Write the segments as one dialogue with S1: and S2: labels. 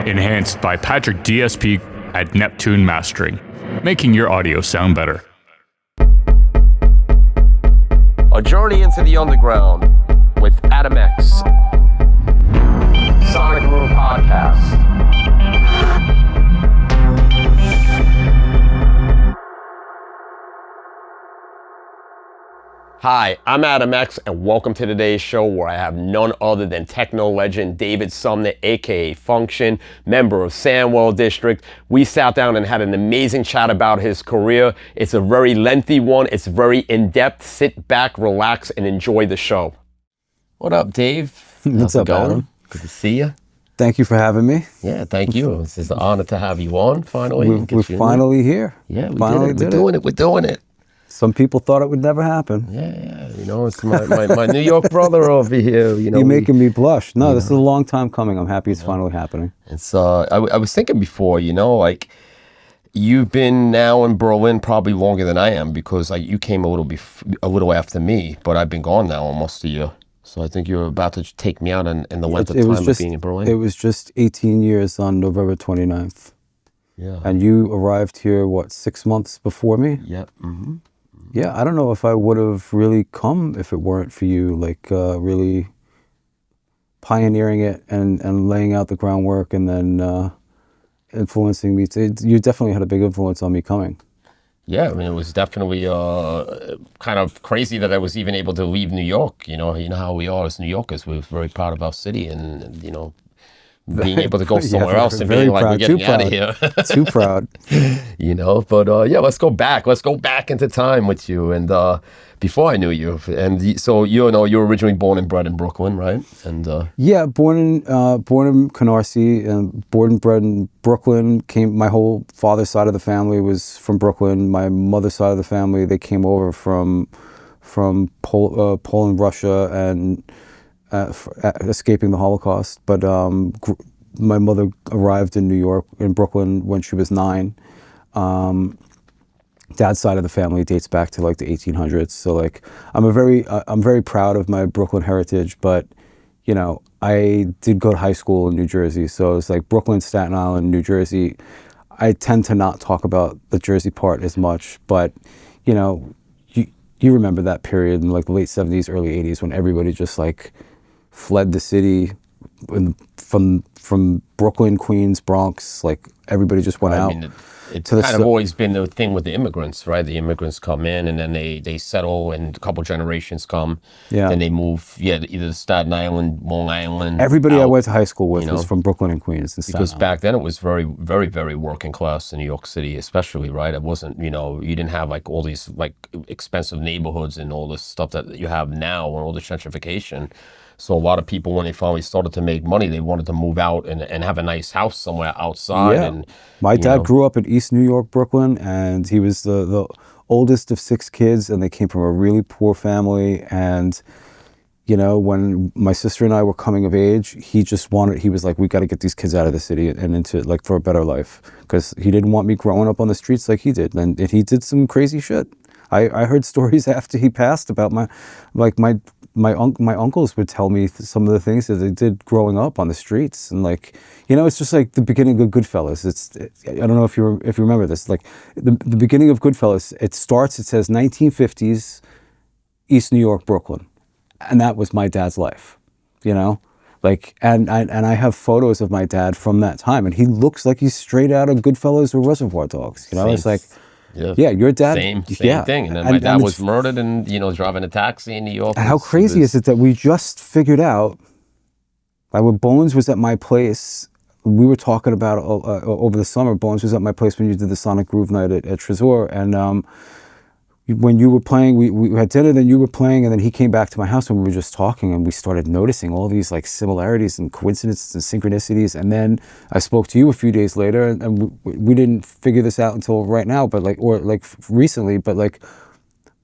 S1: Enhanced by Patrick DSP at Neptune Mastering, making your audio sound better.
S2: A journey into the underground with Adam X. Sonic Room Podcast. Hi, I'm Adam X, and welcome to today's show where I have none other than techno legend David Sumner, aka Function, member of Sandwell District. We sat down and had an amazing chat about his career. It's a very lengthy one. It's very in-depth. Sit back, relax, and enjoy the show. What up, Dave?
S3: What's up, Adam?
S2: Good to see you.
S3: Thank you for having me.
S2: Yeah, thank you. It's an honor to have you on, finally.
S3: We're finally here.
S2: Yeah, we
S3: finally
S2: did it. We're doing it.
S3: Some people thought it would never happen.
S2: Yeah, you know, it's my New York brother over here. You know,
S3: you're making me blush. No, this is a long time coming. I'm happy it's finally happening.
S2: It's I was thinking before, you know, like you've been now in Berlin probably longer than I am because like you came a little after me, but I've been gone now almost a year. So I think you're about to take me out in the length of time of being in Berlin.
S3: It was just 18 years on November 29th.
S2: Yeah.
S3: And you arrived here, 6 months before me?
S2: Yep. Mm-hmm.
S3: Yeah, I don't know if I would have really come if it weren't for you, really pioneering it and laying out the groundwork and then influencing me. You definitely had a big influence on me coming.
S2: Yeah, I mean, it was definitely kind of crazy that I was even able to leave New York. You know how we are as New Yorkers. We're very proud of our city and you know, being able to go somewhere else and being like, we're getting out of here.
S3: Too proud.
S2: You know, but yeah, let's go back into time with you. And before I knew you, and so you know, you were originally born and bred in Brooklyn, right? And
S3: yeah, born in Canarsie and born and bred in Brooklyn. My whole father's side of the family was from Brooklyn. My mother's side of the family, they came over from Poland, Russia, and escaping the Holocaust, but my mother arrived in New York, in Brooklyn, when she was 9. Dad's side of the family dates back to like the 1800s. So like, I'm very proud of my Brooklyn heritage. But you know, I did go to high school in New Jersey, so it's like Brooklyn, Staten Island, New Jersey. I tend to not talk about the Jersey part as much, but you know, you remember that period in like the late 70s, early 80s when everybody just like fled the city from Brooklyn, Queens, Bronx. Like everybody just went out.
S2: Mean, it's kind of always been the thing with the immigrants, right? The immigrants come in and then they settle and a couple generations come. Yeah. Then they move, either to Staten Island, Long Island.
S3: Everybody out, I went to high school with was from Brooklyn and Queens. And
S2: because back then it was very, very, very working class in New York City, especially, right? It wasn't, you know, you didn't have like all these like expensive neighborhoods and all this stuff that you have now and all the gentrification. So a lot of people, when they finally started to make money, they wanted to move out and have a nice house somewhere outside.
S3: Yeah.
S2: And
S3: my dad grew up in East New York, Brooklyn, and he was the oldest of 6 kids, and they came from a really poor family. And you know, when my sister and I were coming of age, he was like, we got to get these kids out of the city and into like for a better life, because he didn't want me growing up on the streets like he did, and he did some crazy shit. I heard stories after he passed about my uncles would tell me some of the things that they did growing up on the streets, and like, you know, it's just like the beginning of Goodfellas. I don't know if you remember this. Like the beginning of Goodfellas, it says 1950s, East New York, Brooklyn, and that was my dad's life. You know, like, and I have photos of my dad from that time, and he looks like he's straight out of Goodfellas or Reservoir Dogs. You know, it's like. Yeah, your dad.
S2: Same thing. And then my dad was murdered and, you know, driving a taxi in New York.
S3: How crazy is it that we just figured out, like when Bones was at my place, we were talking about over the summer, Bones was at my place when you did the Sonic Groove Night at Tresor, and when you were playing, we had dinner, then you were playing, and then he came back to my house and we were just talking, and we started noticing all these like similarities and coincidences and synchronicities. And then I spoke to you a few days later, and we didn't figure this out until right now, but recently, but like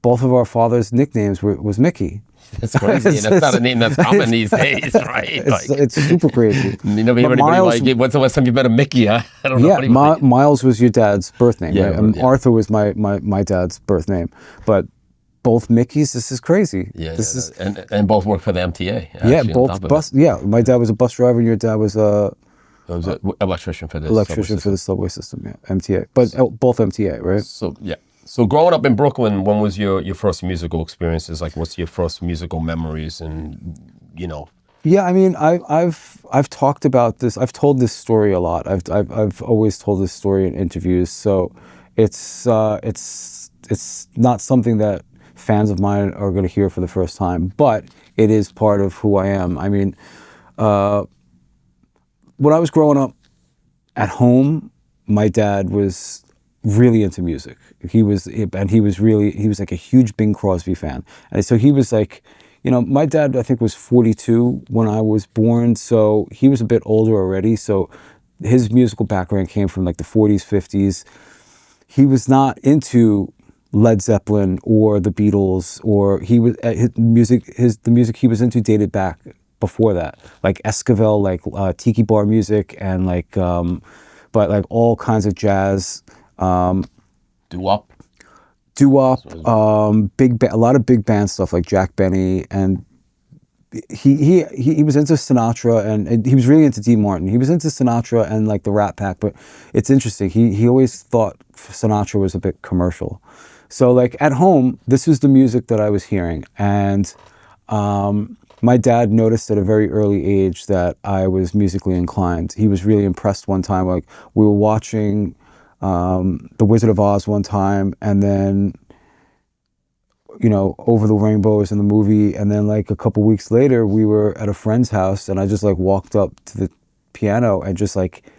S3: both of our fathers' nicknames was Mickey.
S2: It's crazy. That's not a name that's common these days, right?
S3: It's super crazy.
S2: You never hear anybody like, when's the last time you met a Mickey? I don't know.
S3: Yeah, Miles was your dad's birth name, right? And Arthur was my dad's birth name. But both Mickeys, this is crazy.
S2: And both work for the MTA.
S3: Yeah, both bus. Yeah, my dad was a bus driver, and your dad was a
S2: was an electrician for this.
S3: Electrician for the subway system, yeah, MTA. But both MTA, right?
S2: So yeah. So growing up in Brooklyn, when was your first musical experiences? Like, what's your first musical memories? And
S3: Yeah, I mean, I've talked about this. I've told this story a lot. I've always told this story in interviews. So it's not something that fans of mine are going to hear for the first time, but it is part of who I am. I mean, when I was growing up at home, my dad was really into music. He was like a huge Bing Crosby fan. And so he was like, my dad, I think, was 42 when I was born. So he was a bit older already. So his musical background came from like the 40s, 50s. He was not into Led Zeppelin or the Beatles, or the music he was into dated back before that, like Esquivel, like tiki bar music, and like but like all kinds of jazz,
S2: doo-wop,
S3: a lot of big band stuff like Jack Benny, and he was into Sinatra, and he was really into Dean Martin. He was into Sinatra and like the Rat Pack, but it's interesting. He always thought Sinatra was a bit commercial. So like at home, this was the music that I was hearing, and my dad noticed at a very early age that I was musically inclined. He was really impressed one time. Like we were watching The Wizard of Oz one time, and then Over the Rainbow in the movie, and then like a couple weeks later we were at a friend's house, and I just like walked up to the piano and just like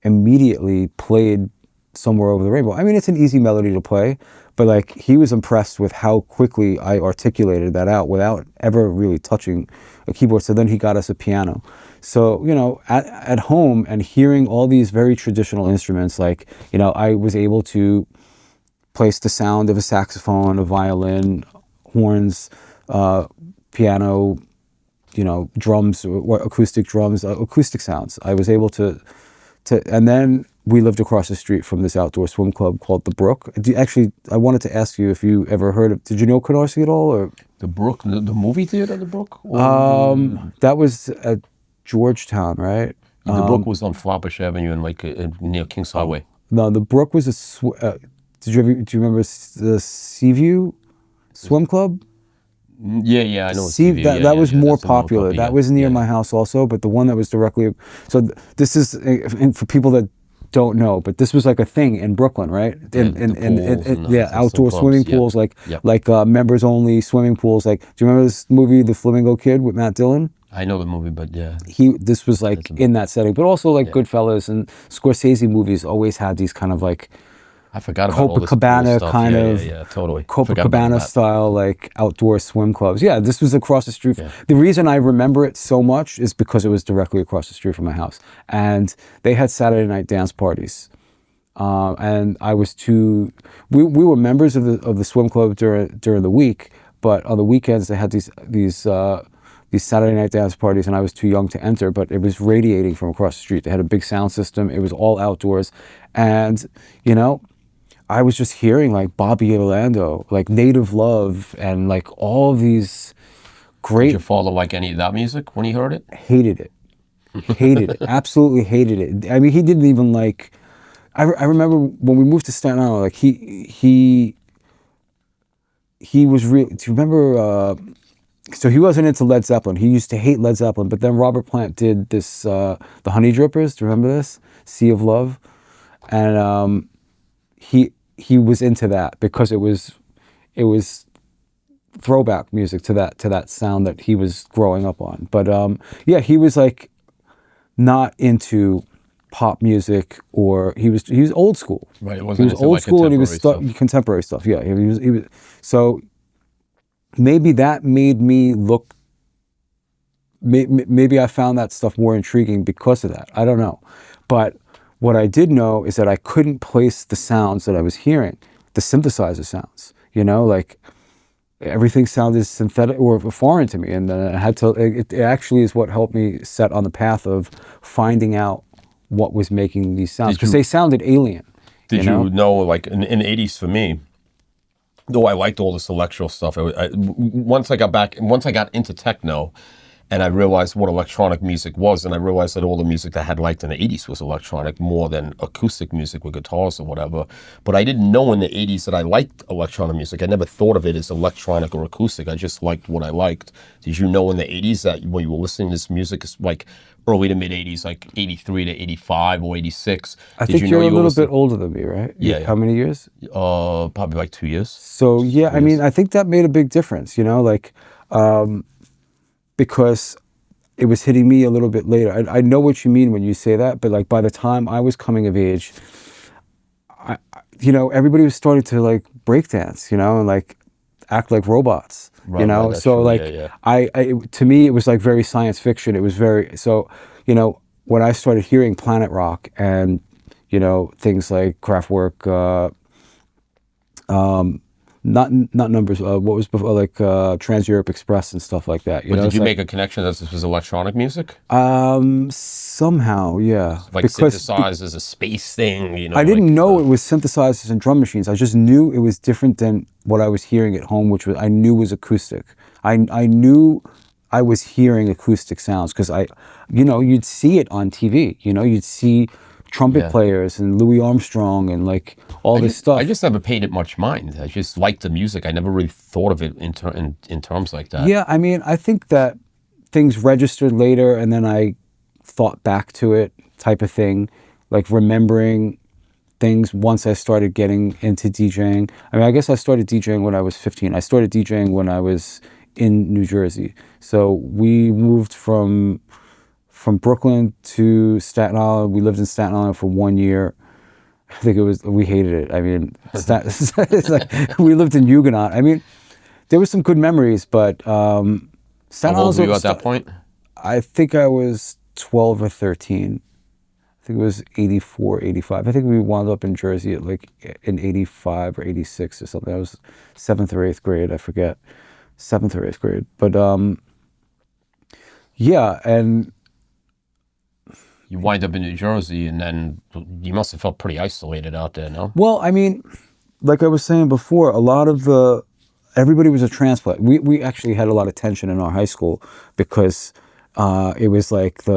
S3: immediately played Somewhere Over the Rainbow. I mean, it's an easy melody to play, but like he was impressed with how quickly I articulated that out without ever really touching a keyboard. So then he got us a piano. So, at home and hearing all these very traditional instruments, like, I was able to place the sound of a saxophone, a violin, horns, piano, drums, or acoustic drums, acoustic sounds. I was able to, and then we lived across the street from this outdoor swim club called The Brook. I wanted to ask you if you ever heard of, did you know Canarsie at all? Or
S2: The Brook, the movie theater, The Brook?
S3: That was at Georgetown, right?
S2: The Brook was on Flatbush Avenue and like near Kings Highway.
S3: No, The Brook was do you remember the Seaview Swim Club?
S2: Yeah, I know.
S3: That was more popular. That was near my house also, but the one that was directly, so this is, and for people that don't know, but this was like a thing in Brooklyn, right? Outdoor swimming pools, like members only swimming pools. Like, do you remember this movie, The Flamingo Kid, with Matt Dillon?
S2: I know the movie, but yeah.
S3: This was like in that setting, but also like Goodfellas and Scorsese movies always had these kind of like,
S2: I forgot about all this
S3: Copacabana
S2: cool
S3: kind of,
S2: totally.
S3: Copacabana style, like outdoor swim clubs. Yeah, this was across the street. Yeah. The reason I remember it so much is because it was directly across the street from my house. And they had Saturday night dance parties. And I was we were members of the swim club during the week, but on the weekends they had these Saturday night dance parties, and I was too young to enter, but it was radiating from across the street. They had a big sound system. It was all outdoors. And, I was just hearing like Bobby Orlando, like Native Love, and like all of these great.
S2: Did your father like any of that music when he heard it?
S3: Hated it, absolutely hated it. I mean, he didn't even like. I remember when we moved to Staten Island, like he was real. Do you remember? So he wasn't into Led Zeppelin. He used to hate Led Zeppelin, but then Robert Plant did this, the Honey Drippers. Do you remember this? Sea of Love, and he was into that because it was throwback music to that sound that he was growing up on. But he was like not into pop music, or he was old school.
S2: Right,
S3: he was old school, and he was contemporary stuff. Yeah, he was so. Maybe that made me look. Maybe I found that stuff more intriguing because of that. I don't know, but what I did know is that I couldn't place the sounds that I was hearing, the synthesizer sounds. Like everything sounded synthetic or foreign to me, and then I had to. It actually is what helped me set on the path of finding out what was making these sounds, because they sounded alien.
S2: Did you know, like in the 80s for me? Though I liked all this electro stuff, once I got into techno, and I realized what electronic music was, and I realized that all the music that I had liked in the 80s was electronic more than acoustic music with guitars or whatever. But I didn't know in the 80s that I liked electronic music. I never thought of it as electronic or acoustic. I just liked what I liked. Did you know in the 80s that when you were listening to this music, it's like early to mid 80s, like 83 to 85 or 86?
S3: I think you're a little bit older than me, right?
S2: Yeah.
S3: How many years?
S2: Probably like 2 years.
S3: So yeah, I mean, I think that made a big difference, you know, like, because it was hitting me a little bit later. I know what you mean when you say that, but like by the time I was coming of age, you know, everybody was starting to like breakdance, you know, and like act like robots, you know.
S2: Right,
S3: so
S2: true.
S3: like, to me, it was like very science fiction. It was very, so, you know, when I started hearing Planet Rock and, you know, things like Kraftwerk, not numbers. What was before, like Trans Europe Express and stuff like that.
S2: But did you make a connection that this was electronic music?
S3: Somehow, yeah.
S2: Like synthesized as a space thing, you know?
S3: I didn't know it was synthesizers and drum machines. I just knew it was different than what I was hearing at home, which was I knew was acoustic. I knew I was hearing acoustic sounds because you know, you'd see it on TV. You know, you'd see trumpet players and Louis Armstrong and like all this stuff.
S2: I just never paid it much mind. I just liked the music. I never really thought of it in terms like that.
S3: Yeah, I mean, I think that things registered later and then I thought back to it type of thing, like remembering things once I started getting into DJing. I mean, I guess I started DJing when I was 15. I started DJing when I was in New Jersey. So we moved from Brooklyn to Staten Island. We lived in Staten Island for 1 year. I think we hated it. I mean, it's like, we lived in Huguenot. I mean, there were some good memories, but Staten Island.
S2: How old were you at that point?
S3: I think I was 12 or 13. I think it was 84, 85. I think we wound up in Jersey at like in 85 or 86 or something. I was 7th or 8th grade. I forget. 7th or 8th grade. But yeah, and
S2: you wind up in New Jersey, and then you must have felt pretty isolated out there, no?
S3: Well, I mean, like I was saying before, a lot of everybody was a transplant. We actually had a lot of tension in our high school because it was like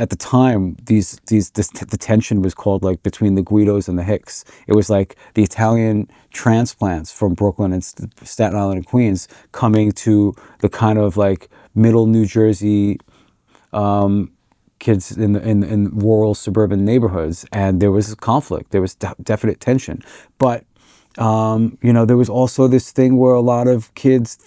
S3: at the time, the tension was called like between the Guidos and the Hicks. It was like the Italian transplants from Brooklyn and Staten Island and Queens coming to the kind of like middle New Jersey kids in rural suburban neighborhoods, and there was conflict. There was definite tension, but you know, there was also this thing where a lot of kids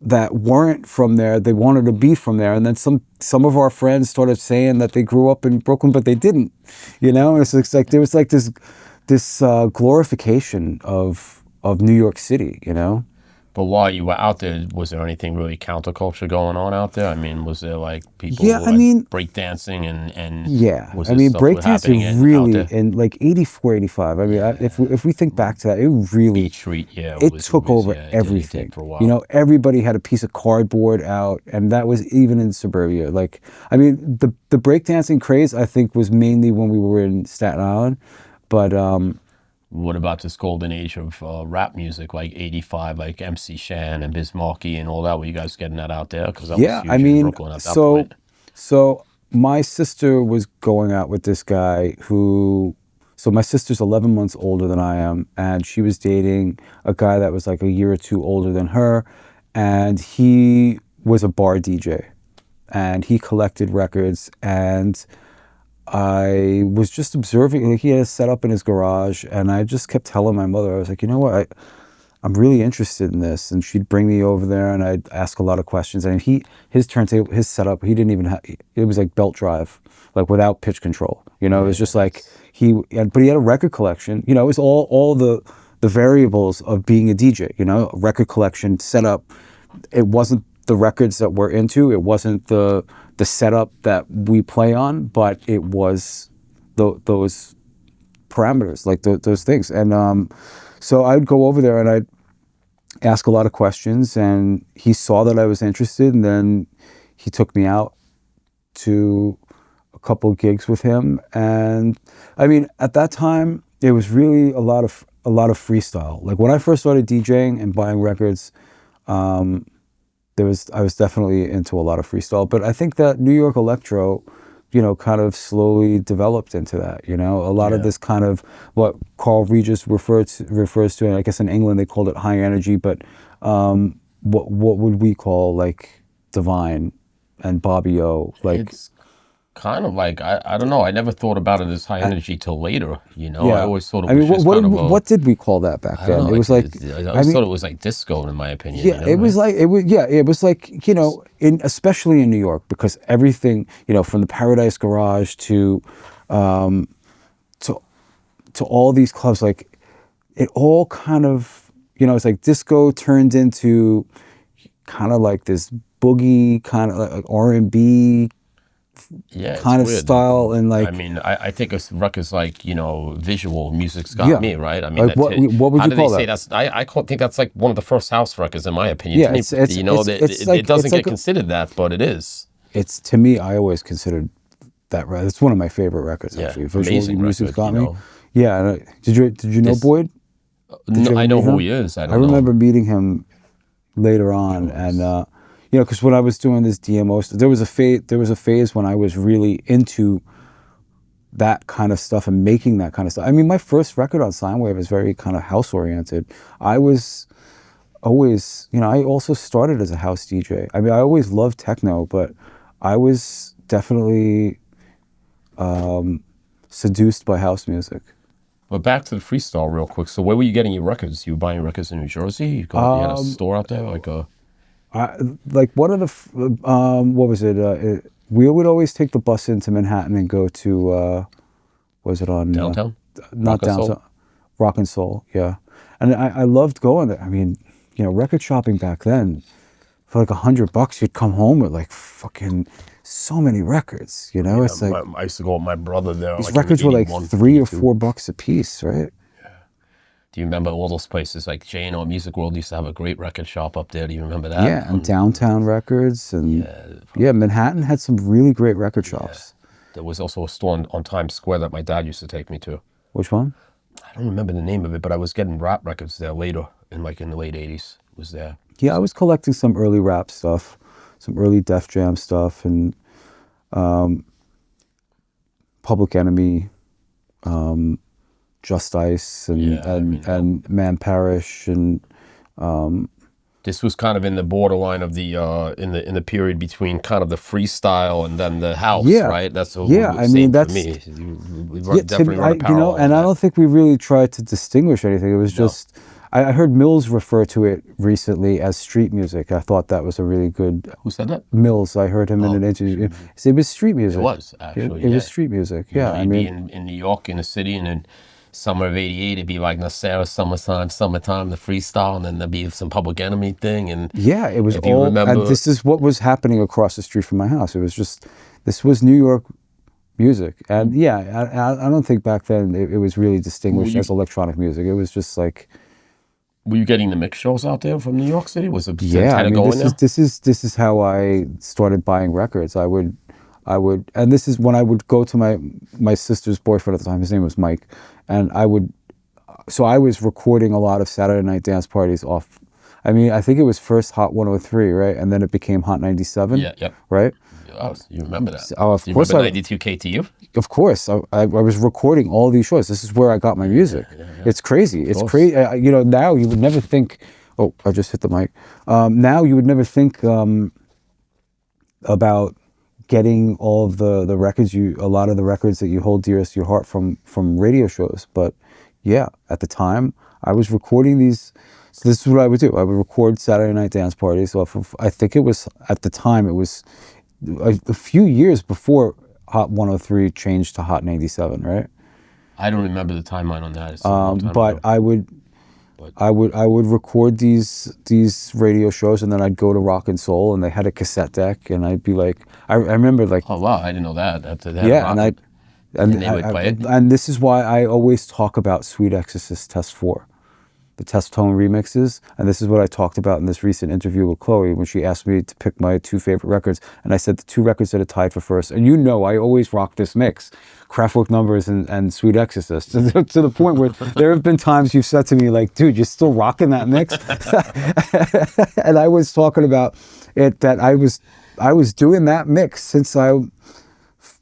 S3: that weren't from there, they wanted to be from there, and then some of our friends started saying that they grew up in Brooklyn, but they didn't. You know, it's like there was like this glorification of New York City. You know.
S2: But while you were out there, was there anything really counterculture going on out there? I mean, was there like people
S3: Yeah,
S2: who
S3: I
S2: were,
S3: mean,
S2: like, breakdancing and
S3: yeah,
S2: was
S3: I
S2: this
S3: mean,
S2: stuff
S3: breakdancing
S2: happening
S3: really
S2: out there?
S3: in like 84, 85. I mean, if we think back to that, it really
S2: Beach Street, yeah,
S3: it took over
S2: it
S3: everything.
S2: did for a while.
S3: You know, everybody had a piece of cardboard out, and that was even in suburbia. Like, I mean, the breakdancing craze, I think, was mainly when we were in Staten Island, but
S2: what about this golden age of rap music, like 85, like MC Shan and Biz Markie and all that? Were you guys getting that out there? Because
S3: yeah,
S2: was huge
S3: I mean,
S2: in Brooklyn at that point.
S3: So my sister was going out with this guy so my sister's 11 months older than I am, and she was dating a guy that was like a year or two older than her, and he was a bar DJ, and he collected records, and I was just observing, like he had a setup in his garage, and I just kept telling my mother, I was like, you know what, I'm really interested in this, and she'd bring me over there, and I'd ask a lot of questions, and his turntable, his setup, he didn't even have, it was like belt drive, like without pitch control, you know, it was just like, but he had a record collection, you know, it was all the variables of being a DJ, you know, a record collection, setup. It wasn't the records that we're into, it wasn't the setup that we play on, but it was those parameters, like those things. And so I'd go over there and I'd ask a lot of questions, and he saw that I was interested, and then he took me out to a couple of gigs with him. And I mean, at that time, it was really a lot of freestyle. Like when I first started DJing and buying records, I was definitely into a lot of freestyle, but I think that New York electro, you know, kind of slowly developed into that. You know, a lot of this kind of what Carl Regis refers to, and I guess in England they called it high energy, but what would we call like Divine and Bobby O? Like,
S2: it's kind of like, I don't know. I never thought about it as high energy till later. You know, I always thought it was just kind of
S3: what did we call that back then?
S2: Know,
S3: it was like
S2: I always thought it was like disco, in my opinion.
S3: Yeah,
S2: you know,
S3: it was like it was like, you know, especially in New York, because everything, you know, from the Paradise Garage to all these clubs, like it all kind of, you know, it's like disco turned into kind of like this boogie kind of like R&B kind of style, and like,
S2: I mean, I think a record's like, you know, visual music's got me, right? I mean,
S3: like, what would you call that?
S2: That's, I think that's like one of the first house records, in my opinion.
S3: Yeah,
S2: you know, it doesn't get considered that, but it is.
S3: It's, to me, I always considered that record. It's one of my favorite records, actually.
S2: Amazing
S3: music's
S2: record,
S3: got me.
S2: know?
S3: Yeah, did you know Boyd?
S2: No, I know who he is. I
S3: remember meeting him later on, and you know, because when I was doing this DMO stuff, there was a phase when I was really into that kind of stuff and making that kind of stuff. I mean, my first record on Synewave is very kind of house oriented. I was always, you know, I also started as a house DJ. I mean, I always loved techno, but I was definitely seduced by house music.
S2: But back to the freestyle real quick. So where were you getting your records? You were buying records in New Jersey? You had a store out there? Like
S3: one of the, what was it? We would always take the bus into Manhattan and go to, was it on?
S2: Downtown?
S3: Not downtown. Rock and Soul, yeah. And I loved going there. I mean, you know, record shopping back then, for like $100, you'd come home with like fucking so many records, you know? It's like,
S2: I used to go with my brother there.
S3: These
S2: like
S3: records were like $3 or $4 a piece, right?
S2: Yeah. Do you remember all those places? Like J&O Music World used to have a great record shop up there. Do you remember that?
S3: Yeah, and Downtown Records, and Manhattan had some really great record shops.
S2: Yeah. There was also a store on Times Square that my dad used to take me to.
S3: Which one?
S2: I don't remember the name of it, but I was getting rap records there later, in the late 80s. It was there.
S3: Yeah, I was collecting some early rap stuff, some early Def Jam stuff, and Public Enemy, Just Ice, and Man Parrish, and
S2: this was kind of in the borderline of the in the period between kind of the freestyle and then the house, right? That's what
S3: I mean, that's
S2: for me. We definitely run a parallel.
S3: You know, and I don't think we really tried to distinguish anything. It was just, I heard Mills refer to it recently as street music. I thought that was a really good.
S2: Who said that?
S3: Mills. I heard him in an interview. It was street music.
S2: It was actually.
S3: It was street music. Yeah,
S2: I mean, in New York, in the city, and in summer of '88, it'd be like Nasara, summertime, the freestyle, and then there'd be some Public Enemy thing, and
S3: it was all. And this is what was happening across the street from my house. It was just, this was New York music, and I don't think back then it was really distinguished as electronic music. It was just like.
S2: Were you getting the mix shows out there from New York City? Was it
S3: this is how I started buying records. I would, and this is when I would go to my sister's boyfriend at the time. His name was Mike, and I was recording a lot of Saturday night dance parties off. I mean, I think it was first Hot 103, right, and then it became Hot 97.
S2: Yeah.
S3: Right.
S2: Oh, you remember that?
S3: Of course,
S2: remember 92 KTU?
S3: Of course, I was recording all these shows. This is where I got my music. Yeah. It's crazy. It's crazy. You know, now you would never think. Oh, I just hit the mic. Now you would never think about getting all of the records a lot of the records that you hold dearest to your heart from radio shows. But yeah, at the time I was recording these. So this is what I would do. I would record Saturday night dance parties off of. I think it was at the time it was a few years before Hot 103 changed to Hot 97, right?
S2: I don't remember the timeline on that. It's a long time
S3: but
S2: ago.
S3: I would record these radio shows, and then I'd go to Rock and Soul, and they had a cassette deck, and I'd be like, I remember like,
S2: oh wow, I didn't know that.
S3: And they would play it. And this is why I always talk about Sweet Exorcist Test 4, the Test Tone remixes. And this is what I talked about in this recent interview with Chloe when she asked me to pick my 2 favorite records. And I said the 2 records that are tied for first. And you know, I always rock this mix, Kraftwerk Numbers and Sweet Exorcist, to the point where there have been times you've said to me like, dude, you're still rocking that mix? And I was talking about it, that I was doing that mix since I was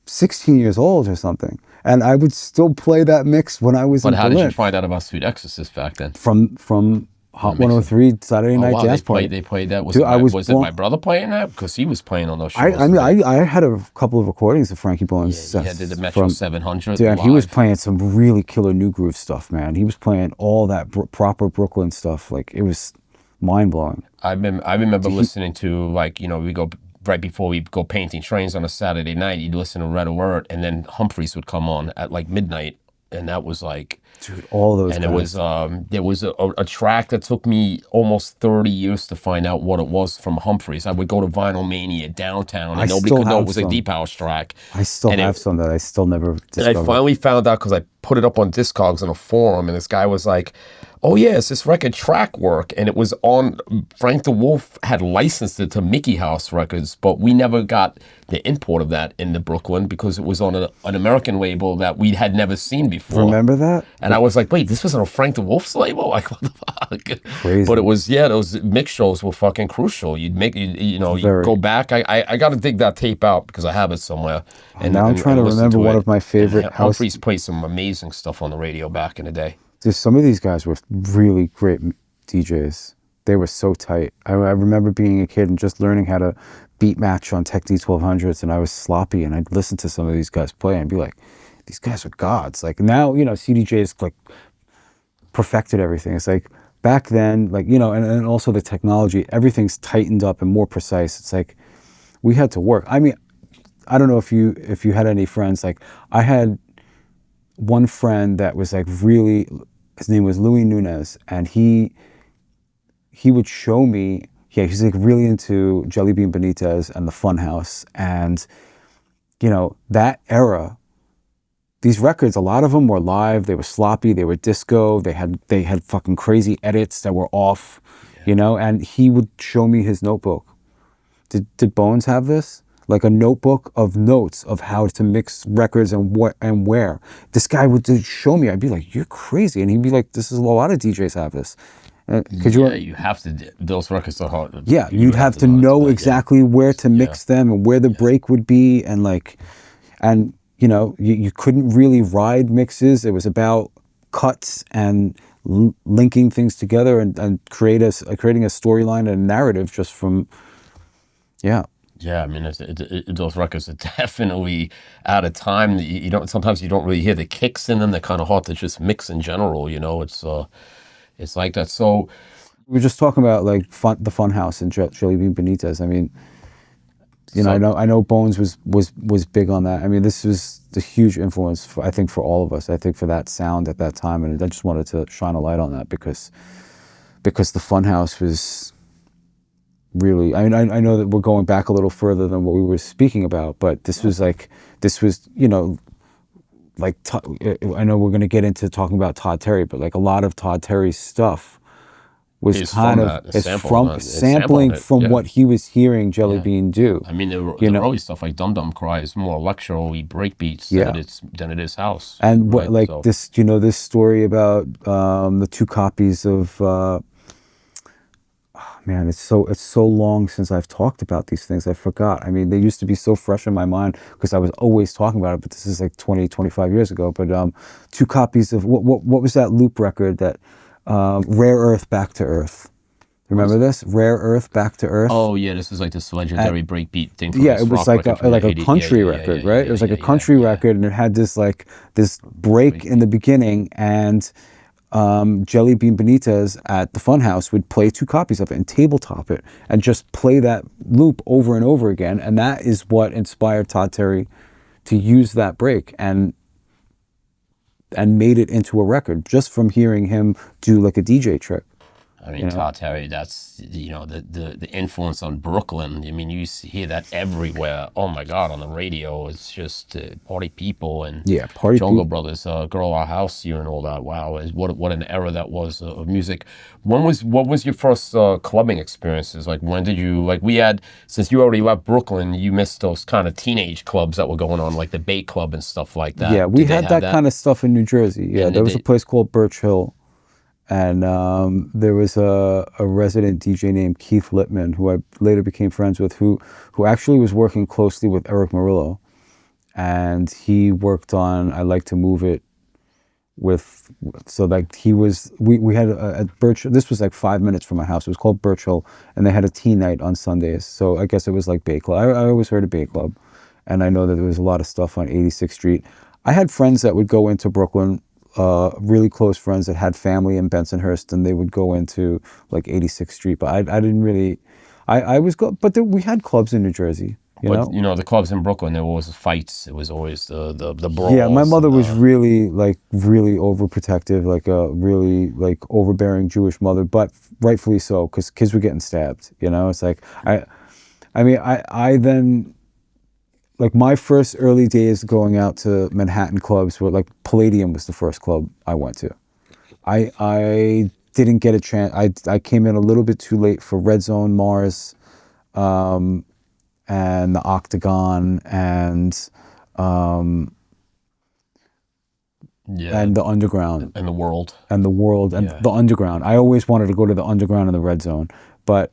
S3: 16 years old or something. And I would still play that mix when I was in Berlin.
S2: But how did you find out about Sweet Exorcist back then?
S3: From Hot 103 Saturday Night Dance Party.
S2: They played that. Was,
S3: Dude,
S2: was it my brother playing that? Because he was playing on those shows.
S3: I mean, I had a couple of recordings of Frankie Bones.
S2: Yeah, did the Metro 700.
S3: Dude, and he was playing some really killer new groove stuff, man. He was playing all that proper Brooklyn stuff. Like, it was mind-blowing.
S2: I remember listening to, like, you know, we go right before we go painting trains on a Saturday night, you'd listen to Red Alert, and then Humphreys would come on at like midnight, and that was like,
S3: dude, all those.
S2: And
S3: guys.
S2: there was a track that took me almost 30 years to find out what it was from Humphreys. I would go to Vinyl Mania downtown, and nobody could know it was a Deep House track.
S3: I still have some that I still never discovered.
S2: And I finally found out because I put it up on Discogs in a forum, and this guy was like, oh yeah, it's this record Track Work, and it was on, Frank the Wolf had licensed it to Mickey House Records, but we never got the import of that into Brooklyn because it was on an American label that we had never seen before.
S3: Remember that?
S2: And I was like, wait, this was on a Frank the Wolf's label? Like, what the fuck?
S3: Crazy.
S2: But it was, yeah, those mix shows were fucking crucial. You'd make, you go back. I got to dig that tape out because I have it somewhere.
S3: And now I'm trying to remember one of my favorite house.
S2: Humphreys played some amazing stuff on the radio back in the day.
S3: Dude, some of these guys were really great DJs. They were so tight. I remember being a kid and just learning how to beat match on Techno 1200s, and I was sloppy, and I'd listen to some of these guys play and be like, these guys are gods. Like, now, you know, CDJs like perfected everything. It's like back then, like, you know, and also the technology, everything's tightened up and more precise. It's like we had to work. I mean, I don't know if you had any friends. Like, I had one friend that was like really, his name was Louis Nunez, and he would show me, yeah, he's like really into Jelly Bean Benitez and the Funhouse, and you know, that era, these records, a lot of them were live, they were sloppy, they were disco, they had fucking crazy edits that were off, you know, and he would show me his notebook. Did Bones have this? Like a notebook of notes of how to mix records and what and where. This guy would just show me. I'd be like, "You're crazy," and he'd be like, "This is a lot of DJs have this."
S2: You have to. Those records are hard.
S3: Yeah, you'd have to know exactly where to mix them and where the break would be, and like, and you know, you couldn't really ride mixes. It was about cuts and linking things together and creating a storyline and a narrative just from, yeah.
S2: Yeah, I mean, those records are definitely out of time. You don't. Sometimes you don't really hear the kicks in them. They're kind of hard to just mix in general. You know, it's like that. So
S3: we were just talking about like the Funhouse and Jelly Bean Benitez. I mean, you know, I know Bones was big on that. I mean, this was the huge influence I think for all of us. I think for that sound at that time, and I just wanted to shine a light on that because the Funhouse was really, I mean, I know that we're going back a little further than what we were speaking about, but this was, you know, like, I know we're going to get into talking about Todd Terry, but like a lot of Todd Terry's stuff was sampling from what he was hearing Jelly Bean do.
S2: I mean, there were always stuff like Dum Dum Cry is more electro-y breakbeats than it is house.
S3: And this, you know, this story about the 2 copies of, man, it's so long since I've talked about these things. I forgot. I mean, they used to be so fresh in my mind because I was always talking about it, but this is like 20, 25 years ago. But 2 copies of, what was that loop record that, Rare Earth, Back to Earth? Remember this? Rare Earth, Back to Earth?
S2: Oh, yeah, this is like this legendary breakbeat thing.
S3: Yeah, it was like a country record, right? It was like a country record, and it had this break in the beginning, and Jelly Bean Benitez at the Funhouse would play 2 copies of it and tabletop it and just play that loop over and over again. And that is what inspired Todd Terry to use that break and made it into a record just from hearing him do like a DJ trick.
S2: I mean, Todd Terry, that's, the influence on Brooklyn. I mean, you hear that everywhere. Oh my God, on the radio, it's just Party People and Jungle Brothers, Girl Our House You and all that. Wow, what an era that was of music. What was your first clubbing experiences? Like, when did you, like, we had, since you already left Brooklyn, you missed those kind of teenage clubs that were going on, like the Bay Club and stuff like that.
S3: Yeah, we had that kind of stuff in New Jersey. Yeah, there was a place called Birch Hill. And there was a resident DJ named Keith Littman, who I later became friends with, who actually was working closely with Eric Murillo. And he worked on I Like to Move It so like he was, we had at Birch, this was like 5 minutes from my house. It was called Birch Hill, and they had a teen night on Sundays. So I guess it was like Bay Club. I always heard of Bay Club. And I know that there was a lot of stuff on 86th Street. I had friends that would go into Brooklyn, really close friends that had family in Bensonhurst, and they would go into like 86th Street. But I didn't really, we had clubs in New Jersey, you know?
S2: The clubs in Brooklyn, there were always fights. It was always the brawls.
S3: Yeah, my mother was really overprotective, like a really like overbearing Jewish mother, but rightfully so, because kids were getting stabbed, It's like, I then, like my first early days going out to Manhattan clubs were like Palladium was the first club I went to. I didn't get a chance. I came in a little bit too late for Red Zone, Mars, and the Octagon, and the Underground,
S2: and the World,
S3: and the Underground. I always wanted to go to the Underground and the Red Zone.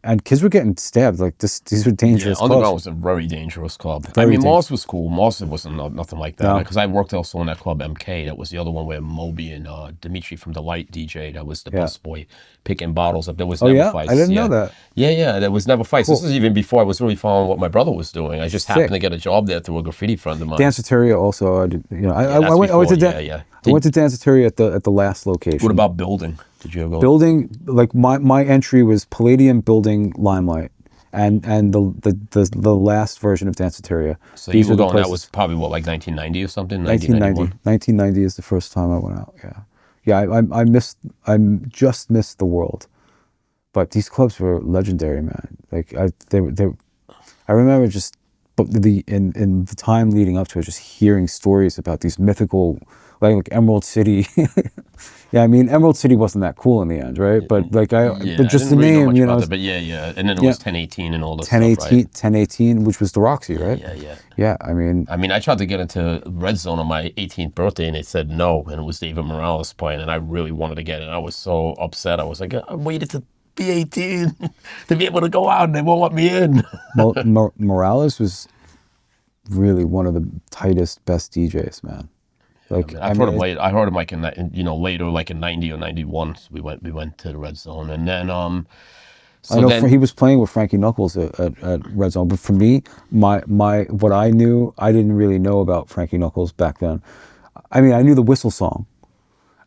S3: And kids were getting stabbed. Like these were dangerous clubs.
S2: Underground was a very dangerous club. Mars was cool. Mars wasn't nothing like that. Because I worked also in that club MK. That was the other one where Moby and Dimitri from the Light DJ. That was the busboy picking bottles up. There was never fights.
S3: I didn't know that.
S2: Yeah. There was never fights. Cool. This was even before I was really following what my brother was doing. I just happened to get a job there through a graffiti friend of mine.
S3: Danceteria also. I went to Danceteria at the last location.
S2: What about Building? Did you go?
S3: Building, like my entry was Palladium, Building, Limelight, and the last version of Danceteria.
S2: So you were going, that was probably what, like 1990 or something?
S3: 1990 is the first time I went out. Yeah. I just missed the world, but these clubs were legendary, man. Like I remember just in the time leading up to it, just hearing stories about these mythical, like Emerald City. Yeah, I mean, Emerald City wasn't that cool in the end, right? But like but just the name,
S2: But yeah. And then it was 1018 and all that
S3: 1018, stuff, right? 1018, which was the Roxy, right? Yeah, I mean,
S2: I tried to get into Red Zone on my 18th birthday, and they said no, and it was David Morales playing, and I really wanted to get in. I was so upset. I was like, I waited to be 18 to be able to go out, and they won't let me in.
S3: Morales was really one of the tightest, best DJs, man. Like
S2: I heard him late. I heard him like in later, like in 90 or 91. So we went to the Red Zone, and then
S3: he was playing with Frankie Knuckles at Red Zone. But for me, what I knew, I didn't really know about Frankie Knuckles back then. I mean, I knew the Whistle song.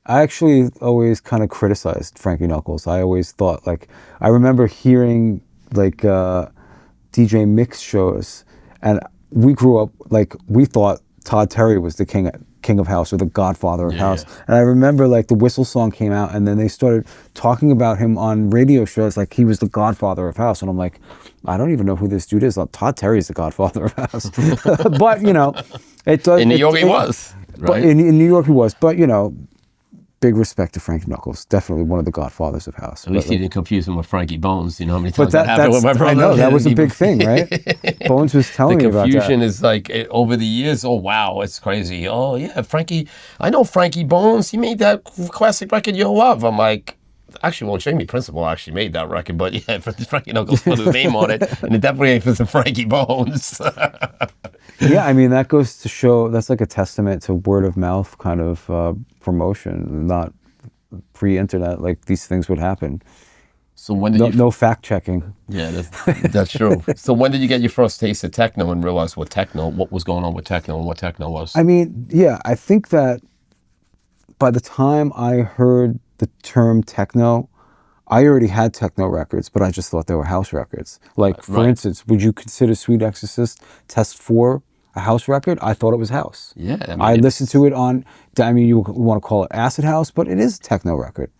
S3: I actually always kind of criticized Frankie Knuckles. I always thought, like, I remember hearing like DJ mix shows, and we grew up like we thought Todd Terry was the king of house, or the godfather of house. And I remember like the Whistle song came out, and then they started talking about him on radio shows like he was the godfather of house. And I'm like, I don't even know who this dude is. Todd Terry's the godfather of house. But it does.
S2: In New York he was. Right?
S3: But in New York he was. But big respect to Frankie Knuckles. Definitely one of the godfathers of house.
S2: At least he didn't confuse him with Frankie Bones. You know how many times that happened with my brother?
S3: I know, that was a big thing, right? Bones was telling me about that.
S2: The confusion is like, over the years, oh wow, it's crazy. Oh yeah, Frankie, I know Frankie Bones. He made that classic record you love. I'm like, actually, well, Jamie Principle actually made that record, but yeah, Frankie Knuckles put his name on it, and it definitely ain't for some Frankie Bones.
S3: Yeah, I mean, that goes to show, that's like a testament to word of mouth kind of promotion, not pre-internet, like these things would happen.
S2: So when did
S3: no fact checking.
S2: Yeah, that's true. So when did you get your first taste of techno and realize what was going on with techno and what techno was?
S3: I mean, yeah, I think that by the time I heard the term techno, I already had techno records, but I just thought they were house records. Like, for instance, would you consider Sweet Exorcist Test 4 a house record? I thought it was house.
S2: Yeah.
S3: I listened to it on, you want to call it acid house, but it is a techno record.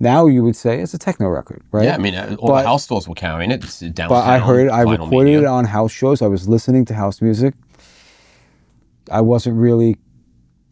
S3: now you would say it's a techno record, right?
S2: Yeah, I mean, all the house stores were carrying it. It's downtown.
S3: But I recorded it on house shows. I was listening to house music. I wasn't really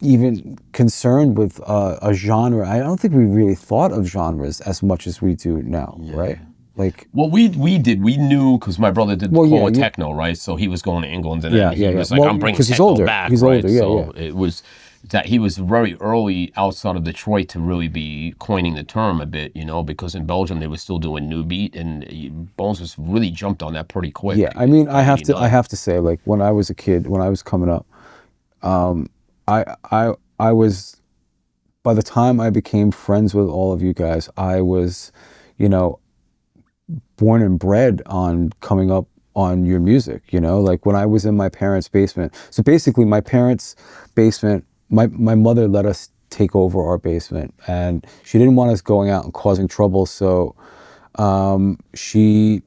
S3: even concerned with a genre. I don't think we really thought of genres as much as we do now, right? Like,
S2: well, we did. We knew because my brother did call it techno, right? So he was going to England, and then he was like, "I'm bringing techno back."
S3: He's
S2: right?
S3: older,
S2: so it was that he was very early outside of Detroit to really be coining the term a bit, you know, because in Belgium they were still doing new beat, and Bones was really jumped on that pretty quick.
S3: Yeah, I mean, I have to say, like, when I was a kid, when I was coming up, I was, by the time I became friends with all of you guys, I was, you know, born and bred on coming up on your music, you know, like when I was in my parents' basement. So basically my parents' basement, my mother let us take over our basement, and she didn't want us going out and causing trouble. So she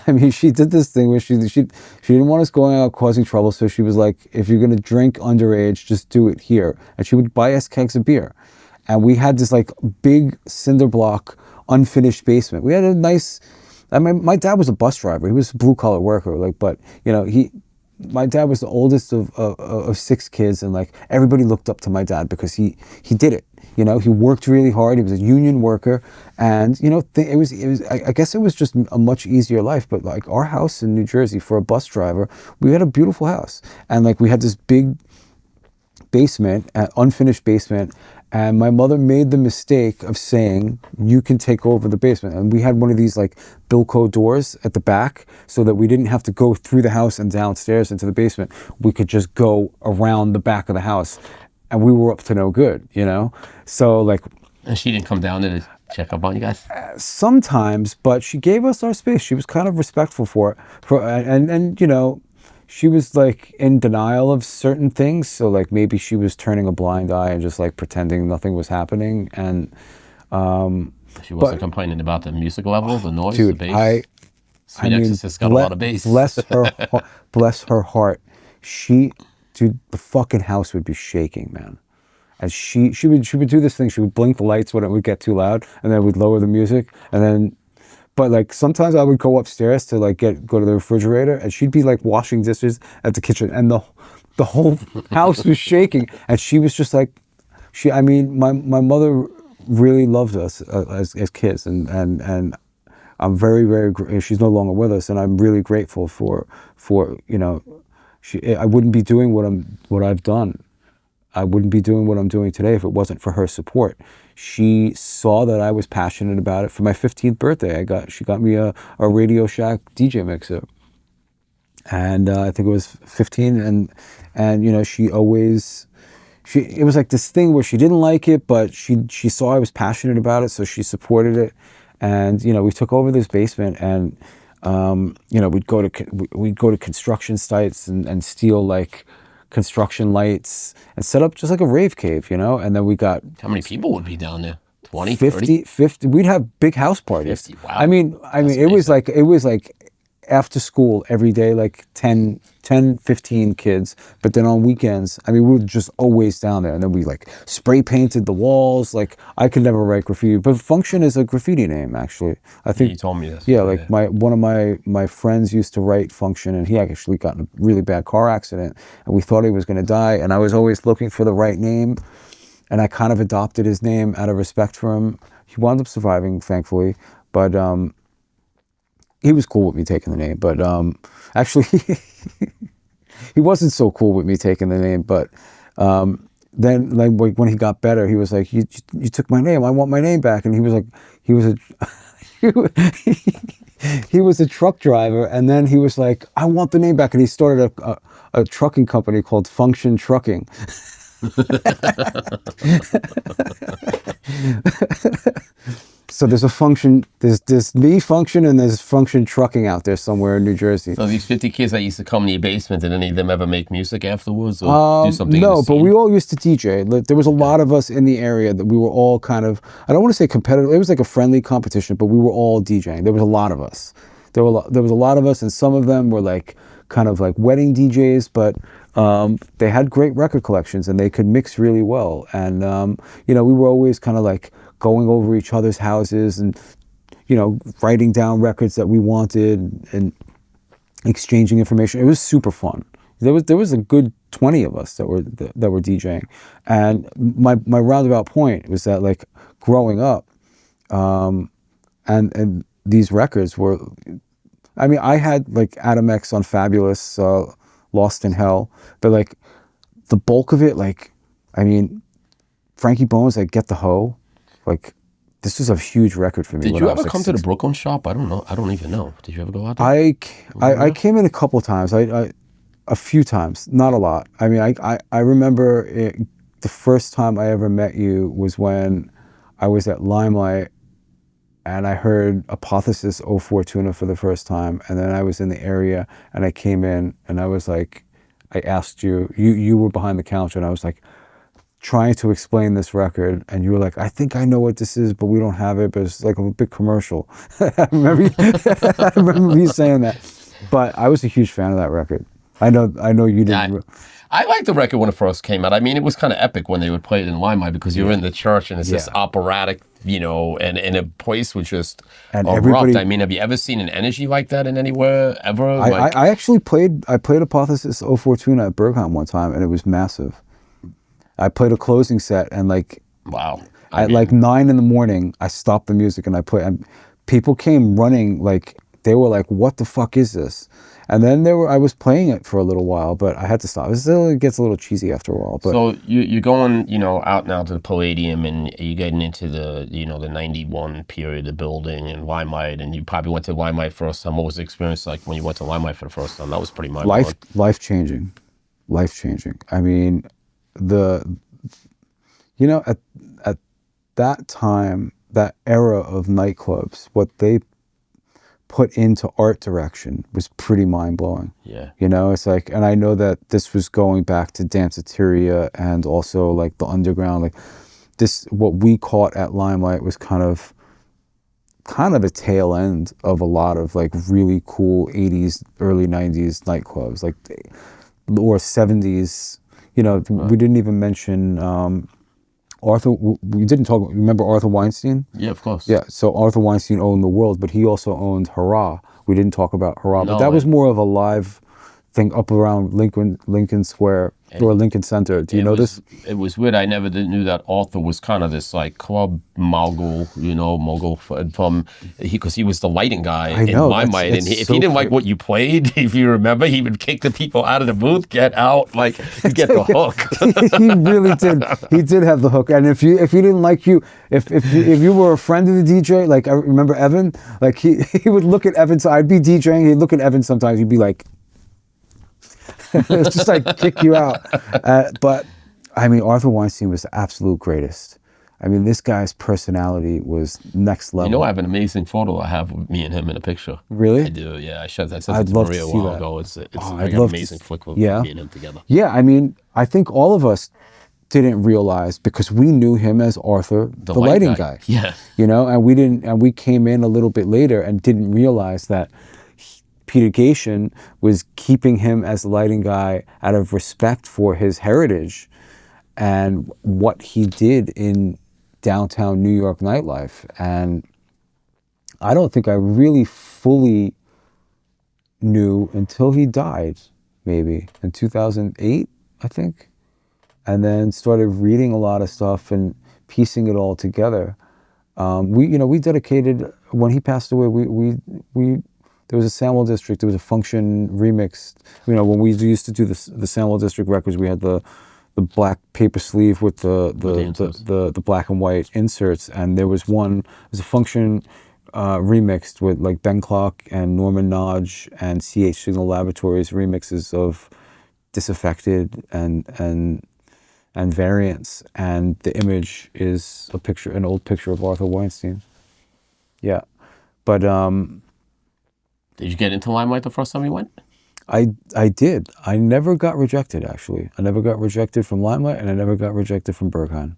S3: did this thing where she didn't want us going out causing trouble. So she was like, if you're going to drink underage, just do it here. And she would buy us kegs of beer. And we had this like big cinder block, unfinished basement. We had a nice, I mean, my dad was a bus driver. He was a blue collar worker. Like, but you know, my dad was the oldest of 6 kids, and like everybody looked up to my dad because he did it. You know, he worked really hard. He was a union worker, and you know, it was. I guess it was just a much easier life. But like our house in New Jersey for a bus driver, we had a beautiful house, and like we had this big basement, unfinished basement. And my mother made the mistake of saying, you can take over the basement. And we had one of these like Bilco doors at the back so that we didn't have to go through the house and downstairs into the basement. We could just go around the back of the house. And we were up to no good, you know? So like...
S2: And she didn't come down there to check up on you guys?
S3: Sometimes, but she gave us our space. She was kind of respectful for it. And you know... She was like in denial of certain things, so like maybe she was turning a blind eye and just like pretending nothing was happening. And
S2: she wasn't complaining about the music level, the noise,
S3: dude,
S2: the bass. Sweet Exorcist got a lot of bass.
S3: Bless her heart. Dude, the fucking house would be shaking, man. And she would do this thing. She would blink the lights when it would get too loud, and then we'd lower the music, and then. But like sometimes I would go upstairs to like go to the refrigerator, and she'd be like washing dishes at the kitchen, and the whole house was shaking. And she was just like, my mother really loved us as kids, and I'm very she's no longer with us, and I'm really grateful for you know, I wouldn't be doing what I've done. I wouldn't be doing what I'm doing today if it wasn't for her support. She saw that I was passionate about it. For my 15th birthday, she got me a Radio Shack DJ mixer, and I think it was 15. And you know, it was like this thing where she didn't like it, but she saw I was passionate about it, so she supported it. And you know, we took over this basement, and you know, we'd go to construction sites and steal like construction lights and set up just like a rave cave, you know. And then we got...
S2: How many people would be down there? 20,
S3: 50, 50. We'd have big house parties. 50, wow. I mean, it was like after school every day, like 10, 15 kids. But then on weekends, I mean, we were just always down there. And then we like spray painted the walls. Like I could never write graffiti, but Function is a graffiti name, actually. I think
S2: you told me this.
S3: Yeah, like one of my friends used to write Function, and he actually got in a really bad car accident, and we thought he was going to die. And I was always looking for the right name, and I kind of adopted his name out of respect for him. He wound up surviving, thankfully, but he was cool with me taking the name, but actually he wasn't so cool with me taking the name. But then, like when he got better, he was like, "You took my name. I want my name back." And he was like, he was a truck driver, and then he was like, "I want the name back." And he started a trucking company called Function Trucking. So there's a Function, there's me, Function, and there's Function Trucking out there somewhere in New Jersey.
S2: So these 50 kids that used to come to your basement, did any of them ever make music afterwards or do something?
S3: No, but we all used to DJ. There was a lot of us in the area that we were all kind of, I don't want to say competitive, it was like a friendly competition, but we were all DJing. There was a lot of us. There was a lot of us, and some of them were like kind of like wedding DJs, but they had great record collections and they could mix really well. And, you know, we were always kind of like going over each other's houses and, you know, writing down records that we wanted and exchanging information. It was super fun. There was a good 20 of us that were DJing, and my roundabout point was that, like, growing up, and these records were, I mean, I had like Adam X on Fabulous, Lost in Hell, but like the bulk of it, like, I mean, Frankie Bones, like Get the Hoe, like, this was a huge record for me.
S2: Did you ever come to the Brooklyn shop? I don't know. I don't even know. Did you ever go out there?
S3: I came in a couple times. A few times, not a lot. I mean, I remember the first time I ever met you was when I was at Limelight and I heard Apotheosis 04 Tuna for the first time. And then I was in the area and I came in and I was like, I asked you, you were behind the counter, and I was like trying to explain this record, and you were like, I think I know what this is, but we don't have it, but it's like a big commercial. I remember you saying that. But I was a huge fan of that record. I know you didn't.
S2: I liked the record when it first came out. I mean, it was kind of epic when they would play it in Limelight, because you were in the church and it's this operatic, you know, and a place was just erupt. I mean, have you ever seen an energy like that in anywhere ever?
S3: I actually played Apotheosis 04 Tuna at Birmingham one time, and it was massive. I played a closing set, and like,
S2: wow.
S3: At like 9 in the morning, I stopped the music and I played, and people came running, like, they were like, what the fuck is this? And then I was playing it for a little while, but I had to stop. It gets a little cheesy after a while. But
S2: so you're going, you know, out now to the Palladium, and you're getting into the, you know, the 91 period of building and Limelight, and you probably went to Limelight first time. What was the experience like when you went to Limelight for the first time? That was pretty mind-blowing.
S3: Life changing. I mean, you know, at that time, that era of nightclubs, what they put into art direction was pretty mind-blowing.
S2: Yeah.
S3: You know, it's like, and I know that this was going back to Danceteria and also like the underground, like this, what we caught at Limelight was kind of a tail end of a lot of like really cool 80s, early 90s nightclubs, like, or 70s, you know, we didn't even mention, Arthur, we didn't talk, remember Arthur Weinstein?
S2: Yeah, of course.
S3: Yeah, so Arthur Weinstein owned the world, but he also owned Hurrah. We didn't talk about Hurrah, but that was more of a live thing up around Lincoln Square or Lincoln Center. Do you know this?
S2: It was weird. I never knew that Arthur was kind of this like club mogul, you know, because he was the lighting guy in Limelight, and if he didn't like what you played, if you remember, he would kick the people out of the booth, get out, like get the hook.
S3: He really did. He did have the hook, and if you didn't like if you were a friend of the DJ, like I remember Evan, like he would look at Evan. So I'd be DJing, he'd look at Evan sometimes. He'd be like. It's just like kick you out. But I mean, Arthur Weinstein was the absolute greatest. I mean, this guy's personality was next level.
S2: You know, I have an amazing photo I have with me and him in a picture.
S3: Really?
S2: I do, yeah. I sent it to
S3: to
S2: Maria a
S3: see
S2: while
S3: that.
S2: ago. It's like an amazing flick with me and him together.
S3: Yeah, I mean, I think all of us didn't realize, because we knew him as Arthur, the lighting guy.
S2: Yeah.
S3: You know, and we came in a little bit later and didn't realize that Peter Gation was keeping him as the lighting guy out of respect for his heritage and what he did in downtown New York nightlife. And I don't think I really fully knew until he died, maybe in 2008, I think. And then started reading a lot of stuff and piecing it all together. We dedicated, when he passed away, we there was a Sandwell District, there was a function remixed. You know, when we used to do the Sandwell District records, we had the black paper sleeve with the black and white inserts, and there was a function remixed with like Ben Clark and Norman Nodge and CH Signal Laboratories remixes of Disaffected and Variants, and the image is an old picture of Arthur Weinstein. Yeah, but
S2: did you get into Limelight the first time you went?
S3: I did. I never got rejected, actually. I never got rejected from Limelight, and I never got rejected from Birmingham.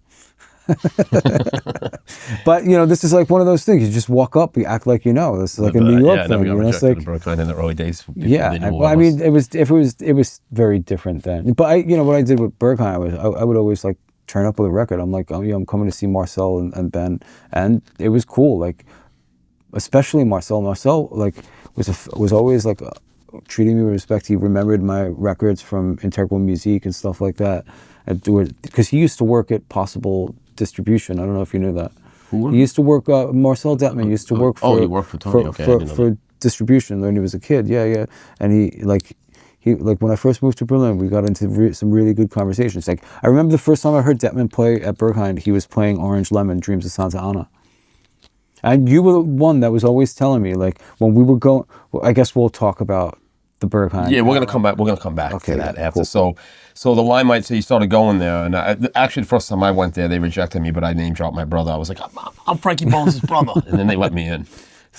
S3: But, you know, this is like one of those things. You just walk up, you act like you know. This is like a New York thing.
S2: You know, it's like, in the early days. Well,
S3: I mean, it was very different then. But what I did with Birmingham was I would always like turn up with a record. I'm like, oh yeah, I'm coming to see Marcel and Ben, and it was cool. Like, especially Marcel. Marcel like was always like treating me with respect. He remembered my records from Integrale Music and stuff like that, because he used to work at Possible Distribution. I don't know if you knew that. He used to work. Marcel Detman used to work for.
S2: Oh, he worked for Tony. Okay,
S3: for distribution when he was a kid. Yeah, and he when I first moved to Berlin, we got into some really good conversations. Like, I remember the first time I heard Detman play at Berghain, he was playing Orange Lemon, Dreams of Santa Ana. And you were the one that was always telling me, like, when we were going, well, I guess we'll talk about the Berghain.
S2: Yeah, we're gonna come back. We're gonna come back
S3: Okay,
S2: to that
S3: yeah,
S2: after.
S3: cool.
S2: So the Limelight. So you started going there, and actually the first time I went there, they rejected me, but I name dropped my brother. I was like, I'm Frankie Bones' brother, and then they let me in.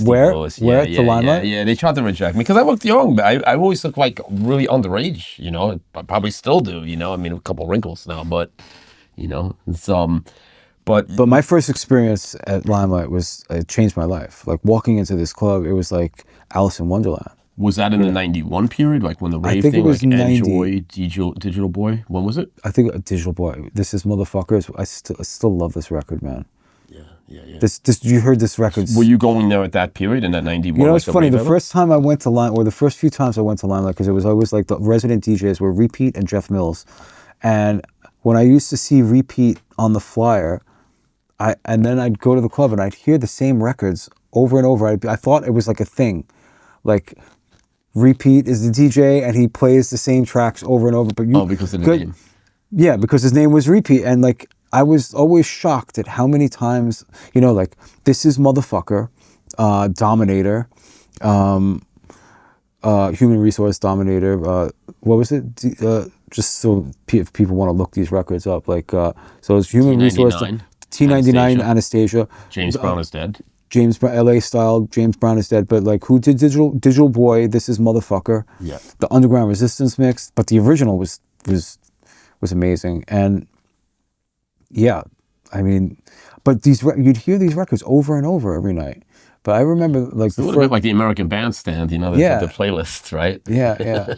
S3: Where at the Limelight?
S2: Yeah, they tried to reject me because I looked young, but I always looked like really underage. You know, I probably still do. You know, I mean, a couple wrinkles now, but you know, it's But
S3: my first experience at Limelight it changed my life. Like, walking into this club, it was like Alice in Wonderland.
S2: Was that in the '91 period, like when the rave
S3: think
S2: thing,
S3: it was
S2: like
S3: 90.
S2: Enjoy, Digital Boy? When was it?
S3: I think Digital Boy. This is Motherfuckers. I still love this record, man.
S2: Yeah.
S3: This you heard this record?
S2: Were you going there at that period in that '91?
S3: You know,
S2: like
S3: it's funny. The
S2: rave
S3: first time I went to Limelight, or the first few times I went to Limelight, because it was always like the resident DJs were Repeat and Jeff Mills, and when I used to see Repeat on the flyer, and then I'd go to the club and I'd hear the same records over and over. I thought it was like a thing, like Repeat is the DJ and he plays the same tracks over and over. But
S2: because of the name.
S3: Yeah, because his name was Repeat, and like I was always shocked at how many times, you know, like This Is Motherfucker, Dominator, Human Resource Dominator. What was it? Just so if people want to look these records up, like so it's Human Resource. T99, Anastasia.
S2: James Brown is Dead.
S3: James Brown, LA Style, James Brown is Dead. But like, who did Digital Boy? This Is Motherfucker.
S2: Yeah.
S3: The Underground Resistance mix, but the original was amazing. And yeah, I mean, but you'd hear these records over and over every night. But I remember like
S2: it's a little bit like the American Bandstand, you know, the playlists, right?
S3: Yeah.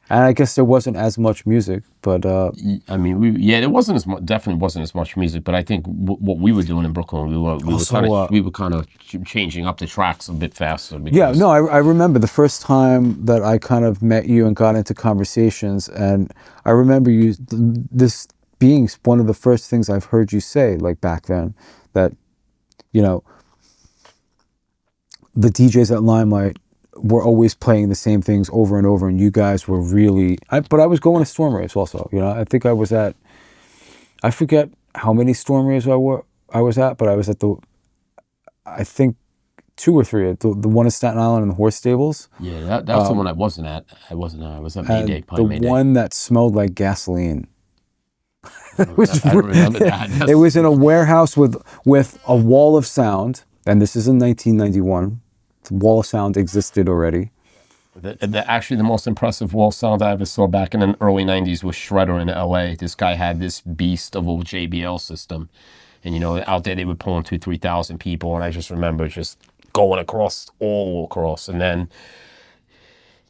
S3: And I guess there wasn't as much music, but
S2: I mean, definitely wasn't as much music. But I think what we were doing in Brooklyn, we were kind of changing up the tracks a bit faster.
S3: Yeah, no, I remember the first time that I kind of met you and got into conversations, and I remember this being one of the first things I've heard you say, like back then, that, you know, the DJs at Limelight were always playing the same things over and over, and you guys were really. But I was going to Storm Raves also. You know, I think I was at. I forget how many Storm Raves I was at, but I was at I think 2 or 3. The one in Staten Island and the Horse Stables.
S2: Yeah, that's the one I wasn't at. I was at Mayday.
S3: The one that smelled like gasoline.
S2: I don't remember that.
S3: It was in a warehouse with a wall of sound, and this is in 1991. Wall of sound existed already.
S2: Actually, the most impressive wall sound I ever saw back in the early '90s was Shredder in LA. This guy had this beast of a JBL system, and you know, out there they were pulling 2,000-3,000 people, and I just remember just going all across, and then.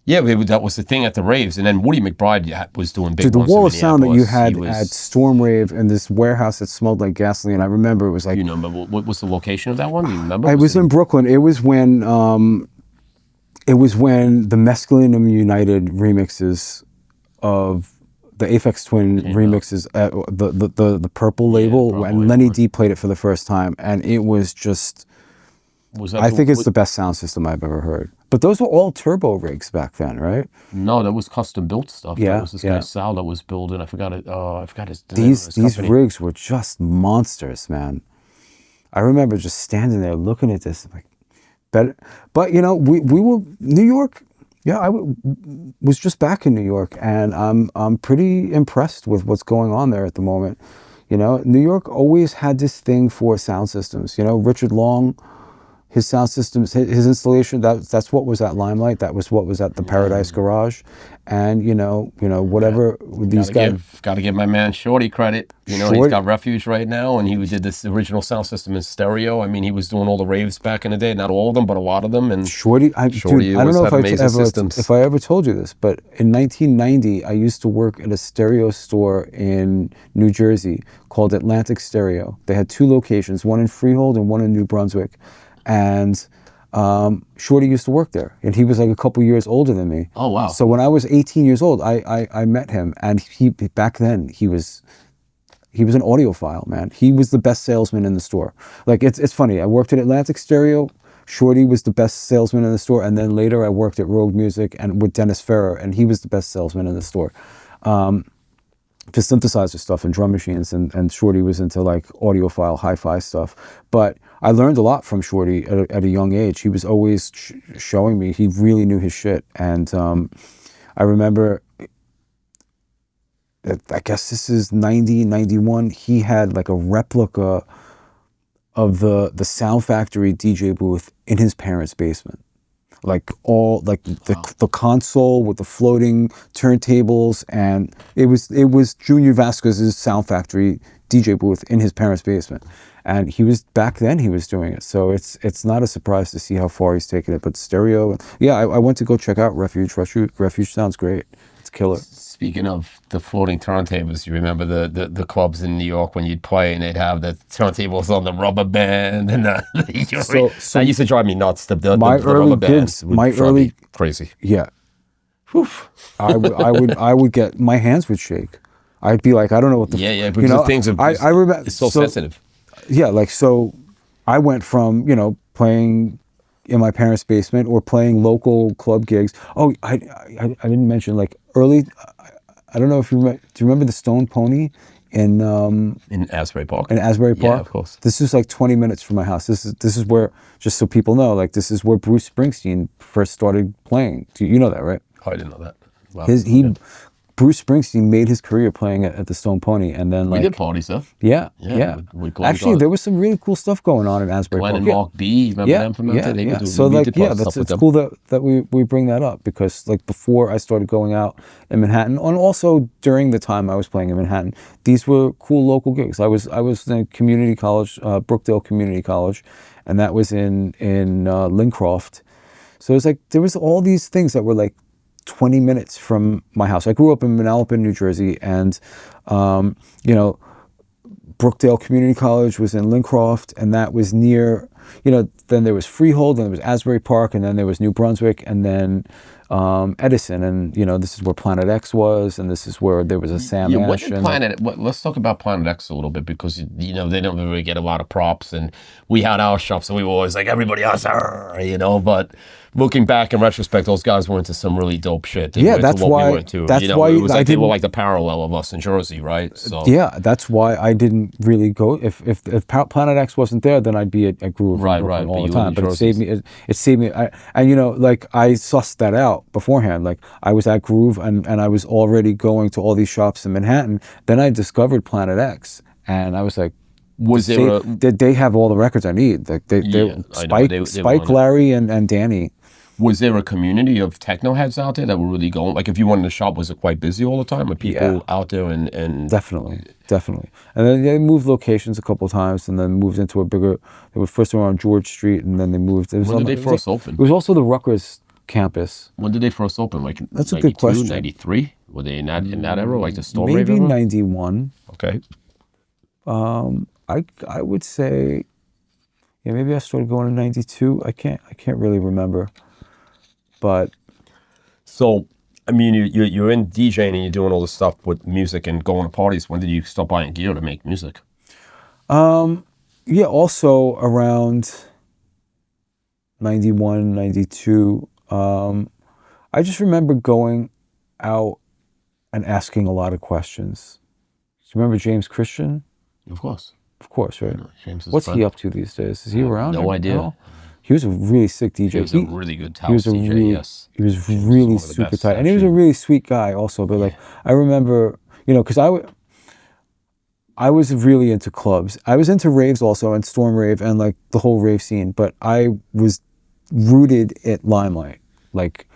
S2: Yeah, that was the thing at the raves, and then Woody McBride was doing big ones.
S3: Dude, the wall of sound that you had
S2: at
S3: Storm Rave in this warehouse that smelled like gasoline. I remember it was like.
S2: You remember what was the location of that one? Do you remember?
S3: It was in Brooklyn. It was when the Mescalinum United remixes of the Aphex Twin remixes at the Purple label, and Lenny D played it for the first time, and it was just. I think it's the best sound system I've ever heard. But those were all turbo rigs back then, right?
S2: No, that was custom built stuff.
S3: Yeah,
S2: that was this guy Sal that was building. I forgot his name.
S3: These rigs were just monsters, man. I remember just standing there looking at this, like, but you know, we were New York. Yeah, I was just back in New York, and I'm pretty impressed with what's going on there at the moment. You know, New York always had this thing for sound systems. You know, Richard Long. his sound systems, his installation, that's what was at Limelight. That was what was at the Paradise Garage. And, whatever these guys.
S2: Gotta give my man Shorty credit.
S3: Shorty.
S2: He's got Refuge right now, and he did this original sound system in stereo. I mean, he was doing all the raves back in the day. Not all of them, but a lot of them. And
S3: Shorty, I don't know if I ever told you this, but in 1990, I used to work at a stereo store in New Jersey called Atlantic Stereo. They had 2 locations, one in Freehold and one in New Brunswick. And Shorty used to work there, and he was like a couple years older than me.
S2: Oh, wow.
S3: So when I was 18 years old, I met him, and back then he was an audiophile, man. He was the best salesman in the store. Like, it's funny. I worked at Atlantic Stereo. Shorty was the best salesman in the store, and then later I worked at Rogue Music and with Dennis Ferrer, and he was the best salesman in the store. For synthesizer stuff and drum machines, and Shorty was into like audiophile hi-fi stuff. But I learned a lot from Shorty at a young age. He was always showing me. He really knew his shit. And I remember, I guess this is 90, 91, he had like a replica of the Sound Factory DJ booth in his parents' basement. Like the console with the floating turntables, and it was Junior Vasquez's Sound Factory DJ booth in his parents' basement, and back then he was doing it. So it's not a surprise to see how far he's taken it. But stereo, yeah, I went to go check out Refuge. Refuge sounds great. It's killer.
S2: Speaking of the floating turntables, you remember the clubs in New York when you'd play and they'd have the turntables on the rubber band, and that used to drive me nuts. The rubber bands would drive me crazy.
S3: Yeah. Whew. I would get, my hands would shake. I'd be like, I don't know what the
S2: because the things I remember, it's so sensitive.
S3: Yeah, like, so I went from playing in my parents' basement or playing local club gigs. Oh, I didn't mention, like, early. I don't know if you remember. Do you remember the Stone Pony in
S2: Asbury Park?
S3: In Asbury Park,
S2: yeah, of course.
S3: This is like 20 minutes from my house. This is where, just so people know, like, this is where Bruce Springsteen first started playing. You know that, right?
S2: Oh, I didn't know that. Wow.
S3: Bruce Springsteen made his career playing at the Stone Pony, and then
S2: we did party stuff.
S3: Yeah. Actually, there was some really cool stuff going on in Asbury
S2: Glenn
S3: Park.
S2: And Mark B. Remember them from out there?
S3: Yeah. So it's cool that we bring that up, because like before I started going out in Manhattan, and also during the time I was playing in Manhattan, these were cool local gigs. I was in a community college, Brookdale Community College, and that was in Lincroft. So it's like there was all these things that were like 20 minutes from my house. I grew up in Manalapan, New Jersey, and Brookdale Community College was in Lincroft, and that was near, then there was Freehold, and there was Asbury Park, and then there was New Brunswick, and then Edison, and this is where Planet X was, and this is where there was a Sam Ash.
S2: Let's talk about Planet X a little bit, because they don't really get a lot of props, and we had our shops, and we were always like, everybody else, but looking back in retrospect, those guys were into some really dope shit. They
S3: that's why.
S2: We went to. It was like they were like the parallel of us in Jersey, right? So
S3: yeah, that's why I didn't really go. If Planet X wasn't there, then I'd be at Groove
S2: right,
S3: all the time. But it saved me. It saved me. I sussed that out beforehand. Like, I was at Groove, and I was already going to all these shops in Manhattan. Then I discovered Planet X, and I was like, did they have all the records I need? Like Spike, Larry, and Danny.
S2: Was there a community of techno heads out there that were really going? Like, if you went in the shop, was it quite busy all the time? Were people out there and
S3: Definitely. And then they moved locations a couple of times, and then moved into a bigger. They were first on George Street, and then they moved.
S2: When did they first open?
S3: It was also the Rutgers campus.
S2: When did they first open? Like,
S3: that's a good question.
S2: 93? Were they in that era, like the Storm
S3: Maybe
S2: Rave era?
S3: 91.
S2: Okay.
S3: I would say, maybe I started going in 92. I can't really remember. But
S2: so, I mean, you're in DJing and you're doing all this stuff with music and going to parties. When did you start buying gear to make music?
S3: Also around 91, 92. I just remember going out and asking a lot of questions. Do you remember James Christian?
S2: Of course,
S3: right?
S2: James is
S3: What's he up to these days? Is he around?
S2: No idea.
S3: He was a really sick DJ.
S2: He was a really good house DJ, yes.
S3: He was really super tight. And he was a really sweet guy also. But like, I remember, because I was really into clubs. I was into raves also, and Storm Rave, and like the whole rave scene. But I was rooted at Limelight. Like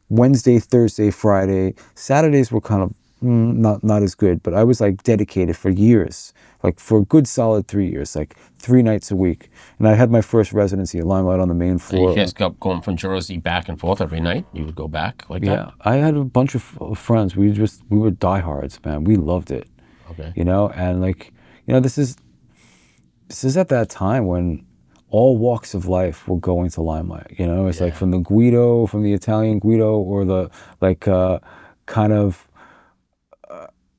S3: Wednesday, Thursday, Friday, Saturdays were kind of not as good. But I was like dedicated for years, like for a good solid 3 years, like 3 nights a week. And I had my first residency at Limelight on the main floor.
S2: And you guys kept going from Jersey back and forth every night? You would go back like that?
S3: Yeah, I had a bunch of friends. We were diehards, man. We loved it.
S2: Okay.
S3: You know, and like, you know, this is at that time when all walks of life were going to Limelight. You know, it's like from the Guido, from the Italian Guido, or the like kind of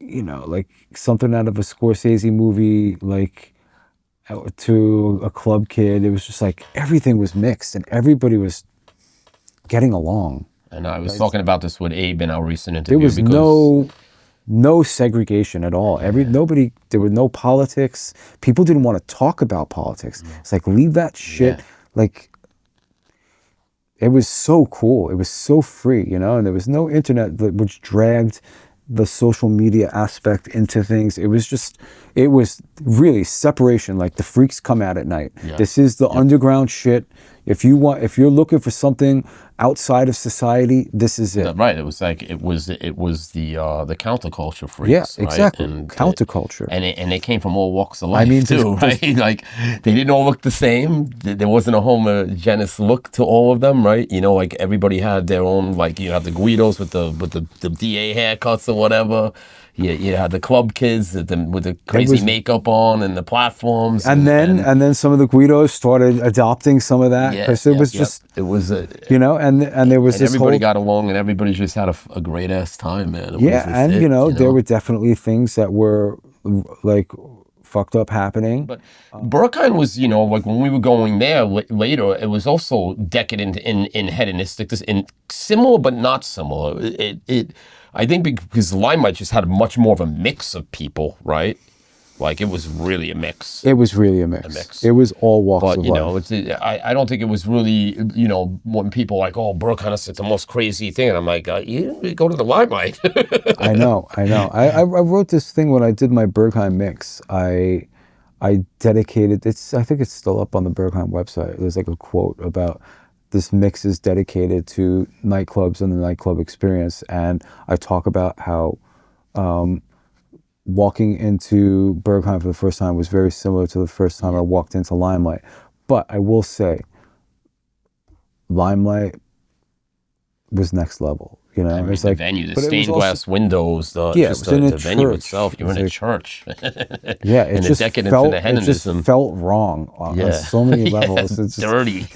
S3: you know, like something out of a Scorsese movie, like to a club kid. It was just like everything was mixed and everybody was getting along.
S2: And I was talking about this with Abe in our recent interview.
S3: There was no segregation at all. There were no politics. People didn't want to talk about politics. It's like, leave that shit.
S2: Yeah.
S3: Like, it was so cool. It was so free, you know, and there was no internet which dragged the social media aspect into things. It was really separation. Like the freaks come out at night. Yeah. This is the underground shit. If you're looking for something outside of society, this is it.
S2: Right. It was like it was the counterculture freaks.
S3: Yeah, exactly.
S2: Right? And
S3: counterculture.
S2: And they came from all walks of life too, right? Like they didn't all look the same. There wasn't a homogeneous look to all of them, right? You know, like everybody had their own. Like you had the Guidos with the DA haircuts or whatever. You had the club kids with the crazy makeup on and the platforms.
S3: And then some of the Guidos started adopting some of that because it was just you know, and there was this
S2: everybody got along and everybody just had a great ass time, man.
S3: You know, there were definitely things that were like fucked up happening.
S2: But Berkheim was, you know, like when we were going there later, it was also decadent in hedonistic, in similar but not similar. I think because Limelight just had much more of a mix of people, right? Like it was really a mix.
S3: It was really a mix. It was all walks of life.
S2: But you know, I don't think it was really, you know, when people are like, oh, Berkheim is the most crazy thing, and I'm like, you go to the Limelight.
S3: I know. I wrote this thing when I did my Berkheim mix. I dedicated. I think it's still up on the Berkheim website. There's like a quote about this mix is dedicated to nightclubs and the nightclub experience. And I talk about how walking into Bergheim for the first time was very similar to the first time I walked into Limelight. But I will say, Limelight was next level. You know,
S2: I mean,
S3: it's
S2: the
S3: like
S2: venue, the stained glass windows, the venue itself. You're in a church.
S3: Yeah, it
S2: and
S3: just
S2: the decadence
S3: felt,
S2: and the hedonism.
S3: It just felt wrong on so many levels. It's just
S2: dirty.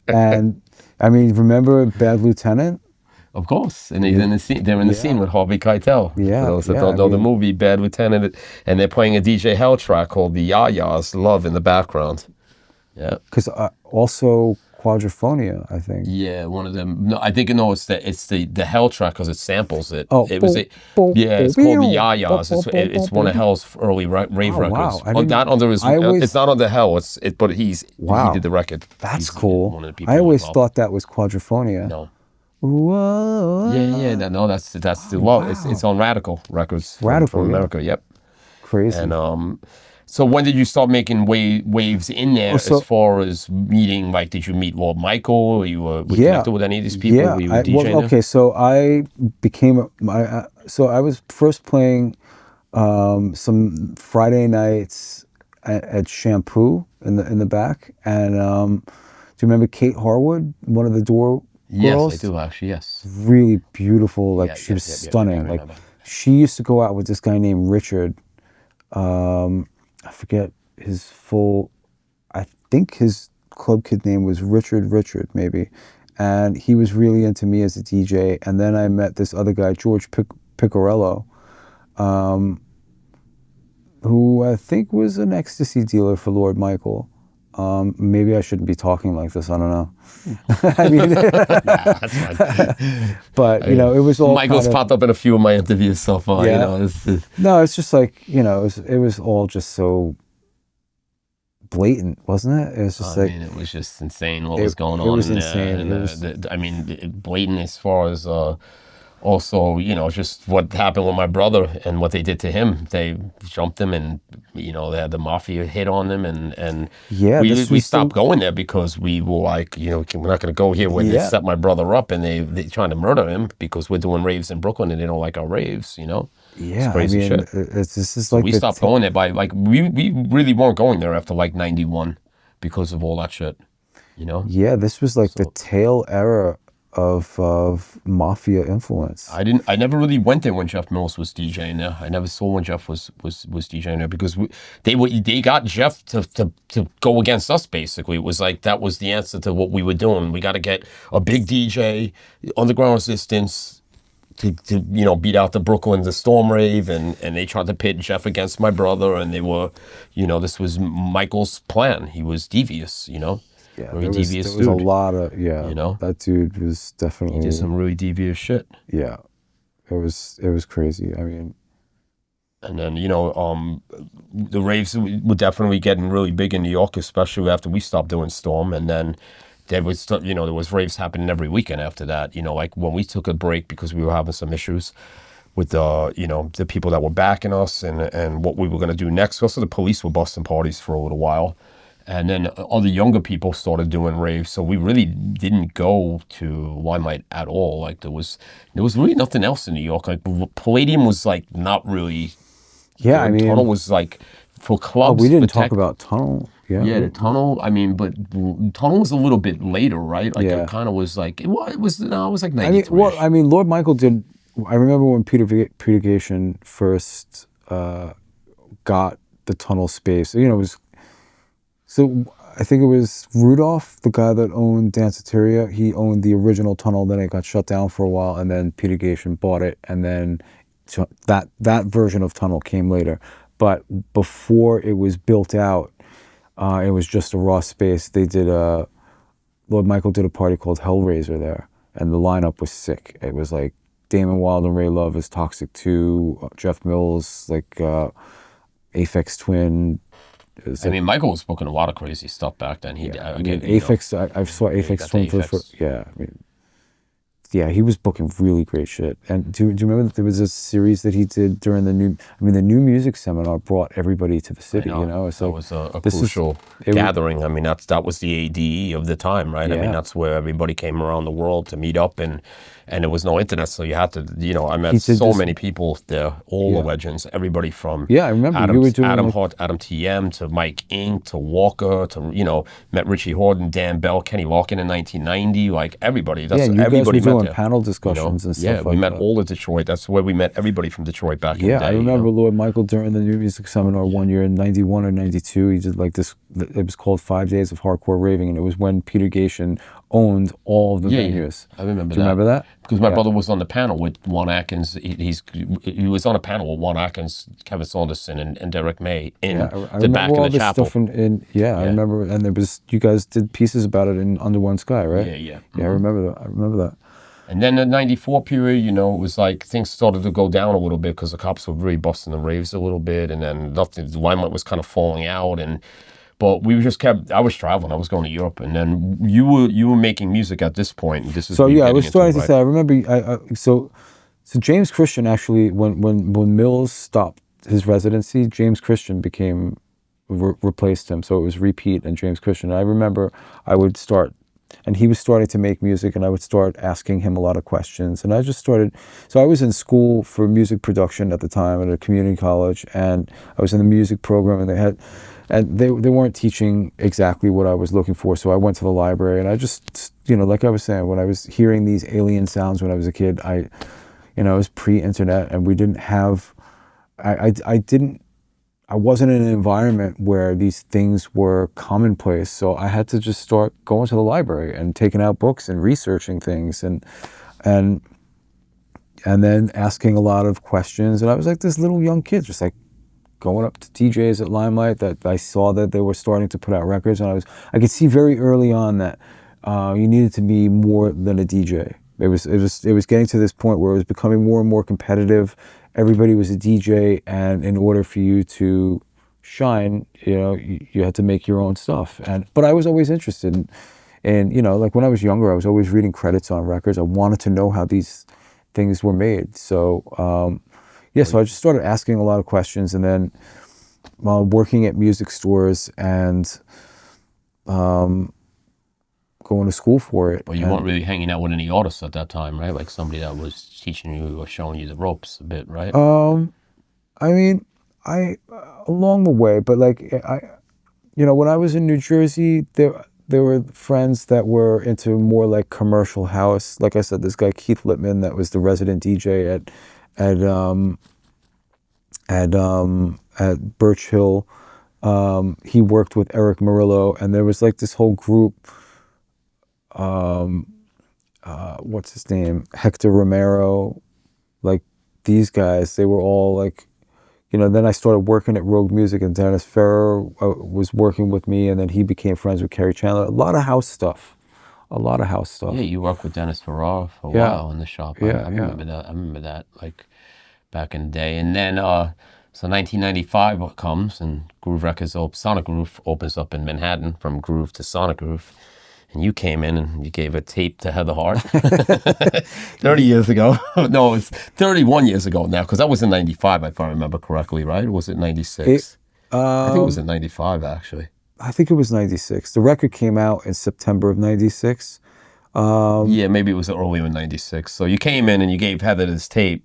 S3: And I mean, remember Bad Lieutenant?
S2: Of course, and he's in the scene. They're in the scene with Harvey Keitel.
S3: Yeah,
S2: for those that don't know the movie Bad Lieutenant, and they're playing a DJ Hell track called "The Yayas Love" in the background. Yeah,
S3: because also Quadrophonia, I think.
S2: Yeah, one of them. No, I think it's the Hell track because it samples it.
S3: Oh,
S2: it's called the Yayas. It's one of Hell's early rave records.
S3: Wow.
S2: Not under his. It's not under Hell. But he did the record.
S3: That's cool. One of the people I always thought that was Quadrophonia.
S2: No.
S3: Whoa.
S2: Yeah. No, that's the law. Wow. It's on Radical Records.
S3: Radical
S2: from America. Yep.
S3: Crazy.
S2: And so when did you start making waves in there as far as meeting? Like, did you meet Lord Michael? Were you connected with any of these people?
S3: Yeah.
S2: Were you DJing
S3: okay. So I became so I was first playing some Friday nights at Shampoo in the back, and do you remember Kate Harwood, one of the Door girls?
S2: Yes, I do actually. Yes.
S3: Really beautiful. Like she was stunning. Like she used to go out with this guy named Richard. I forget his full. I think his club kid name was Richard maybe, and he was really into me as a DJ. And then I met this other guy, George Picorello, who I think was an ecstasy dealer for Lord Michael. Maybe I shouldn't be talking like this. I don't know. I mean,
S2: that's fine.
S3: But you know, it was all
S2: Michael's popped up in a few of my interviews so far.
S3: Yeah.
S2: You know,
S3: no, it's just like, you know, it was all just so blatant, wasn't it? It was just
S2: I mean, it was just insane what was going on.
S3: It was insane.
S2: I mean, blatant as far as also, you know, just what happened with my brother and what they did to him. They jumped him, and you know, they had the mafia hit on them, and
S3: Yeah,
S2: we stopped going there because we were like, you know, we're not going to go here where they set my brother up and they trying to murder him because we're doing raves in Brooklyn and they don't like our raves, you know.
S3: Yeah,
S2: it's crazy
S3: I mean,
S2: shit.
S3: this is
S2: So
S3: like
S2: we stopped going there by like we really weren't going there after like 91 because of all that shit, you know.
S3: Yeah, this was like the tail era of mafia influence.
S2: I never really went there when Jeff Mills was DJing there. I never saw when Jeff was DJing there because they got Jeff to go against us basically. It was like that was the answer to what we were doing. We got to get a big DJ, underground resistance, to you know, beat out the Brooklyn, the Storm Rave, and they tried to pit Jeff against my brother, and they were, you know, this was Michael's plan. He was devious, you know.
S3: Yeah,
S2: very
S3: there
S2: devious
S3: was
S2: dude.
S3: a lot of,
S2: you know,
S3: that dude was definitely,
S2: he did some really devious shit.
S3: Yeah, it was crazy. I mean,
S2: and then, you know, the raves were definitely getting really big in New York, especially after we stopped doing Storm, and then there was, you know, there was raves happening every weekend after that. You know, like when we took a break because we were having some issues with the, you know, the people that were backing us and what we were going to do next. Also, the police were busting parties for a little while. And then all the younger people started doing raves, so we really didn't go to Limelight at all. Like there was really nothing else in New York. Like Palladium was like not really.
S3: Yeah, I mean,
S2: Tunnel was like for clubs.
S3: We didn't talk about Tunnel.
S2: Yeah, the Tunnel. I mean, but Tunnel was a little bit later, right? Like it kind of was like it was like 93.
S3: I mean, Lord Michael did. I remember when Putagation first got the Tunnel space. You know, it was. So I think it was Rudolph, the guy that owned Danceteria. He owned the original Tunnel. Then it got shut down for a while, and then Putagation bought it, and then that version of Tunnel came later. But before it was built out, it was just a raw space. They did Lord Michael did a party called Hellraiser there, and the lineup was sick. It was like Damon Wild and Ray Love as Toxic 2, Jeff Mills, like Aphex Twin.
S2: I mean, Michael was booking a lot of crazy stuff back then. I
S3: saw Aphex Twin for the first. Yeah, I mean, yeah, he was booking really great shit. And do you remember that there was a series that he did during the new music seminar brought everybody to the city, you know? So
S2: it was a crucial gathering. I mean, that was the ADE of the time, right? Yeah. I mean, that's where everybody came around the world to meet up, and there was no internet, so you had to, you know, I met so many people there, all the legends, everybody from
S3: I remember you were doing
S2: Adam Hart, Adam TM, to Mike Inc, to Walker, to, you know, met Richie Horton, Dan Bell, Kenny Larkin in 1990, like everybody. That's everybody met there.
S3: Panel discussions, you know?
S2: And stuff. Yeah, we met all of Detroit. That's where we met everybody from Detroit back in the day.
S3: I remember Lord Michael during the New Music Seminar one year in 91 or 92. He did like this. It was called 5 Days of Hardcore Raving, and it was when Putagation owned all of the venues.
S2: I remember that.
S3: Do you remember that?
S2: Because my brother was on the panel with Juan Atkins. He was on a panel with Juan Atkins, Kevin Saunderson, and Derek May in the back of the chapel.
S3: Stuff I remember, and there was, you guys did pieces about it in Under One Sky, right?
S2: Yeah.
S3: I remember that.
S2: And then the 94 period, you know, it was like things started to go down a little bit because the cops were really busting the raves a little bit, and then the Limelight was kind of falling out, but we just kept. I was traveling. I was going to Europe, and then you were making music at this point. This is
S3: I was starting to say. I remember. So James Christian actually, when Mills stopped his residency, James Christian replaced him. So it was Repeat and James Christian. And I remember I would start. And he was starting to make music, and I would start asking him a lot of questions. And I just started, so I was in school for music production at the time at a community college, and I was in the music program, and they weren't teaching exactly what I was looking for. So I went to the library, and I just, you know, like I was saying, when I was hearing these alien sounds when I was a kid, it was pre-internet, and we didn't have, I wasn't in an environment where these things were commonplace, so I had to just start going to the library and taking out books and researching things and then asking a lot of questions. And I was like this little young kid, just like going up to DJs at Limelight that I saw that they were starting to put out records, and I could see very early on that you needed to be more than a DJ. It was getting to this point where it was becoming more and more competitive. Everybody was a DJ, and in order for you to shine, you know, you had to make your own stuff. But I was always interested in, you know, like when I was younger, I was always reading credits on records. I wanted to know how these things were made. So yeah, so I just started asking a lot of questions, and then working at music stores and going to school for it.
S2: But you weren't really hanging out with any artists at that time, right? Like somebody that was teaching you or showing you the ropes a bit, right?
S3: I mean, along the way, but like when I was in New Jersey, there were friends that were into more like commercial house. Like I said, this guy Keith Littman, that was the resident DJ at Birch Hill. He worked with Eric Murillo, and there was like this whole group. What's his name? Hector Romero. Like these guys, they were all like, then I started working at Rogue Music, and Dennis Ferrer was working with me, and then he became friends with Kerry Chandler. A lot of house stuff. Yeah,
S2: you worked with Dennis Ferrer for a while in the shop. I remember that. I remember that, like, back in the day. And then, so 1995 comes, and Groove Records, Sonic Groove opens up in Manhattan, from Groove to Sonic Groove. And you came in and you gave a tape to Heather Hart 30 years ago. No, it's 31 years ago now, because that was in 95, if I remember correctly, right? Or was it 96? I think it was in 95, actually.
S3: I think it was 96. The record came out in September of 96.
S2: Yeah, maybe it was earlier in 96. So you came in and you gave Heather this tape.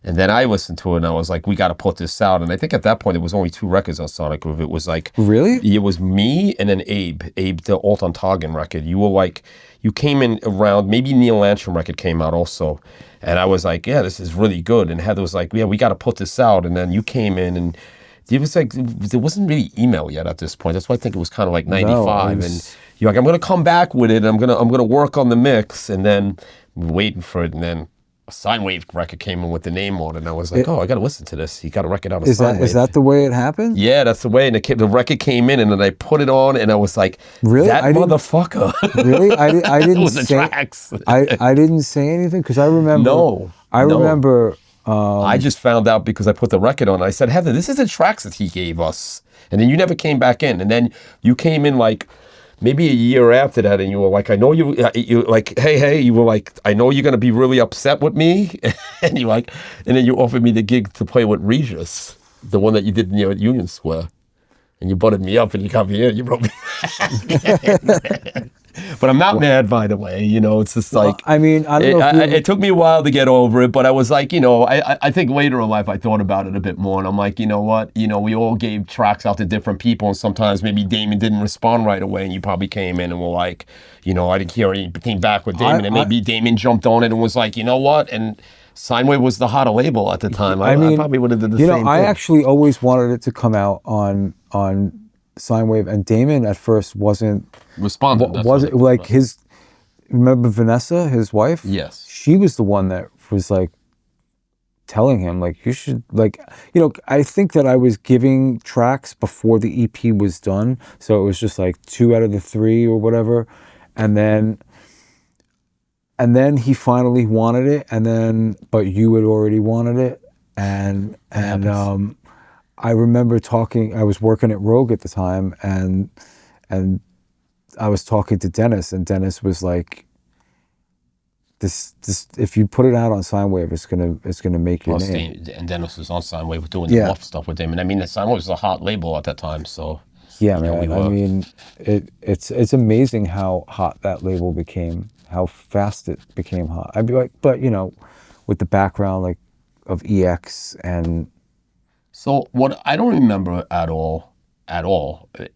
S2: And then I listened to it, and I was like, we got to put this out. And I think at that point, there was only 2 records on Sonic Groove. It was like...
S3: Really?
S2: It was me and then Abe, the Alt on Targan record. You were like... You came in around... Maybe Neil Antrim record came out also. And I was like, yeah, this is really good. And Heather was like, yeah, we got to put this out. And then you came in, and it was like... There wasn't really email yet at this point. That's why I think it was kind of like 95. And you're like, I'm going to come back with it. I'm gonna work on the mix. And then waiting for it, and then... a Synewave record came in with the name on it, and I was like, I got to listen to this. He got a record out of Synewave.
S3: Is that the way it happened?
S2: Yeah, that's the way. And the record came in, and then I put it on, and I was like,
S3: really?
S2: That motherfucker.
S3: Really? I didn't
S2: was the
S3: say...
S2: tracks.
S3: I didn't say anything, because I remember...
S2: No.
S3: I remember...
S2: I just found out because I put the record on. I said, Heather, this is the tracks that he gave us. And then you never came back in. And then you came in like... maybe a year after that, and you were like, I know you like, hey, you were like, I know you're going to be really upset with me. And you like, and then you offered me the gig to play with Regis, the one that you did near Union Square. And you butted me up, and you got me in, you wrote me back. But I'm not mad, by the way. It's just like...
S3: I mean, I don't know.
S2: It took me a while to get over it, but I was like, I think later in life I thought about it a bit more, and I'm like, you know what? We all gave tracks out to different people, and sometimes maybe Damon didn't respond right away, and you probably came in and were like, I didn't hear it. Came back with Damon, and maybe Damon jumped on it and was like, you know what? And Synewave was the hotter label at the time. I probably would have done the same thing.
S3: I actually always wanted it to come out on Synewave, and Damon at first wasn't
S2: responded.
S3: Wasn't like his. Remember Vanessa, his wife?
S2: Yes.
S3: She was the one that was like telling him, like, you should, like, I think that I was giving tracks before the EP was done, so it was just like 2 out of the 3 or whatever, and then he finally wanted it, but you had already wanted it, and I remember I was working at Rogue at the time, and I was talking to Dennis, and Dennis was like, this if you put it out on Synewave, it's gonna make your name.
S2: And Dennis was on Synewave doing the rough stuff with him, and I mean, the Synewave was a hot label at that time, so
S3: yeah, man. I mean, it's amazing how hot that label became, how fast it became hot. I'd be like, but with the background like of EX and.
S2: So what I don't remember at all,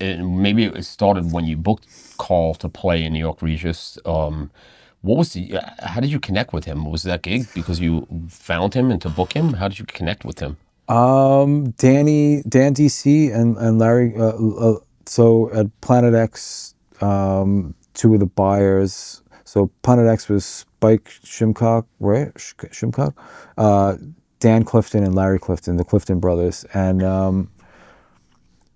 S2: maybe it started when you booked Karl to play in New York Regis. What was how did you connect with him? Was that gig because you found him and to book him? How did you connect with him?
S3: Dan DC and Larry, so at Planet X, 2 of the buyers, so Planet X was Spike Shimcock, right? Shimcock? Dan Clifton and Larry Clifton, the Clifton brothers. And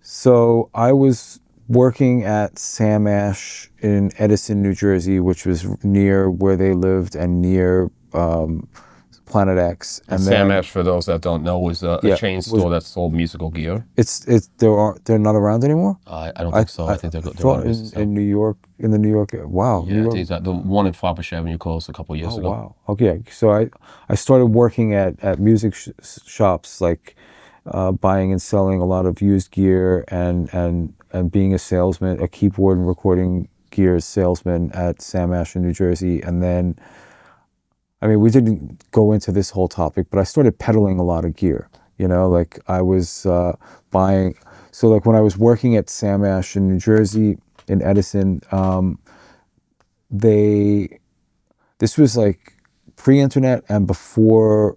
S3: so I was working at Sam Ash in Edison, New Jersey, which was near where they lived and near Planet X,
S2: and Sam Ash, for those that don't know, was a chain store that sold musical gear.
S3: They're not around anymore.
S2: I don't think so. I think they're
S3: in New York. In the New York, wow.
S2: Yeah, I think the one in Flatbush Avenue closed a couple years ago.
S3: Wow. Okay, so I started working at music shops, like buying and selling a lot of used gear, and being a salesman, a keyboard and recording gear salesman at Sam Ash in New Jersey, and then. I mean, we didn't go into this whole topic, but I started peddling a lot of gear, you know, like I was buying. So like when I was working at Sam Ash in New Jersey, in Edison, this was like pre-internet and before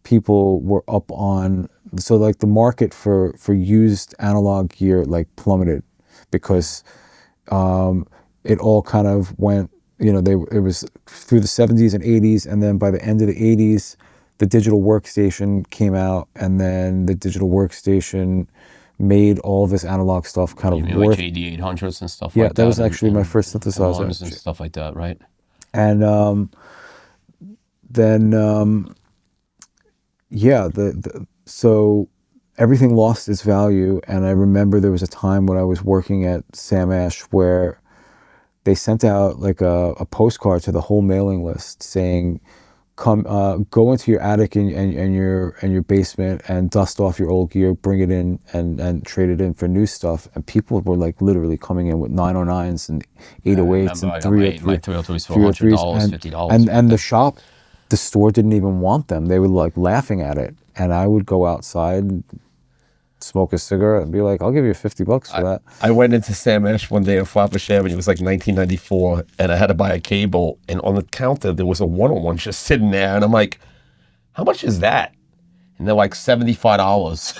S3: people were up on, so like the market for used analog gear like plummeted because it all kind of went, you know, it was through the 70s and 80s, and then by the end of the 80s, the digital workstation came out, and then the digital workstation made all this analog stuff kind of
S2: worth. Like JD800s and stuff like that.
S3: Yeah, that was actually my first synthesizer.
S2: And stuff like that, right?
S3: And then, so everything lost its value, and I remember there was a time when I was working at Sam Ash where they sent out like a postcard to the whole mailing list saying, "Come, go into your attic and your basement and dust off your old gear, bring it in and trade it in for new stuff." And people were like literally coming in with 909s and 808s and 303s,
S2: my 303s for $100, $50.
S3: And the store didn't even want them. They were like laughing at it. And I would go outside and smoke a cigarette and be like, "I'll give you $50 for that."
S2: I went into Sam Ash one day in Flatbush Avenue. It was like 1994, and I had to buy a cable. And on the counter, there was a 101 just sitting there. And I'm like, "How much is that?" And they're like $75.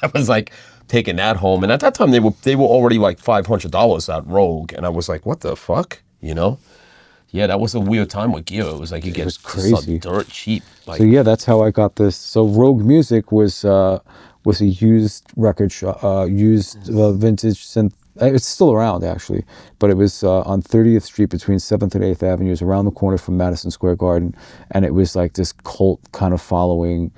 S2: I was like taking that home. And at that time, they were already like $500 at Rogue. And I was like, "What the fuck?" You know? Yeah, that was a weird time with gear. It was like, it gets crazy, dirt cheap. Like,
S3: so yeah, that's how I got this. So Rogue Music was a used record shop, used vintage synth. It's still around actually, but it was on 30th Street between 7th and 8th Avenue. It was around the corner from Madison Square Garden, and it was like this cult kind of following,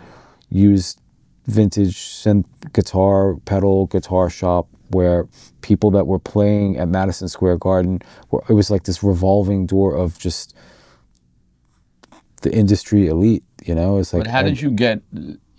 S3: used vintage synth guitar, pedal guitar shop where people that were playing at Madison Square Garden, it was like this revolving door of just the industry elite, you know? It's like,
S2: but how did you get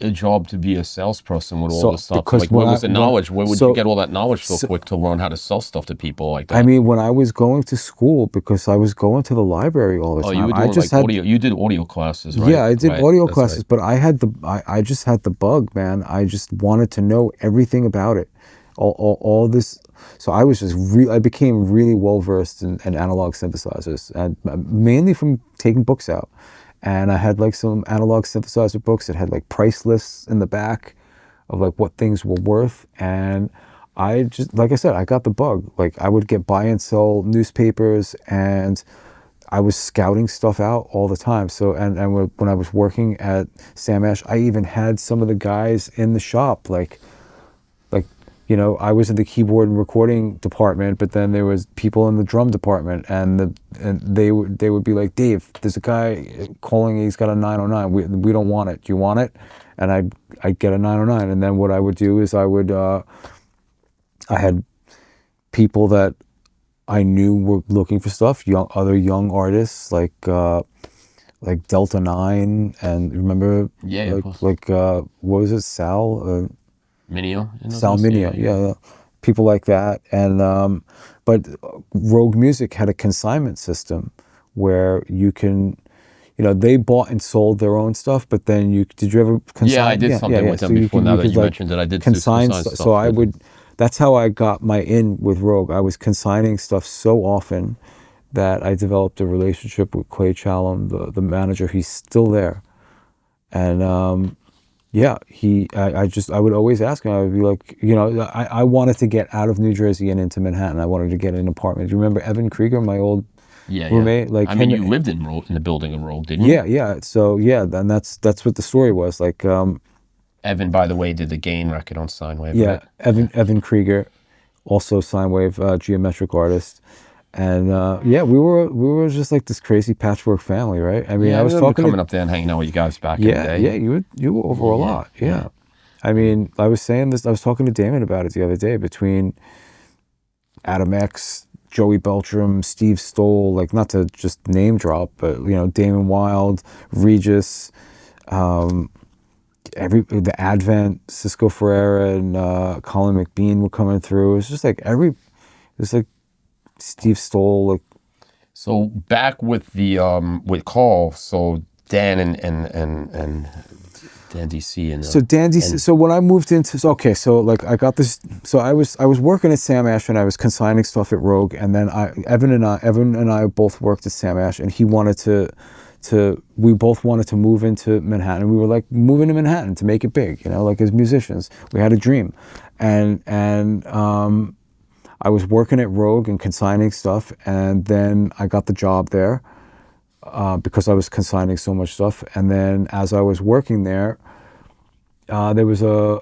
S2: a job to be a salesperson with all this stuff? Like, where was the knowledge? Where would you get all that knowledge so quick to learn how to sell stuff to people like that?
S3: I mean, when I was going to school, because I was going to the library all the time.
S2: You were doing audio. You did audio classes, right?
S3: Yeah, I did audio classes, but I just had the bug, man. I just wanted to know everything about it. All this. So I was just I became really well versed in analog synthesizers, and mainly from taking books out. And I had like some analog synthesizer books that had like price lists in the back of like what things were worth. And I just, like I said, I got the bug. Like I would get buy and sell newspapers, and I was scouting stuff out all the time. So, and when I was working at Sam Ash, I even had some of the guys in the shop, like, you know, I was in the keyboard and recording department, but then there was people in the drum department, and they would be like, "Dave, there's a guy calling. He's got a 909. We don't want it. Do you want it?" And I'd get a 909, and then what I would do is I had people that I knew were looking for stuff, other young artists like Delta 9, and remember, what was it, Sal?
S2: Minio?
S3: Sal Minio, yeah. People like that. And but Rogue Music had a consignment system where you can, you know, they bought and sold their own stuff, but then did you ever consign?
S2: Yeah, I did something with them before. Now that you mentioned it, I did consign stuff.
S3: So that's how I got my in with Rogue. I was consigning stuff so often that I developed a relationship with Clay Chalum, the manager. He's still there. And yeah, I would always ask him. I would be like, you know, I wanted to get out of New Jersey and into Manhattan. I wanted to get an apartment. Do you remember Evan Krieger, my old roommate? Like,
S2: I mean, you lived in the building in Rogue, didn't you?
S3: Yeah. So yeah, and that's what the story was. Like,
S2: Evan, by the way, did the Gain record on 'Synewave.
S3: Yeah,
S2: right?
S3: Evan Krieger, also 'Synewave, geometric artist, And yeah, we were just like this crazy patchwork family, right? I mean,
S2: Yeah,
S3: I was
S2: remember
S3: talking
S2: coming up there and hanging out with you guys back in the day.
S3: yeah, you were over a lot, yeah. I mean, I was saying this, I was talking to Damon about it the other day, between Adam X, Joey Beltram, Steve Stoll, like, not to just name drop, but, you know, Damon Wild, Regis, the Advent, Cisco Ferreira and Colin McBean were coming through. It was just like it was like Steve Stoll, like.
S2: So back with the with Karl, so Dan and Dan DC and
S3: So Dan DC. So when I moved into, so like I got this. So I was working at Sam Ash and I was consigning stuff at Rogue, and then Evan and I both worked at Sam Ash, and he wanted we both wanted to move into Manhattan. We were like, moving to Manhattan to make it big, you know, like as musicians. We had a dream, and I was working at Rogue and consigning stuff, and then I got the job there because I was consigning so much stuff. And then as I was working there, there was a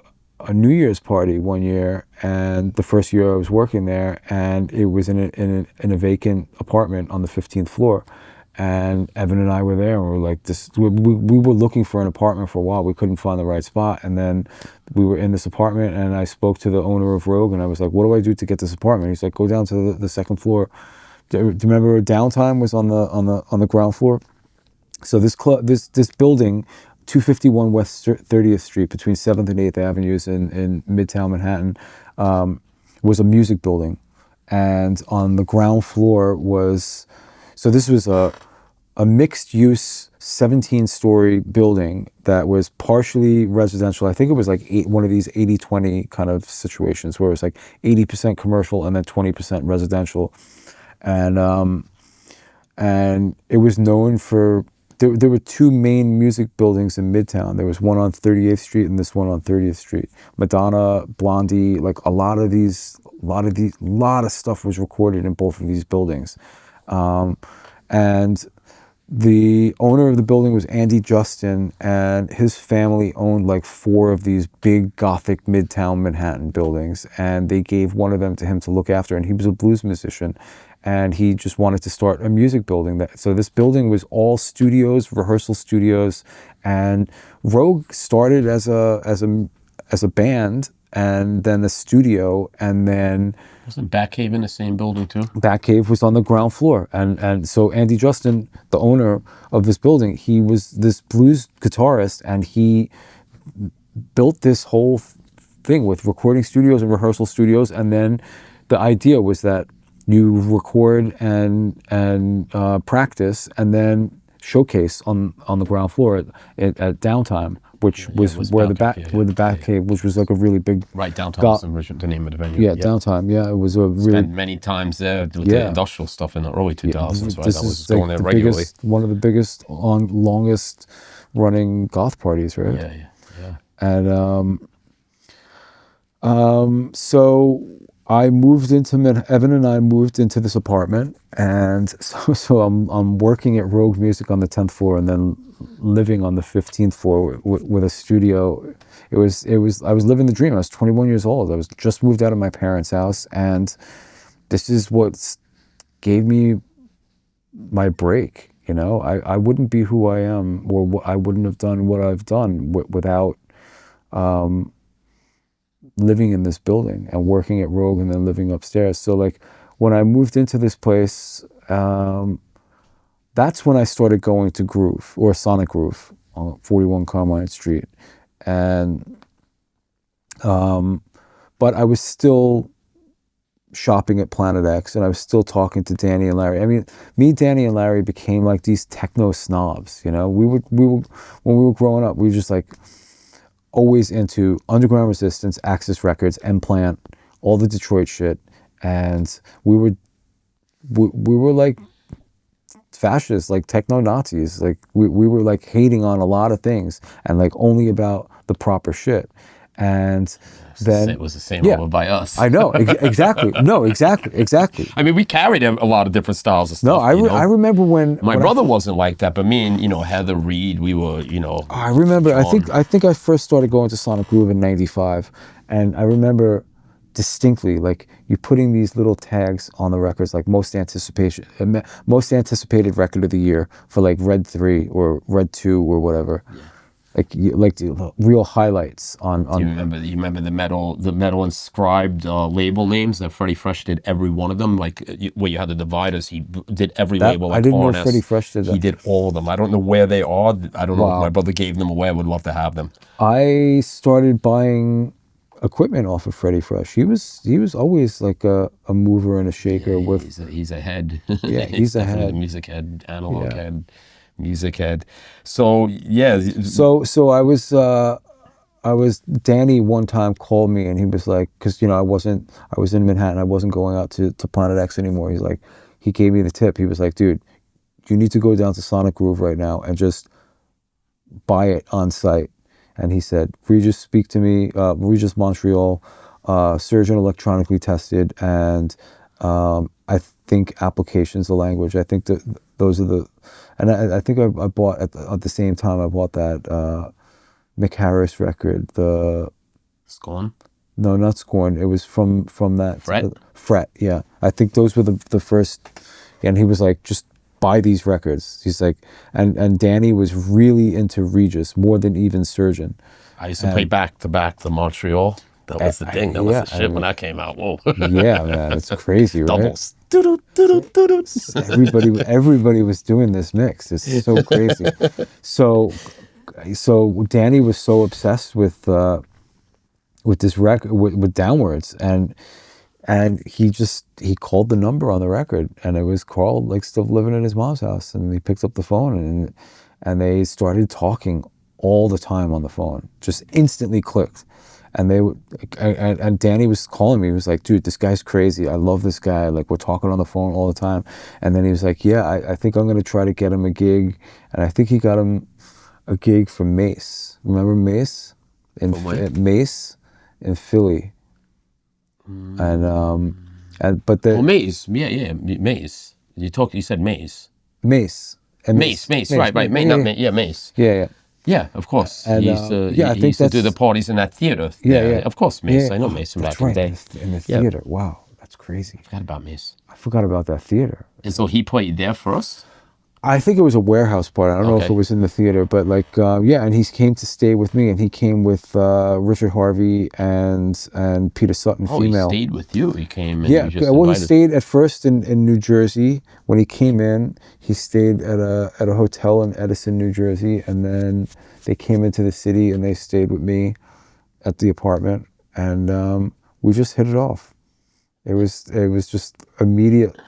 S3: New Year's party one year, and the first year I was working there, and it was in a vacant apartment on the 15th floor. And Evan and I were there, and we were like, we were looking for an apartment for a while. We couldn't find the right spot. And then we were in this apartment, and I spoke to the owner of Rogue, and I was like, what do I do to get this apartment? He's like, go down to the second floor. Do you remember Downtime was on the ground floor? So this building, 251 West 30th Street, between 7th and 8th Avenues in Midtown Manhattan, was a music building. And on the ground floor was... So this was a mixed-use 17-story building that was partially residential. I think it was like one of these 80-20 kind of situations where it was like 80% commercial and then 20% residential. And it was known for... There were two main music buildings in Midtown. There was one on 38th Street and this one on 30th Street. Madonna, Blondie, like a lot of stuff was recorded in both of these buildings. And the owner of the building was Andy Justin, and his family owned like 4 of these big Gothic Midtown Manhattan buildings, and they gave one of them to him to look after, and he was a blues musician, and he just wanted to start a music building. So this building was all studios, rehearsal studios, and Rogue started as a band, and then the studio, and then...
S2: Wasn't Batcave in the same building too?
S3: Batcave was on the ground floor. And so Andy Justin, the owner of this building, he was this blues guitarist, and he built this whole thing with recording studios and rehearsal studios. And then the idea was that you record and practice and then showcase on the ground floor at Downtime, which was where the Batcave, which was like a really big...
S2: Right, Downtown was the name of the venue.
S3: Yeah, Downtime, yeah. It was a really...
S2: Spent many times there with the industrial stuff in the early 2000s, right? That was going there regularly.
S3: One of the biggest, longest running goth parties, right?
S2: Yeah.
S3: And so I moved into Evan and I moved into this apartment, and so I'm working at Rogue Music on the 10th floor, and then living on the 15th floor with a studio. I was living the dream. I was 21 years old. I was just moved out of my parents' house, and this is what gave me my break. You know, I wouldn't be who I am, or I wouldn't have done what I've done without living in this building and working at Rogue and then living upstairs. So like when I moved into this place, that's when I started going to Groove, or Sonic Groove, on 41 Carmine Street. And but I was still shopping at Planet X, and I was still talking to Danny and Larry. I mean, me, Danny, and Larry became like these techno snobs, you know? We were when we were growing up, we were just like always into Underground Resistance, Axis Records, M-Plant, all the Detroit shit. And we were like fascists, like techno Nazis. Like we were like hating on a lot of things and like only about the proper shit. And then
S2: it was the same over by us.
S3: I know, exactly. No, exactly.
S2: I mean, we carried a lot of different styles of stuff.
S3: No, I remember when
S2: my brother wasn't like that, but me and Heather Reed, we were
S3: I remember. I think I first started going to Sonic Groove in '95, and I remember distinctly, like you're putting these little tags on the records, like most anticipated record of the year for like Red 3 or Red 2 or whatever. Yeah. Like the real highlights on.
S2: Do you remember the metal inscribed label names that Freddie Fresh did every one of them? Like where you had the dividers, he did every label. Like
S3: I didn't
S2: RNS.
S3: know Freddie Fresh did that.
S2: He did all of them. I don't know where they are. I don't know if my brother gave them away. I would love to have them.
S3: I started buying equipment off of Freddie Fresh. He was always like a mover and a shaker.
S2: He's a head.
S3: Yeah, he's a head.
S2: A music head, analog head. Music head. So yeah.
S3: So I was Danny one time called me and he was like, because I was in Manhattan, I wasn't going out to Planet X anymore. He's like, he gave me the tip. He was like, dude, you need to go down to Sonic Groove right now and just buy it on site. And he said, Regis, speak to me. Regis Montreal, surgeon electronically tested, and I think application's the language. I think that those are the, and I think I bought at the same time I bought that Mick Harris record, the
S2: Scorn.
S3: No, not Scorn. It was from that
S2: Fret.
S3: Fret. Yeah, I think those were the first. And he was like, just buy these records. He's like, and Danny was really into Regis more than even Surgeon.
S2: I used to play back to back the Montreal. That was the thing. That was the shit when that came out. Whoa.
S3: Yeah, man, it's crazy, right?
S2: Doubles.
S3: Everybody was doing this mix. It's so crazy. So Danny was so obsessed with this record, with Downwards, and he called the number on the record, and it was Karl, like still living in his mom's house, and he picked up the phone and they started talking all the time on the phone, just instantly clicked. And and Danny was calling me. He was like, dude, this guy's crazy. I love this guy. Like, we're talking on the phone all the time. And then he was like, yeah, I think I'm going to try to get him a gig. And I think he got him a gig for Mace. Remember Mace? Mace in Philly.
S2: Mace. Yeah, Mace. You said Mace.
S3: Mace.
S2: Mace. Right. Mace.
S3: Yeah.
S2: Yeah, of course.
S3: And,
S2: He used to do the parties in that theater.
S3: Yeah.
S2: Of course, Mace.
S3: Yeah.
S2: I know Mace from back
S3: right.
S2: in the day.
S3: In the theater. Wow, that's crazy.
S2: I forgot about Mace.
S3: I forgot about that theater.
S2: And so he played there for us?
S3: I think it was a warehouse party. I don't know if it was in the theater, but and he came to stay with me, and he came with Richard Harvey and Peter Sutton, female.
S2: He stayed with you. He came. And
S3: he stayed at first in New Jersey. When he came in, he stayed at a hotel in Edison, New Jersey, and then they came into the city and they stayed with me at the apartment, and we just hit it off. It was just immediate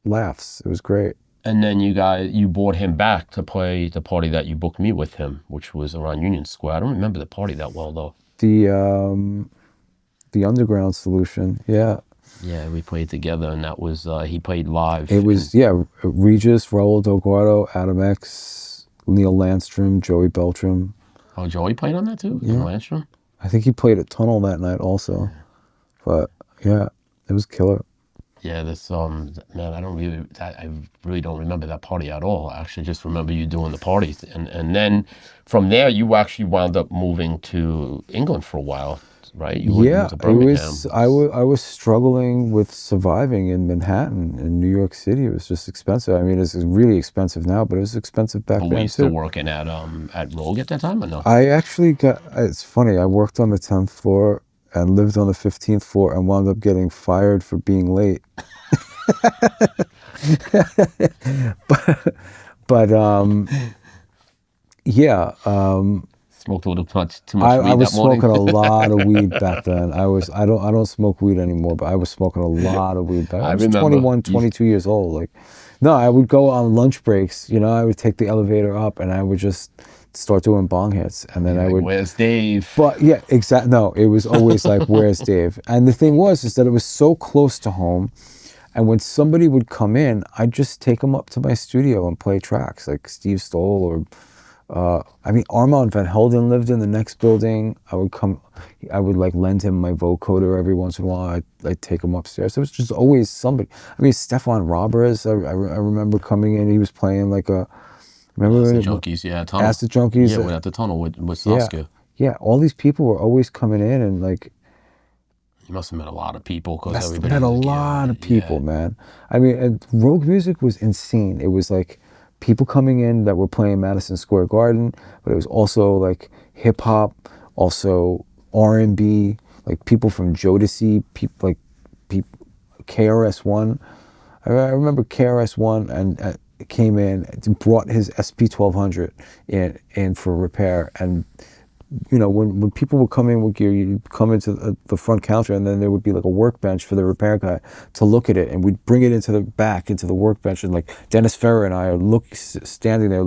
S3: laughs. It was great.
S2: And then you brought him back to play the party that you booked me with him, which was around Union Square. I don't remember the party that well though.
S3: The Underground Solution, yeah.
S2: Yeah, we played together, and that was he played live.
S3: It was Regis, Raul Delgado, Adam X, Neil Landstrom, Joey Beltram.
S2: Oh, Joey played on that too?
S3: Yeah.
S2: Landstrom?
S3: I think he played at Tunnel that night also. But yeah, it was killer.
S2: Yeah, this man, I really don't remember that party at all. I actually just remember you doing the parties, and then from there you actually wound up moving to England for a while, right? You moved to Birmingham.
S3: I was struggling with surviving in Manhattan. In New York City, it was just expensive. I mean, it's really expensive now, but it was expensive back then too.
S2: Were you still working at Rogue at that time or no?
S3: I actually it's funny, I worked on the 10th floor and lived on the 15th floor and wound up getting fired for being late. but
S2: smoked a little too much
S3: I
S2: weed that morning.
S3: was smoking a lot of weed back then. I don't smoke weed anymore, but I was smoking a lot of weed back then. I was 21, 22 years old. Like, no, I would go on lunch breaks, I would take the elevator up and I would just start doing bong hits, and then I would.
S2: Where's Dave?
S3: But yeah, exactly. No, it was always like, "Where's Dave?" And the thing was, is that it was so close to home, and when somebody would come in, I'd just take them up to my studio and play tracks, like Steve Stoll or, Armand Van Helden lived in the next building. I would like lend him my vocoder every once in a while. I'd take him upstairs. It was just always somebody. Stefan Robbers. I remember coming in. He was playing like a. Remember
S2: Acid Junkies, yeah, Tunnel.
S3: Acid Junkies.
S2: Yeah, at the Tunnel with Ostgut.
S3: Yeah, all these people were always coming in and like,
S2: You must have met a lot of people because
S3: Must have
S2: everybody
S3: met a
S2: was like,
S3: lot of people,
S2: yeah.
S3: man. I mean, and Rogue music was insane. It was like people coming in that were playing Madison Square Garden, but it was also like hip hop, also R&B, like people from Jodeci, people like people, KRS-One. I remember KRS-One and came in, brought his SP1200 in for repair, and you know, when people would come in with gear, you'd come into the front counter, and then there would be like a workbench for the repair guy to look at it, and we'd bring it into the back, into the workbench, and like Dennis Ferrer and I are standing there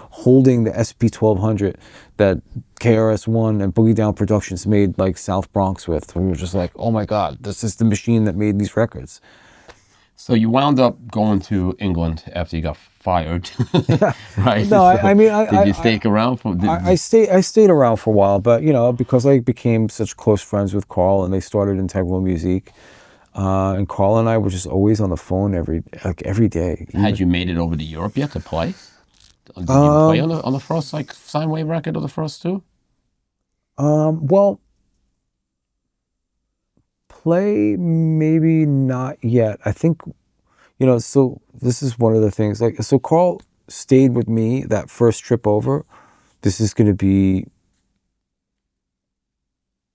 S3: holding the SP1200 that KRS-One and Boogie Down Productions made like South Bronx with. We were just like, oh my God, this is the machine that made these records.
S2: So you wound up going to England after you got fired, right?
S3: No,
S2: So
S3: I mean,
S2: did you stay around for?
S3: I stayed around for a while, but you know, because I became such close friends with Karl, and they started Integrale Music, and Karl and I were just always on the phone every day.
S2: Had you made it over to Europe yet to play? Did you play on the first like Synewave record or the first two?
S3: Well, play maybe not yet. I think, you know, so this is one of the things, like, so Karl stayed with me that first trip over. This is going to be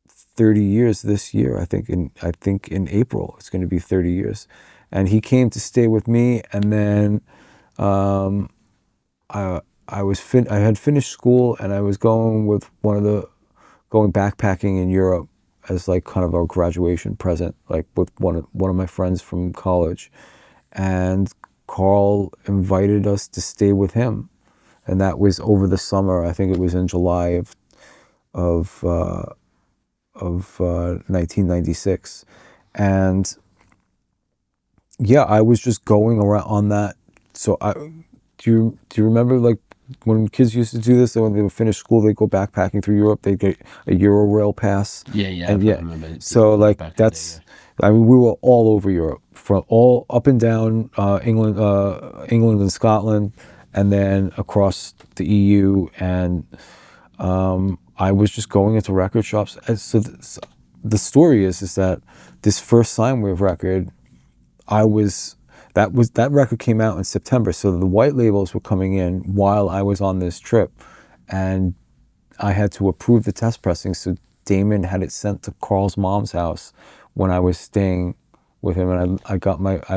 S3: 30 years this year. I think in April it's going to be 30 years. And he came to stay with me, and then I had finished school, and I was going backpacking in Europe as like kind of a graduation present, like with one of my friends from college. And Karl invited us to stay with him, and that was over the summer. I think it was in July of 1996. And yeah, I was just going around on that. So do you remember like when kids used to do this? So when they would finish school, they'd go backpacking through Europe. They'd get a Eurorail pass.
S2: Yeah,
S3: And
S2: I remember.
S3: so like
S2: That's.
S3: I mean, we were all over Europe, from all up and down England and Scotland, and then across the EU. And I was just going into record shops. And so the story is that this first Synewave record, that record came out in September. So the white labels were coming in while I was on this trip, and I had to approve the test pressing. So Damon had it sent to Karl's mom's house when I was staying with him, and I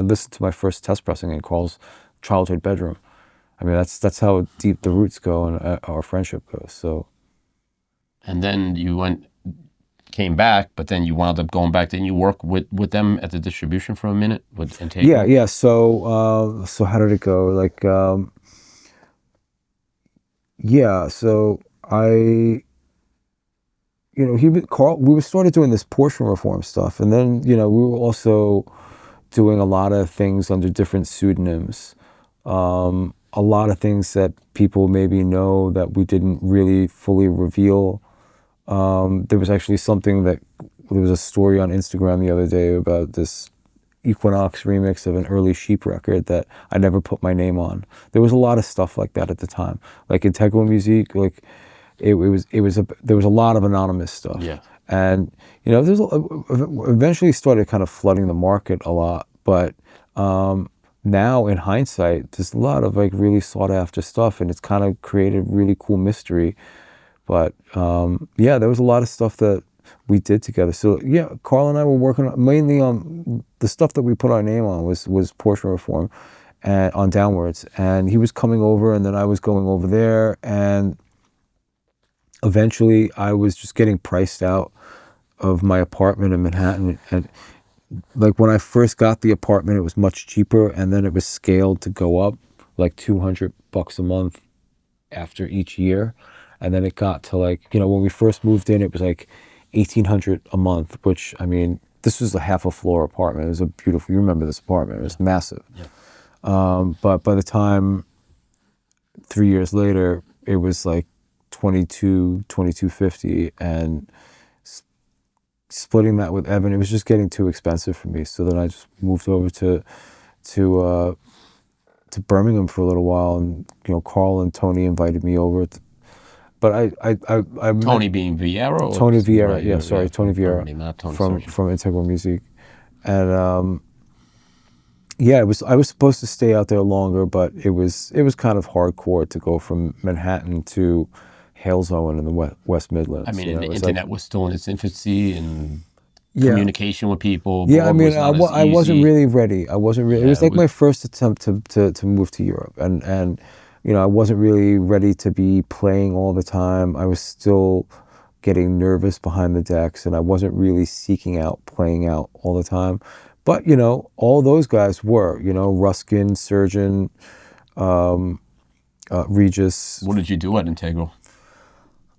S3: listened to my first test pressing in Karl's childhood bedroom. I mean, that's how deep the roots go and our friendship goes. So,
S2: and then you came back, but then you wound up going back. Didn't you work with them at the distribution for a minute with Integrale?
S3: yeah. So how did it go? Like, yeah. So Karl, we started doing this portion reform stuff, and then, you know, we were also doing a lot of things under different pseudonyms. A lot of things that people maybe know that we didn't really fully reveal. There was actually there was a story on Instagram the other day about this Equinox remix of an early Sheep record that I never put my name on. There was a lot of stuff like that at the time. Like Integrale Music, like there was a lot of anonymous stuff.
S2: Yeah.
S3: And, you know, eventually started kind of flooding the market a lot. But now in hindsight, there's a lot of like really sought after stuff, and it's kind of created really cool mystery. But yeah, there was a lot of stuff that we did together. So yeah, Karl and I were working mainly on the stuff that we put our name on was portion reform and on Downwards. And he was coming over, and then I was going over there, and eventually I was just getting priced out of my apartment in Manhattan. And like when I first got the apartment, it was much cheaper, and then it was scaled to go up like $200 a month after each year. And then it got to like, you know, when we first moved in, it was like $1,800 a month, which, I mean, this was a half a floor apartment. It was a beautiful, you remember this apartment, it was massive. Yeah. But by the time 3 years later, it was like $2,250, and splitting that with Evan, it was just getting too expensive for me. So then I just moved over to Birmingham for a little while, and, you know, Karl and Tony invited me over But I
S2: Tony being Vieira? Or
S3: Tony Vieira,
S2: right,
S3: yeah, sorry, Tony Vieira
S2: Bernie, not Tony
S3: from
S2: Surgeon.
S3: Integrale Music, and yeah, I was supposed to stay out there longer, but it was kind of hardcore to go from Manhattan to Halesowen in the West Midlands.
S2: I mean,
S3: you know,
S2: the
S3: it's
S2: internet
S3: like,
S2: was still in its infancy and
S3: yeah,
S2: communication with people.
S3: yeah. I
S2: Blog
S3: mean,
S2: was not as
S3: I wasn't
S2: easy.
S3: really ready. I wasn't really.
S2: Yeah,
S3: it was like
S2: it was-
S3: my first attempt to move to Europe, and you know, I wasn't really ready to be playing all the time. I was still getting nervous behind the decks, and I wasn't really seeking out playing out all the time. But you know, all those guys were, you know, Ruskin, Surgeon, Regis.
S2: What did you do at Integral?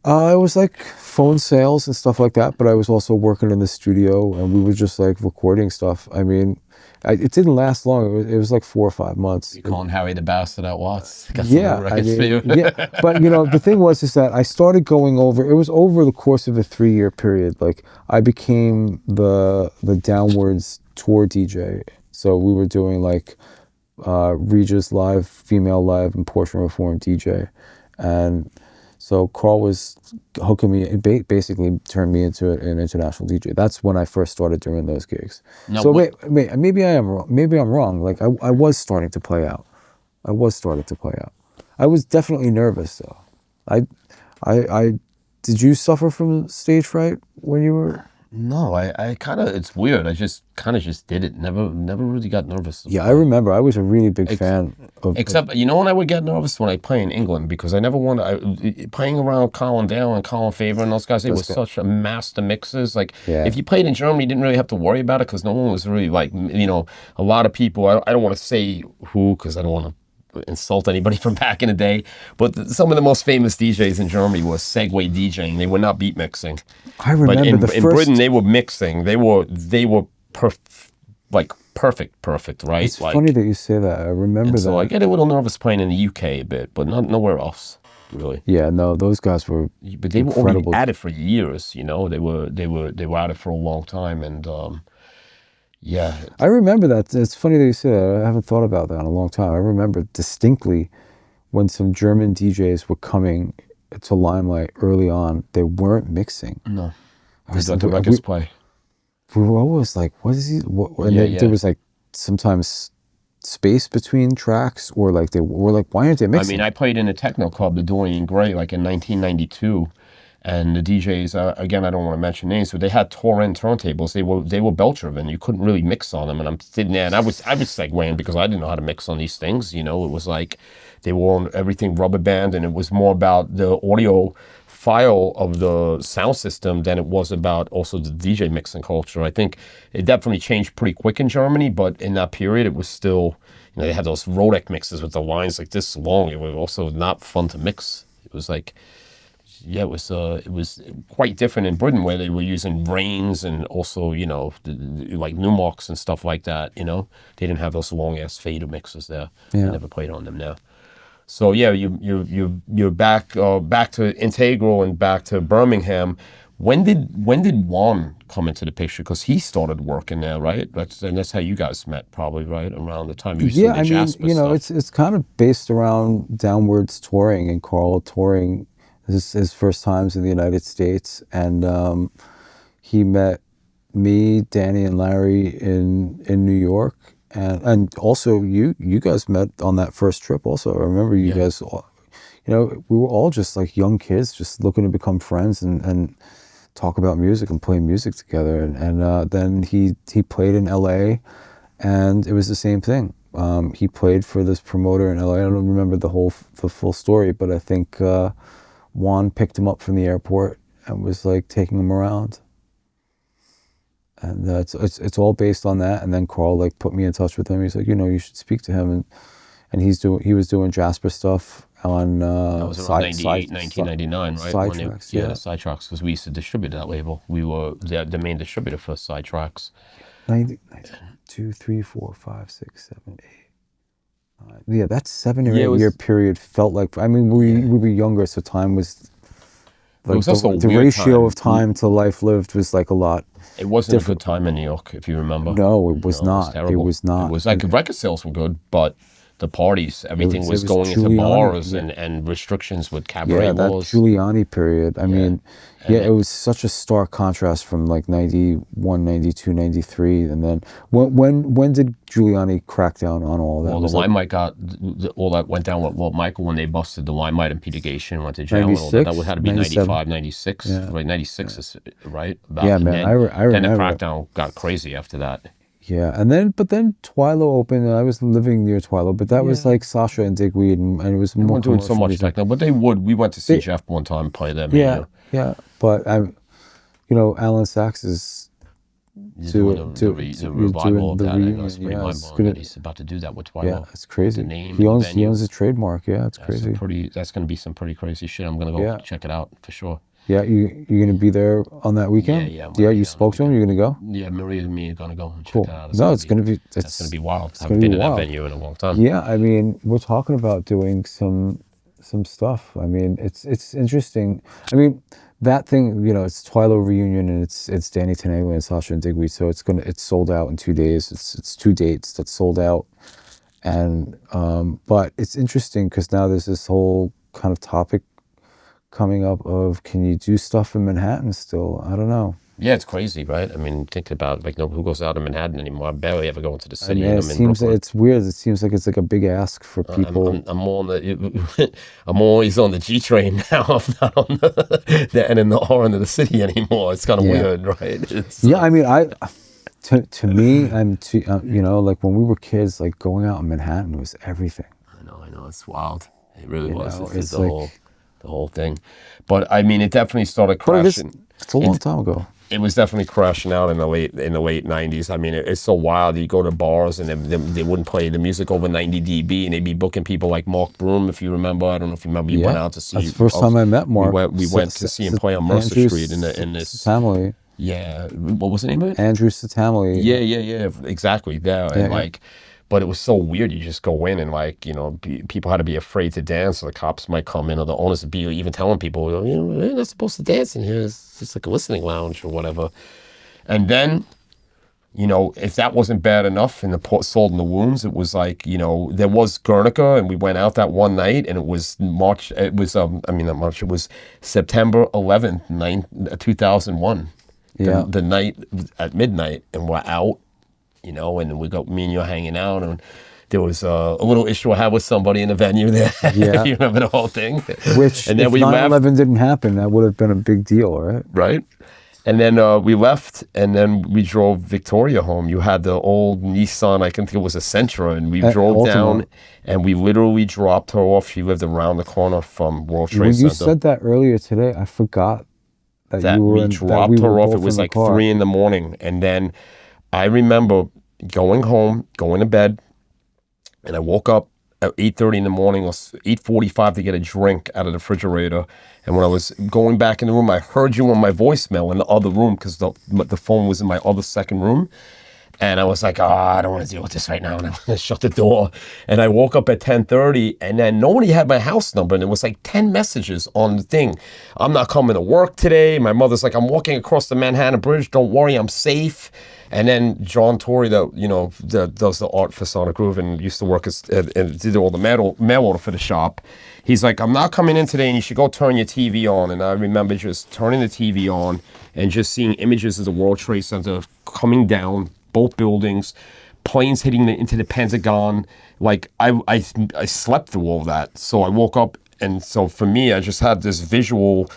S3: It was like phone sales and stuff like that, but I was also working in the studio, and we were just like recording stuff. I mean, it didn't last long. It was like 4 or 5 months.
S2: You calling Harry the Bastard at Watts? Got some
S3: Yeah,
S2: records for you?
S3: yeah. But you know, the thing was is that I started going over. It was over the course of a 3-year period. Like I became the Downwards tour DJ. So we were doing like Regis live, female live, and Portion Reform DJ, and so Karl was hooking me, basically turned me into an international DJ. That's when I first started doing those gigs.
S2: Now,
S3: So wait, maybe I am wrong. Maybe I'm wrong. Like I was starting to play out. I was definitely nervous though. I did you suffer from stage fright when you were?
S2: No, I kind of, it's weird. I just kind of just did it. Never really got nervous.
S3: Yeah, I remember. I was a really big fan of.
S2: Except, you know when I would get nervous? When I play in England, because I never wanted, playing around Colin Dale and Colin Favor and those guys, they were such a master mixers. Like,
S3: Yeah.
S2: if you played in Germany, you didn't really have to worry about it because no one was really like, you know, a lot of people, I don't want to say who because I don't want to insult anybody from back in the day, but some of the most famous DJs in Germany was Segway DJing. They were not beat mixing.
S3: I remember
S2: But in
S3: first.
S2: Britain, they were mixing. They were perfect, right?
S3: It's
S2: like,
S3: funny that you say that. I remember
S2: so
S3: that.
S2: I get a little nervous playing in the UK a bit, but nowhere else, really.
S3: Yeah, no, those guys were.
S2: But they were
S3: incredible.
S2: already at it for years, you know. They were at it for a long time, and yeah.
S3: I remember that. It's funny that you say that. I haven't thought about that in a long time. I remember distinctly when some German DJs were coming to Limelight early on. They weren't mixing.
S2: No.
S3: I was
S2: Let the
S3: like,
S2: records play.
S3: we were always like, "What is he?" And
S2: Yeah.
S3: there was like sometimes space between tracks, or like they were like, "Why aren't they
S2: I
S3: mixing?"
S2: mean, I played in a techno club, the Dorian Gray, like in 1992. And the DJs, again, I don't want to mention names, but they had Torrent turntables. They were Beltram, and you couldn't really mix on them. And I'm sitting there, and I was segueing because I didn't know how to mix on these things. You know, it was like they were on everything rubber band, and it was more about the audio file of the sound system than it was about also the DJ mixing culture. I think it definitely changed pretty quick in Germany, but in that period, it was still, you know, they had those Rodec mixes with the lines like this long. It was also not fun to mix. It was like, yeah, it was quite different in Britain where they were using Rains and also, you know, like Numarks and stuff like that, you know. They didn't have those long-ass fader mixes there.
S3: Yeah.
S2: I never played on them now. So, yeah, you're back to Integral and back to Birmingham. When did Juan come into the picture? Because he started working there, right? That's how you guys met, probably, right? Around the time you was doing the Jasper
S3: you know,
S2: stuff.
S3: it's kind of based around Downwards touring and Karl touring his first times in the United States, and he met me, Danny, and Larry in New York, and also you guys met on that first trip. Also, I remember you guys. You know, we were all just like young kids, just looking to become friends and talk about music and play music together. And then he played in LA, and it was the same thing. He played for this promoter in LA. I don't remember the full story, but I think Juan picked him up from the airport and was like taking him around. And it's all based on that. And then Karl like put me in touch with him. He's like, you know, you should speak to him. And he was doing Jasper stuff on
S2: That was around 1999, right?
S3: Sidetracks,
S2: Yeah, Sidetracks, because we used to distribute that label. We were the main distributor for Sidetracks.
S3: 2, 3, 4, 5, 6, 7, 8. Yeah, that 7 or 8 year period felt like. I mean, we were younger, so time was. Like,
S2: it was also
S3: the
S2: weird
S3: ratio of time to life lived was like a lot.
S2: It wasn't a good time in New York, if you remember.
S3: No, it was not.
S2: It was terrible.
S3: It was not.
S2: It was like record sales were good, but the parties. Everything was going into bars and restrictions with cabaret laws.
S3: That Giuliani period. I mean, it was such a stark contrast from like 91, 92, 93. And then when did Giuliani crack down on all that?
S2: Well, the Limelight got, all that went down with Michael when they busted the Limelight and Peter Gatien went to jail. 96, and all that would have to be 95, 96. Right, 96 is right. About,
S3: yeah, man, I remember.
S2: Then the crackdown got crazy after that.
S3: Yeah, and then Twilo opened, and I was living near Twilo, but that was like Sasha and Digweed, and it was more
S2: doing so much techno, but they would. We went to see Jeff one time play them.
S3: Yeah, but Alan Sachs is
S2: doing the revival of that. It's pretty mind-blowing that he's about to do that with Twilo.
S3: Yeah, it's crazy.
S2: The name,
S3: he owns a trademark. Yeah, it's crazy.
S2: That's going to be some pretty crazy shit. I'm going to go check it out for sure.
S3: Yeah, you're gonna be there on that weekend? Yeah. You spoke to him. You're gonna go?
S2: Yeah, Maria and me are gonna go and check it out.
S3: It's gonna be
S2: wild. I haven't been in that venue in a long time.
S3: Yeah, I mean, we're talking about doing some stuff. I mean, it's interesting. I mean, that thing, it's Twilo reunion, and it's Danny Tenaglia and Sasha and Digweed, so it's sold out in 2 days. It's 2 dates that's sold out, and but it's interesting because now there's this whole kind of topic coming up of, can you do stuff in Manhattan still? I don't know.
S2: Yeah, it's crazy, right? I mean, think about who goes out in Manhattan anymore? I barely ever go into the city.
S3: I mean, it's weird. It seems like it's like a big ask for people.
S2: I'm more on the, I'm always on the G train now. I'm not on the end and the R end of the city anymore. It's kind of weird, right?
S3: I mean, to me, like when we were kids, like going out in Manhattan was everything.
S2: I know, it's wild. It really was. It's the whole thing. But I mean, it definitely started crashing.
S3: It's a long time ago.
S2: It was definitely crashing out in the late 90s. I mean, it's so wild. You go to bars and they wouldn't play the music over 90 dB, and they'd be booking people like Mark Broom, if you remember. I don't know if you remember. You went out to see.
S3: That's the first time I met Mark.
S2: We went to see him play on Mercer Street in this
S3: family.
S2: Yeah, what was the name of it?
S3: Andrew Satamali.
S2: Yeah, exactly. And but it was so weird. You just go in and people had to be afraid to dance, or the cops might come in, or the owners would be even telling people, you're not supposed to dance in here. It's just like a listening lounge or whatever. And then, if that wasn't bad enough, in the Salt in the Wounds, it was like, there was Guernica, and we went out that one night, and it was it was September 11th, 2001.
S3: Yeah.
S2: The night at midnight, and we're out. And we got me and you hanging out, and there was a little issue I had with somebody in the venue there.
S3: Yeah.
S2: You remember the whole thing?
S3: Which, and then if 9/11 didn't happen, that would have been a big deal, right?
S2: Right. And then we left, and then we drove Victoria home. You had the old Nissan, I think it was a Sentra, and we drove down, and we literally dropped her off. She lived around the corner from World Trade Center.
S3: When you said that earlier today, I forgot that you were
S2: we dropped her off. It was like 3 a.m, and then I remember going home, going to bed, and I woke up at 8:30 in the morning, or 8:45 to get a drink out of the refrigerator. And when I was going back in the room, I heard you on my voicemail in the other room, because the phone was in my other second room. And I was like, I don't want to deal with this right now. And I'm going to shut the door. And I woke up at 10:30, and then nobody had my house number. And there was like 10 messages on the thing. I'm not coming to work today. My mother's like, I'm walking across the Manhattan Bridge. Don't worry, I'm safe. And then John Torrey, that does the art for Sonic Groove and used to work and did all the mail order for the shop. He's like, I'm not coming in today, and you should go turn your TV on. And I remember just turning the TV on and just seeing images of the World Trade Center coming down, both buildings, planes hitting into the Pentagon. Like I slept through all that. So I woke up, and so for me, I just had this visual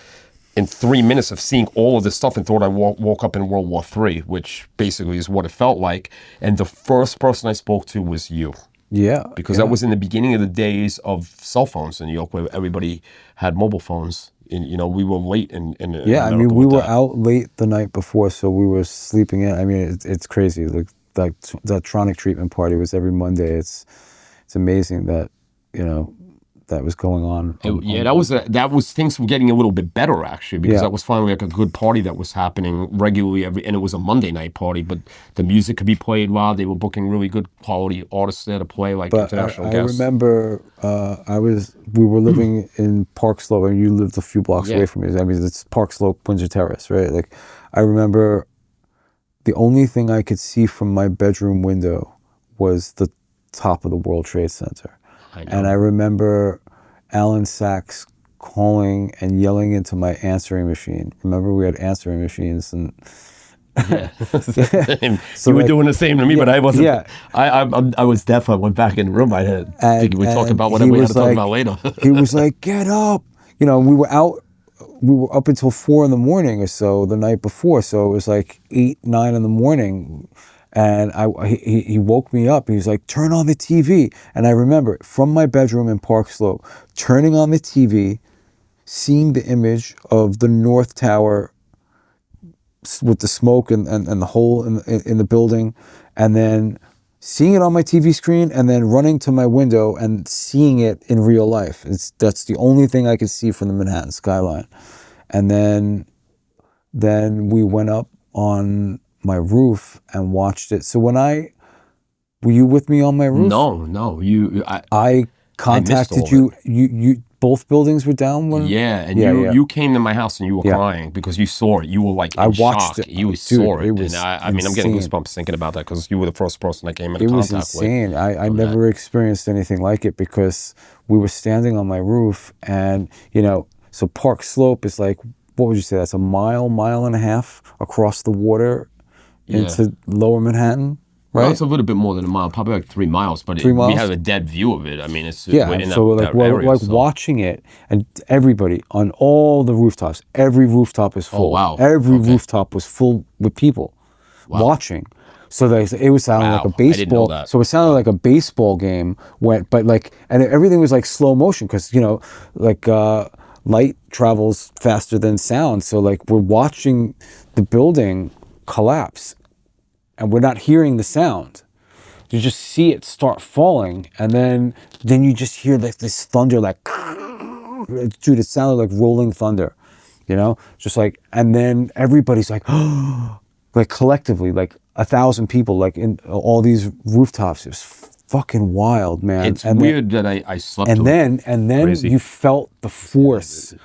S2: in 3 minutes of seeing all of this stuff, and thought I woke up in World War III, which basically is what it felt like. And the first person I spoke to was you.
S3: Yeah.
S2: Because that was in the beginning of the days of cell phones in New York, where everybody had mobile phones. And, we were late in
S3: yeah, I mean, we were out late the night before, so we were sleeping in. I mean, it's crazy. Like that Tronic treatment party was every Monday. It's amazing that, that was going on.
S2: That was things were getting a little bit better, actually, because that was finally like a good party that was happening regularly and it was a Monday night party, but the music could be played while they were booking really good quality artists there to play, like international guests.
S3: I remember we were living in Park Slope, and you lived a few blocks away from me. I mean, it's Park Slope, Windsor Terrace, right? Like, I remember the only thing I could see from my bedroom window was the top of the World Trade Center.
S2: I know.
S3: And I remember Alan Sachs calling and yelling into my answering machine. Remember, we had answering machines, and
S2: Yeah.
S3: So
S2: you were
S3: like,
S2: doing the same to me, but I wasn't.
S3: Yeah.
S2: I was deaf. I went back in the room. I had figured we'd talk about whatever
S3: he
S2: we had
S3: was
S2: to talk
S3: like-
S2: about later.
S3: He was like, "Get up!" You know, we were up until 4 a.m. or so the night before. So it was like 8, 9 in the morning, and he woke me up. He was like, "Turn on the TV." And I remember from my bedroom in Park Slope, turning on the TV, seeing the image of the North Tower with the smoke and the hole in the building, and then seeing it on my TV screen, and then running to my window and seeing it in real life. That's the only thing I could see from the Manhattan skyline. And then we went up on my roof and watched it. So were you with me on my roof?
S2: No.
S3: I contacted
S2: all
S3: you. You both buildings were down when.
S2: Yeah, and
S3: Yeah.
S2: you came to my house and you were
S3: Yeah.
S2: crying because you saw it. You were like in
S3: I watched
S2: shock.
S3: it.
S2: You
S3: Dude,
S2: saw it.
S3: it was
S2: And I mean, I'm getting
S3: insane.
S2: goosebumps thinking about that because you were the first person I came into
S3: It was
S2: contact with.
S3: insane. I never experienced anything like it because we were standing on my roof, and so Park Slope is like, what would you say? That's a mile and a half across the water into Lower Manhattan, right?
S2: Well, it's a little bit more than a mile, probably like 3 miles, but
S3: 3 miles?
S2: we have a dead view of it. I mean, it's
S3: Yeah,
S2: in
S3: so
S2: that
S3: like
S2: area, so.
S3: watching it, and everybody on all the rooftops, every rooftop is full.
S2: Oh, wow.
S3: Every
S2: Okay.
S3: rooftop was full with people watching. So it was sounding like a
S2: Wow, I didn't know
S3: baseball.
S2: that.
S3: So it sounded like a baseball game and everything was like slow motion because light travels faster than sound. So like we're watching the building collapse, and we're not hearing the sound. You just see it start falling, and then you just hear like this thunder, like, dude, it sounded like rolling thunder, just like, and then everybody's like, like collectively, like 1,000 people, like in all these rooftops. It was fucking wild, man.
S2: It's weird that I slept
S3: and
S2: with it.
S3: then
S2: Crazy.
S3: you felt the force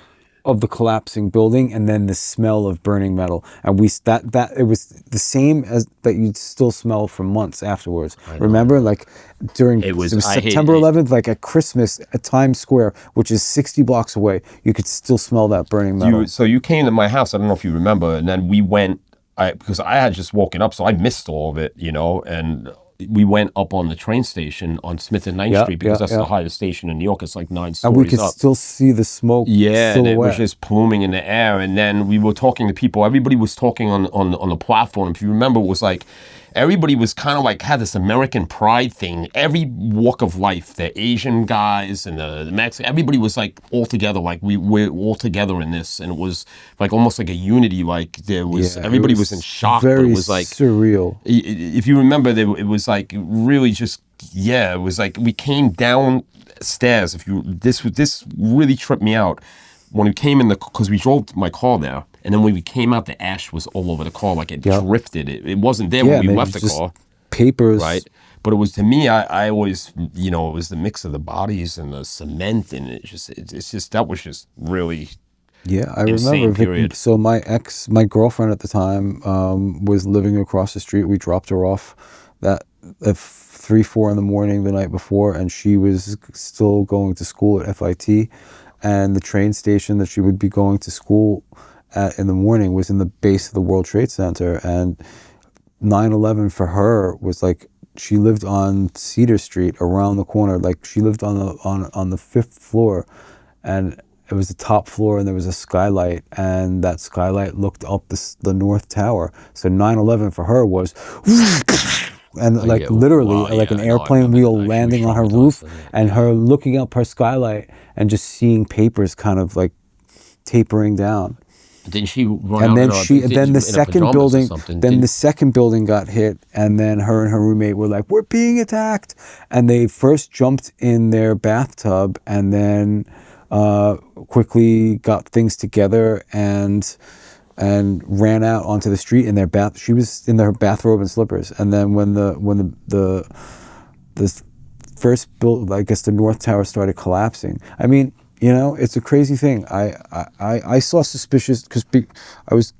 S3: of the collapsing building, and then the smell of burning metal, and it was the same as that you'd still smell for months afterwards. Remember, like during
S2: It was
S3: September 11th, like at Christmas at Times Square, which is 60 blocks away, you could still smell that burning metal.
S2: So you came to my house, I don't know if you remember, and then we went, because I had just woken up, so I missed all of it, and we went up on the train station on Smith and 9th Street because that's the highest station in New York. It's like 9 stories up.
S3: And we could still see the smoke.
S2: Yeah, and it was
S3: silhouette.
S2: just pluming in the air. And then we were talking to people. Everybody was talking on the platform. If you remember, it was like everybody was kind of like had this American pride thing. Every walk of life, the Asian guys and the Mexican, everybody was like all together. Like we're all together in this, and it was like almost like a unity. Like there was everybody was in shock. But
S3: Very
S2: it was like
S3: surreal.
S2: If you remember, it was like really just it was like we came downstairs. This really tripped me out when we came in because we drove my car there. And then when we came out, the ash was all over the car, like it drifted. It wasn't there when we left the car.
S3: Papers.
S2: Right? But it was, to me, I always, it was the mix of the bodies and the cement, and that was just really
S3: I
S2: insane
S3: remember.
S2: period.
S3: So my girlfriend at the time was living across the street. We dropped her off at 3, 4 in the morning the night before, and she was still going to school at FIT, and the train station that she would be going to school at in the morning was in the base of the World Trade Center, and 9/11 for her was like, she lived on Cedar Street around the corner. Like she lived on the 5th floor, and it was the top floor, and there was a skylight, and that skylight looked up the North Tower. So 9/11 for her was, and like literally like an airplane wheel landing on her roof, and her looking up her skylight and just seeing papers kind of like tapering down.
S2: Didn't she run
S3: And
S2: out
S3: then the second building got hit, and then her and her roommate were like, "We're being attacked," and they first jumped in their bathtub, and then quickly got things together and ran out onto the street in their bath. She was in her bathrobe and slippers, and then when the first build, I guess the North Tower started collapsing. I mean, it's a crazy thing. I saw suspicious, because I was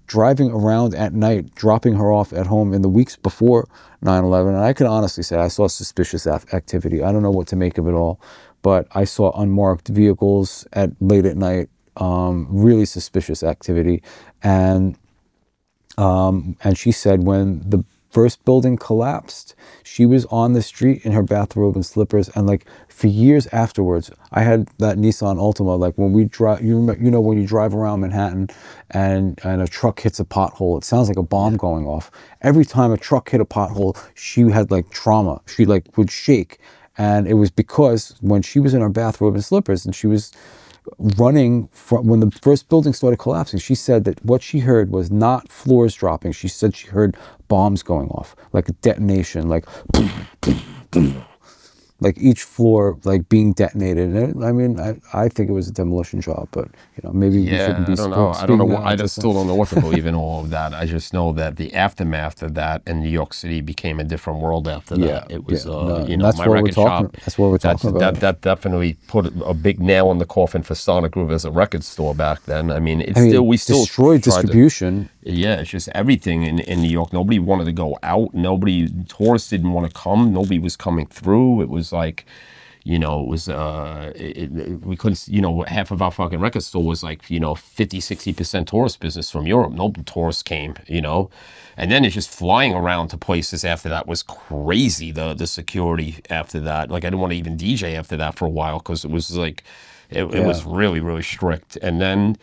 S3: driving around at night, dropping her off at home in the weeks before 9/11. And I can honestly say I saw suspicious activity. I don't know what to make of it all, but I saw unmarked vehicles late at night, really suspicious activity. And she said when the first building collapsed, she was on the street in her bathrobe and slippers, and like for years afterwards, I had that Nissan Altima. Like when we drive, when you drive around Manhattan, and a truck hits a pothole, it sounds like a bomb going off. Every time a truck hit a pothole, she had like trauma. She like would shake, and it was because when she was in her bathrobe and slippers, and she was running from when the first building started collapsing, she said that what she heard was not floors dropping. She said she heard bombs going off, like a detonation, like boom, boom, boom, like each floor like being detonated. And I mean, I think it was a demolition job, but maybe we shouldn't be.
S2: I don't know. I just still don't know what to believe in all of that. I just know that the aftermath of that in New York City became a different world after that. It was,
S3: that's
S2: my record shop.
S3: That's what we're talking about.
S2: That definitely put a big nail in the coffin for Sonic Groove as a record store back then. I mean, we still
S3: destroyed distribution.
S2: It's just everything in New York. Nobody wanted to go out. Tourists didn't want to come. Nobody was coming through. It was like, we couldn't, half of our fucking record store was like, 50-60% tourist business from Europe. No tourists came, and then it's just flying around to places after that was crazy. The security after that, like I didn't want to even DJ after that for a while because it was like, it was really, really strict. And then,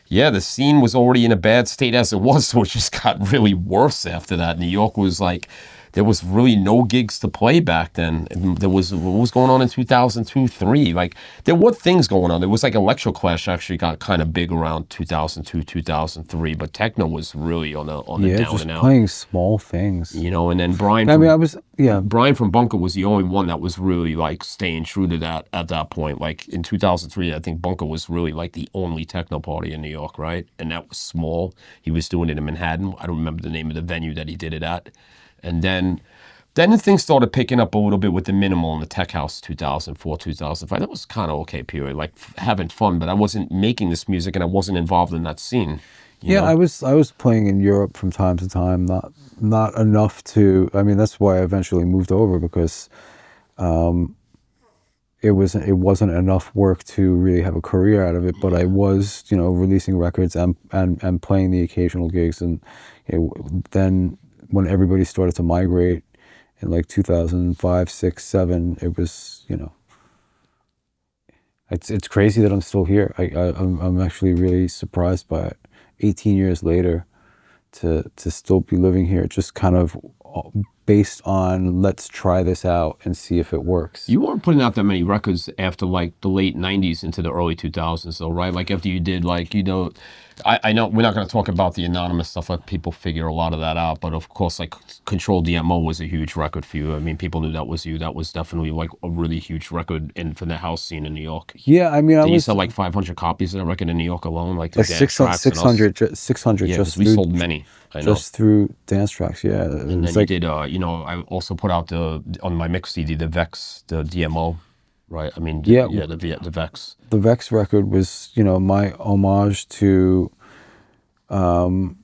S2: the scene was already in a bad state as it was, so it just got really worse after that. New York was like, there was really no gigs to play back then. And what was going on in 2002, 3? Like, there were things going on. There was like Electroclash actually got kind of big around 2002, 2003, but techno was really on the down
S3: just
S2: and out.
S3: Playing small things.
S2: And then Brian. Brian from Bunker was the only one that was really like staying true to that at that point. Like in 2003, I think Bunker was really like the only techno party in New York, right? And that was small. He was doing it in Manhattan. I don't remember the name of the venue that he did it at. And then things started picking up a little bit with the Minimal and the Tech House 2004, 2005. That was kind of okay period, like having fun, but I wasn't making this music and I wasn't involved in that scene. You know?
S3: I was playing in Europe from time to time, not enough to. I mean, that's why I eventually moved over because it wasn't enough work to really have a career out of it. But I was, releasing records and playing the occasional gigs, and then when everybody started to migrate in like 2005, 6, 7, it was, it's crazy that I'm still here. I'm actually really surprised by it. 18 years later, to still be living here, just kind of based on let's try this out and see if it works.
S2: You weren't putting out that many records after like the late 90s into the early 2000s though, right? Like after you did like, I know we're not going to talk about the anonymous stuff, let people figure a lot of that out, but of course like Control DMO was a huge record for you. I mean, people knew that was you. That was definitely like a really huge record for the house scene in New York.
S3: Yeah, I mean,
S2: you sell like 500 copies of that record in New York alone, like
S3: 600
S2: yeah,
S3: just
S2: we sold many.
S3: Just through dance tracks, yeah.
S2: And then you did, I also put out on my mix CD, the Vex, the DMO, right? I mean, the Vex.
S3: The Vex record was, my homage to Bones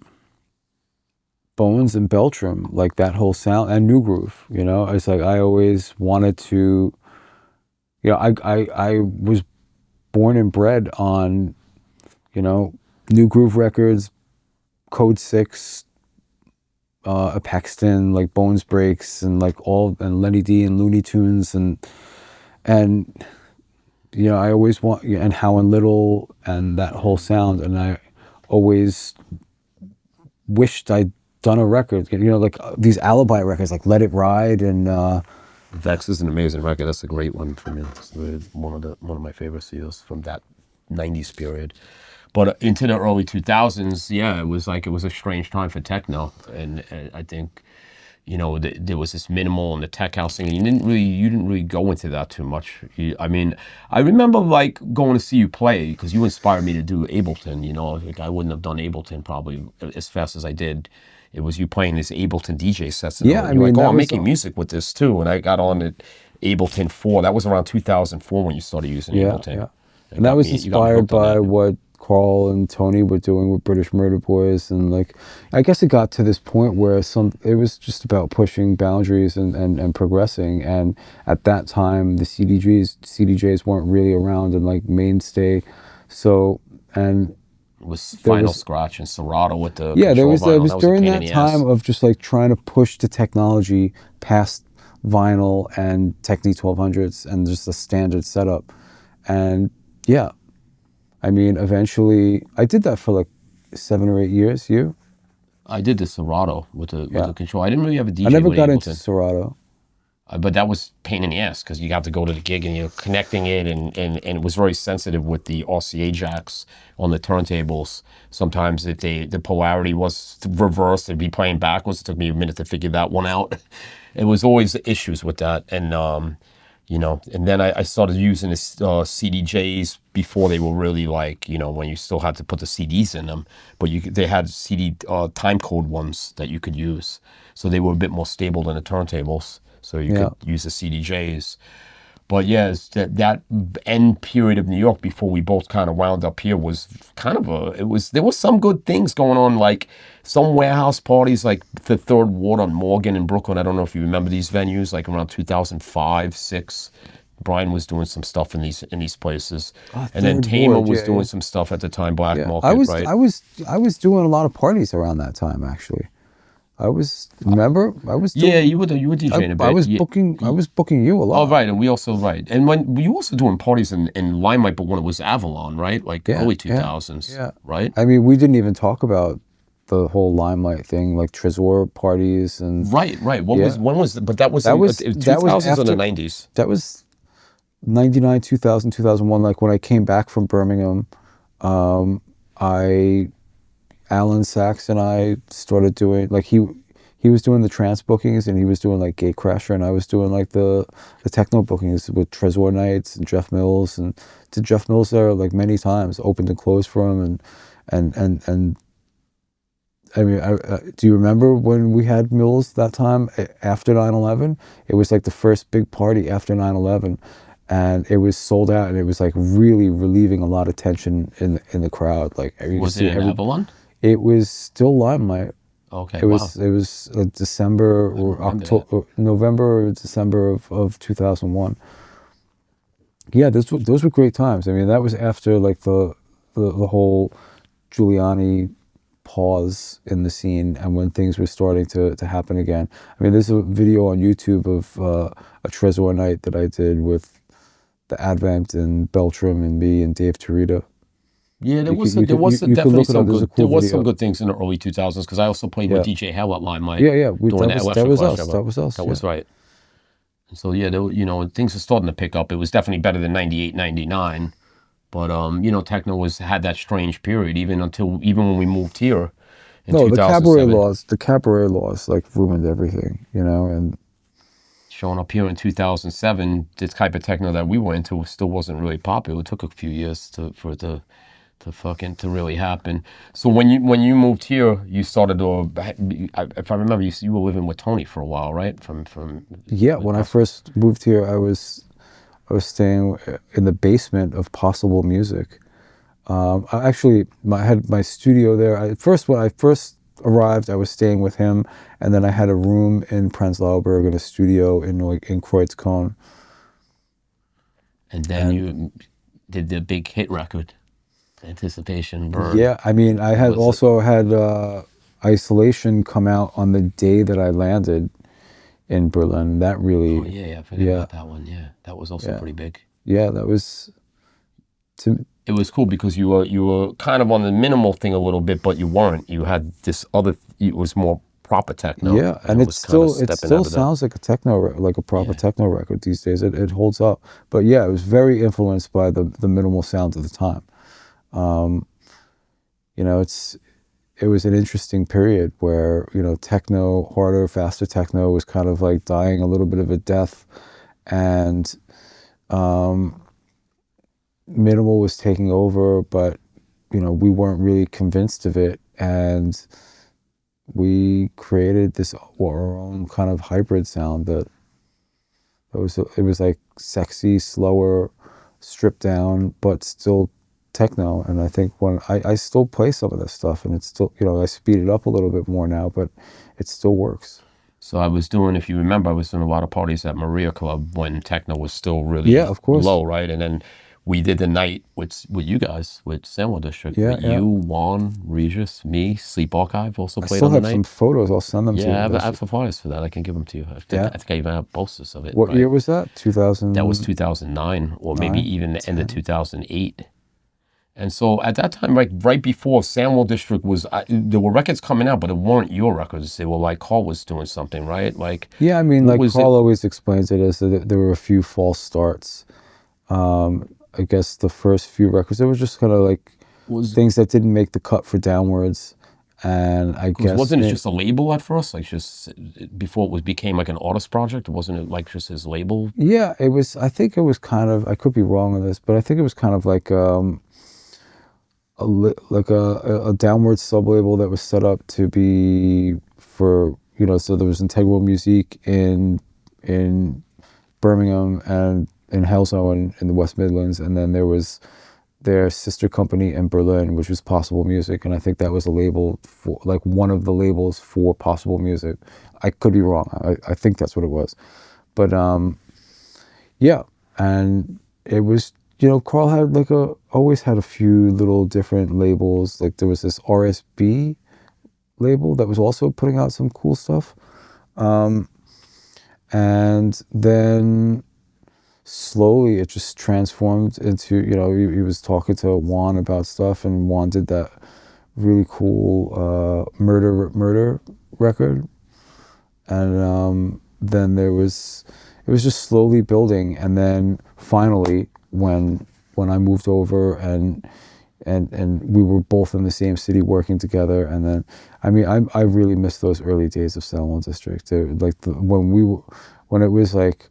S3: and Beltram, like that whole sound, and New Groove, It's like I always wanted to, I was born and bred on, New Groove records, Code 6, Apexton, like Bones Breaks, and like and Lenny D and Looney Tunes, and I always want, and How Little and that whole sound, and I always wished I'd done a record, like these Alibi records, like Let It Ride, and
S2: Vex is an amazing record. That's a great one for me. It's one of my favorite seals from that 90s period. But into the early 2000s, it was a strange time for techno, and I think, there was this Minimal and the Tech House thing. And you didn't really go into that too much. I remember like going to see you play because you inspired me to do Ableton. Like I wouldn't have done Ableton probably as fast as I did. It was you playing this Ableton DJ sets.
S3: Yeah, I mean,
S2: I'm making music with this too, and I got on it Ableton 4. That was around 2004 when you started using Ableton.
S3: Yeah. And that was inspired by what Karl and Tony were doing with British Murder Boys, and like, I guess it got to this point where it was just about pushing boundaries and progressing. And at that time, the CDJs weren't really around and like mainstay. So, and
S2: it was Final Scratch and Serato with the
S3: there was
S2: vinyl.
S3: During that time of just like trying to push the technology past vinyl and Technique 1200s and just a standard setup. And yeah, I mean, eventually I did that for like 7 or 8 years. You?
S2: I did the Serato with the control. I didn't really have a DJ.
S3: I never got into Serato.
S2: But that was pain in the ass because you have to go to the gig and you're connecting it, and it was very sensitive with the RCA jacks on the turntables. Sometimes if the polarity was reversed, it'd be playing backwards. It took me a minute to figure that one out. It was always issues with that, and you know. And then I started using the CDJs before they were really like, you know, when you still had to put the CDs in them, but they had CD time code ones that you could use, so they were a bit more stable than the turntables. So you could use the CDJs. But yeah, that end period of New York before we both kind of wound up here was kind of there was some good things going on, like some warehouse parties like the Third Ward on Morgan in Brooklyn. I don't know if you remember these venues, like around 2005, 6. Brian was doing some stuff in these places. And then Tamer was doing some stuff at the time, Black Market, right?
S3: I was doing a lot of parties around that time, actually. I was doing,
S2: you were DJing a bit.
S3: I was booking you a lot.
S2: Oh, right, and we also, right. And when you also doing parties in Limelight, but when it was Avalon, right? Like early 2000s, right?
S3: I mean, we didn't even talk about the whole Limelight thing, like Trésor parties and...
S2: Right. When was, but that was 2000s or the 90s?
S3: That was 99, 2000, 2001. Like when I came back from Birmingham, Alan Sachs and I started doing, like he was doing the trance bookings and he was doing like Gatecrasher, and I was doing like the techno bookings with Trésor Nights and Jeff Mills, and did Jeff Mills there like many times, opened and closed for him, and I mean, do you remember when we had Mills that time after 9/11? It was like the first big party after 9/11. And it was sold out, and it was like really relieving a lot of tension in the crowd. Like,
S2: was it in Avalon?
S3: It was still Limelight.
S2: Okay,
S3: it was December or October, November or December of 2001. Yeah, those were great times. I mean, that was after like the whole Giuliani pause in the scene, and when things were starting to happen again. I mean, there's a video on YouTube of a Trésor night that I did with the Advent and Beltram and me and Dave Tarita.
S2: Yeah, there was definitely some good things in the early 2000s, because I also played with DJ Hell at Limelight.
S3: That was us.
S2: That was right. And so yeah, you know, things are starting to pick up. It was definitely better than 98, 99. But you know, techno had that strange period even when we moved here in 2007.
S3: The cabaret laws like ruined everything, you know, and
S2: showing up here in 2007, this type of techno that we were into still wasn't really popular. It took a few years for it to really happen. So when you moved here, you started to, if I remember, you were living with Tony for a while, right? When
S3: I first moved here, I was staying in the basement of Possible Music. I had my studio there. When I first arrived, I was staying with him, and then I had a room in Prenzlauer Berg and a studio in Kreuzkon.
S2: And then you did the big hit record, Anticipation Burn.
S3: Yeah, I mean, I had also had Isolation come out on the day that I landed in Berlin. That really...
S2: Oh, yeah, I forgot about that one. Yeah, that was also pretty big.
S3: Yeah, that was...
S2: It was cool because you were kind of on the minimal thing a little bit, but you weren't. You had this other... It was more proper techno.
S3: Yeah, and it still sounds like a techno, like a proper techno record these days. It holds up. But yeah, it was very influenced by the minimal sounds of the time. You know, it was an interesting period where, you know, techno, harder, faster techno was kind of like dying a little bit of a death, and minimal was taking over, but, you know, we weren't really convinced of it, and we created our own kind of hybrid sound that it was like sexy, slower, stripped down, but still techno, and I think when I still play some of this stuff, and it's still, you know, I speed it up a little bit more now, but it still works.
S2: So I was doing, if you remember, I was doing a lot of parties at Maria Club when techno was still really
S3: Yeah, of course.
S2: low, right? And then we did the night with you guys, with Sandwell District.
S3: Yeah,
S2: with you, Juan, Regis, me, Sleep Archive also
S3: I
S2: played
S3: still
S2: on the
S3: have
S2: night.
S3: some photos. I'll send them to you.
S2: Yeah, I have the flyers for that. I can give them to you. I think I even have posters of it.
S3: What year was that? 2000?
S2: That was 2009, or maybe even the end of 2008. And so at that time, like right before Sandwell District was, there were records coming out, but it weren't your records. They were like Karl was doing something, right? Like,
S3: yeah, I mean, like Karl always explains it as that there were a few false starts. I guess the first few records, it was just kind of like things that didn't make the cut for Downwards. And I guess
S2: wasn't it just a label at first, like just before it became like an artist project? Wasn't it like just his label?
S3: Yeah, it was. I think it was kind of. I could be wrong on this, but I think it was kind of like a Downward sub-label that was set up to be for, you know, so there was Integrale Music in Birmingham and in Halesowen in the West Midlands, and then there was their sister company in Berlin, which was Possible Music, and I think that was a label for, like, one of the labels for Possible Music. I could be wrong. I think that's what it was, but yeah, and it was, you know, Karl had like always had a few little different labels. Like there was this RSB label that was also putting out some cool stuff. And then slowly it just transformed into, you know, he was talking to Juan about stuff, and Juan did that really cool murder record. And then it was just slowly building, and then finally when I moved over and we were both in the same city working together, and then I mean I really miss those early days of Sandwell District. Like when it was like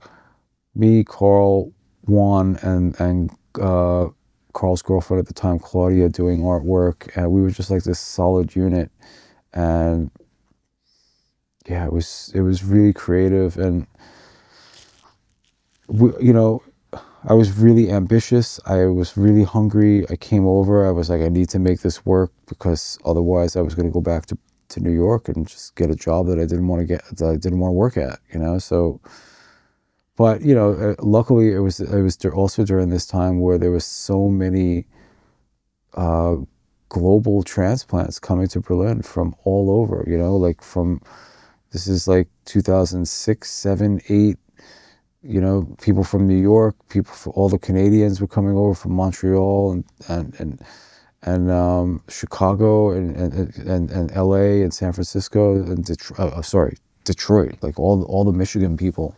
S3: me, Karl, Juan, and Karl's girlfriend at the time, Claudia, doing artwork, and we were just like this solid unit. And yeah, it was really creative, and you know, I was really ambitious. I was really hungry. I came over. I was like, I need to make this work, because otherwise I was going to go back to New York and just get a job that I didn't want to work at, you know. So, but you know, luckily it was also during this time where there was so many global transplants coming to Berlin from all over, you know, like this is like 2006, 7, 8. You know, people from New York, all the Canadians were coming over from Montreal and Chicago and LA and San Francisco and Detroit, like all the Michigan people.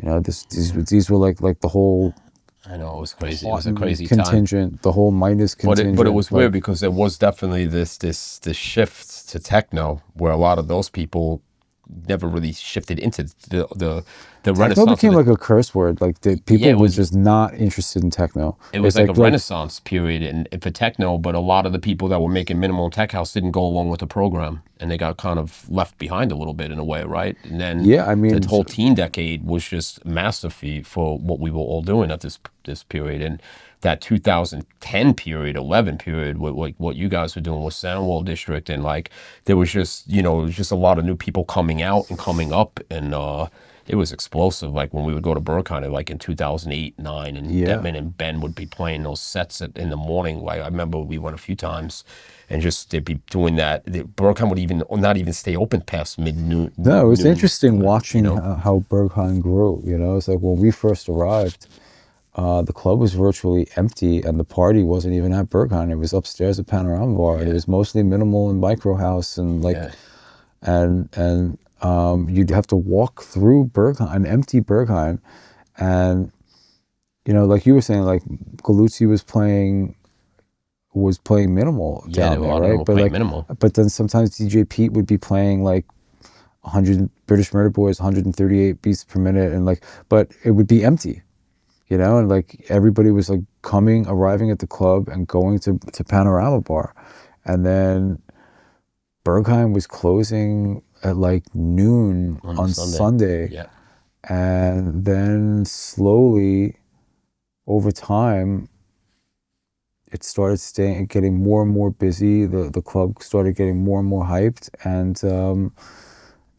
S3: You know, these were like the whole.
S2: I know, it was crazy. It was a crazy
S3: contingent,
S2: time.
S3: The whole minus contingent.
S2: But it was weird, because there was definitely this shift to techno, where a lot of those people never really shifted into the Renaissance.
S3: Techno became like a curse word. Like people was just not interested in techno.
S2: It was like a Renaissance period and for techno, but a lot of the people that were making minimal tech house didn't go along with the program, and they got kind of left behind a little bit in a way, right? And then
S3: I mean,
S2: the whole teen decade was just masterful for what we were all doing at this period. And that 2010 period, 11 period, what you guys were doing with Sandwell District, and like there was just, you know, just a lot of new people coming out and coming up, and it was explosive. Like when we would go to Berghain, like in 2008, 9, and Damon and Ben would be playing those sets in the morning. Like I remember we went a few times, and just they'd be doing that. Berghain would not even stay open past mid-noon.
S3: No, it was interesting watching how Berghain grew. You know, it's like when we first arrived, the club was virtually empty, and the party wasn't even at Berghain. It was upstairs at Panorama Bar. It was mostly minimal and micro house, and like, and you'd have to walk through Berghain, an empty Berghain, and you know, like you were saying, like Galuzzi was playing minimal down there, right? But like, minimal. But then sometimes DJ Pete would be playing like 100 British Murder Boys, 138 beats per minute, and like, but it would be empty. You know, and like everybody was like arriving at the club and going to Panorama Bar. And then Berghain was closing at like noon on Sunday.
S2: Yeah.
S3: And then slowly over time, it started getting more and more busy. The club started getting more and more hyped, and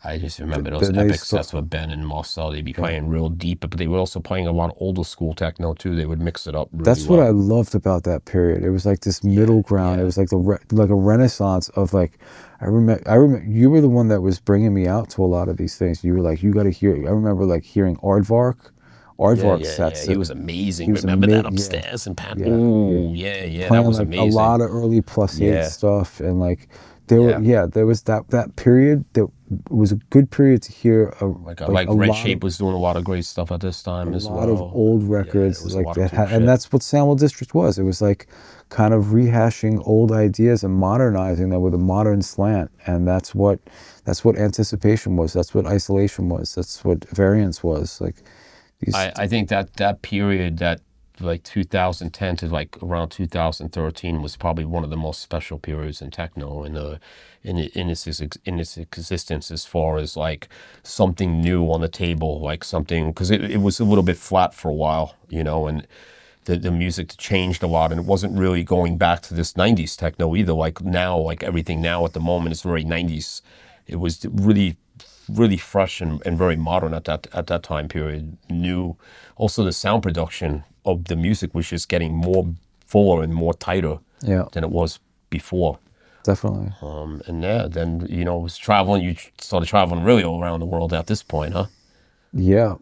S2: I just remember those epic sets with Ben and Marcel. They'd be playing real deep, but they were also playing a lot of older school techno too. They would mix it up really
S3: That's what I loved about that period. It was like this middle ground. It was like like a renaissance of like, I remember you were the one that was bringing me out to a lot of these things. You were like, you got to hear. I remember like hearing Aardvark sets.
S2: Yeah, he was amazing. Remember that upstairs in Pat? Ooh, yeah, that was amazing.
S3: A lot of early +8 stuff, and like there was that period that was a good period to hear.
S2: Like Red Shape was doing a lot of great stuff at this time as well.
S3: A lot of old records like that, and that's what Sandwell District was. It was like kind of rehashing old ideas and modernizing them with a modern slant, and that's what anticipation was. That's what isolation was. That's what variance was. Like
S2: I think that period, that like 2010 to like around 2013 was probably one of the most special periods in techno in its existence, as far as like something new on the table, like something, because it was a little bit flat for a while, you know, and the music changed a lot, and it wasn't really going back to this 90s techno either. Like now, like everything now at the moment is very 90s. It was really fresh and very modern at that time period. New, also the sound production of the music was just getting more fuller and more tighter than it was before.
S3: Definitely.
S2: And then you know, was traveling. You started traveling really all around the world at this point, huh?
S3: Yeah,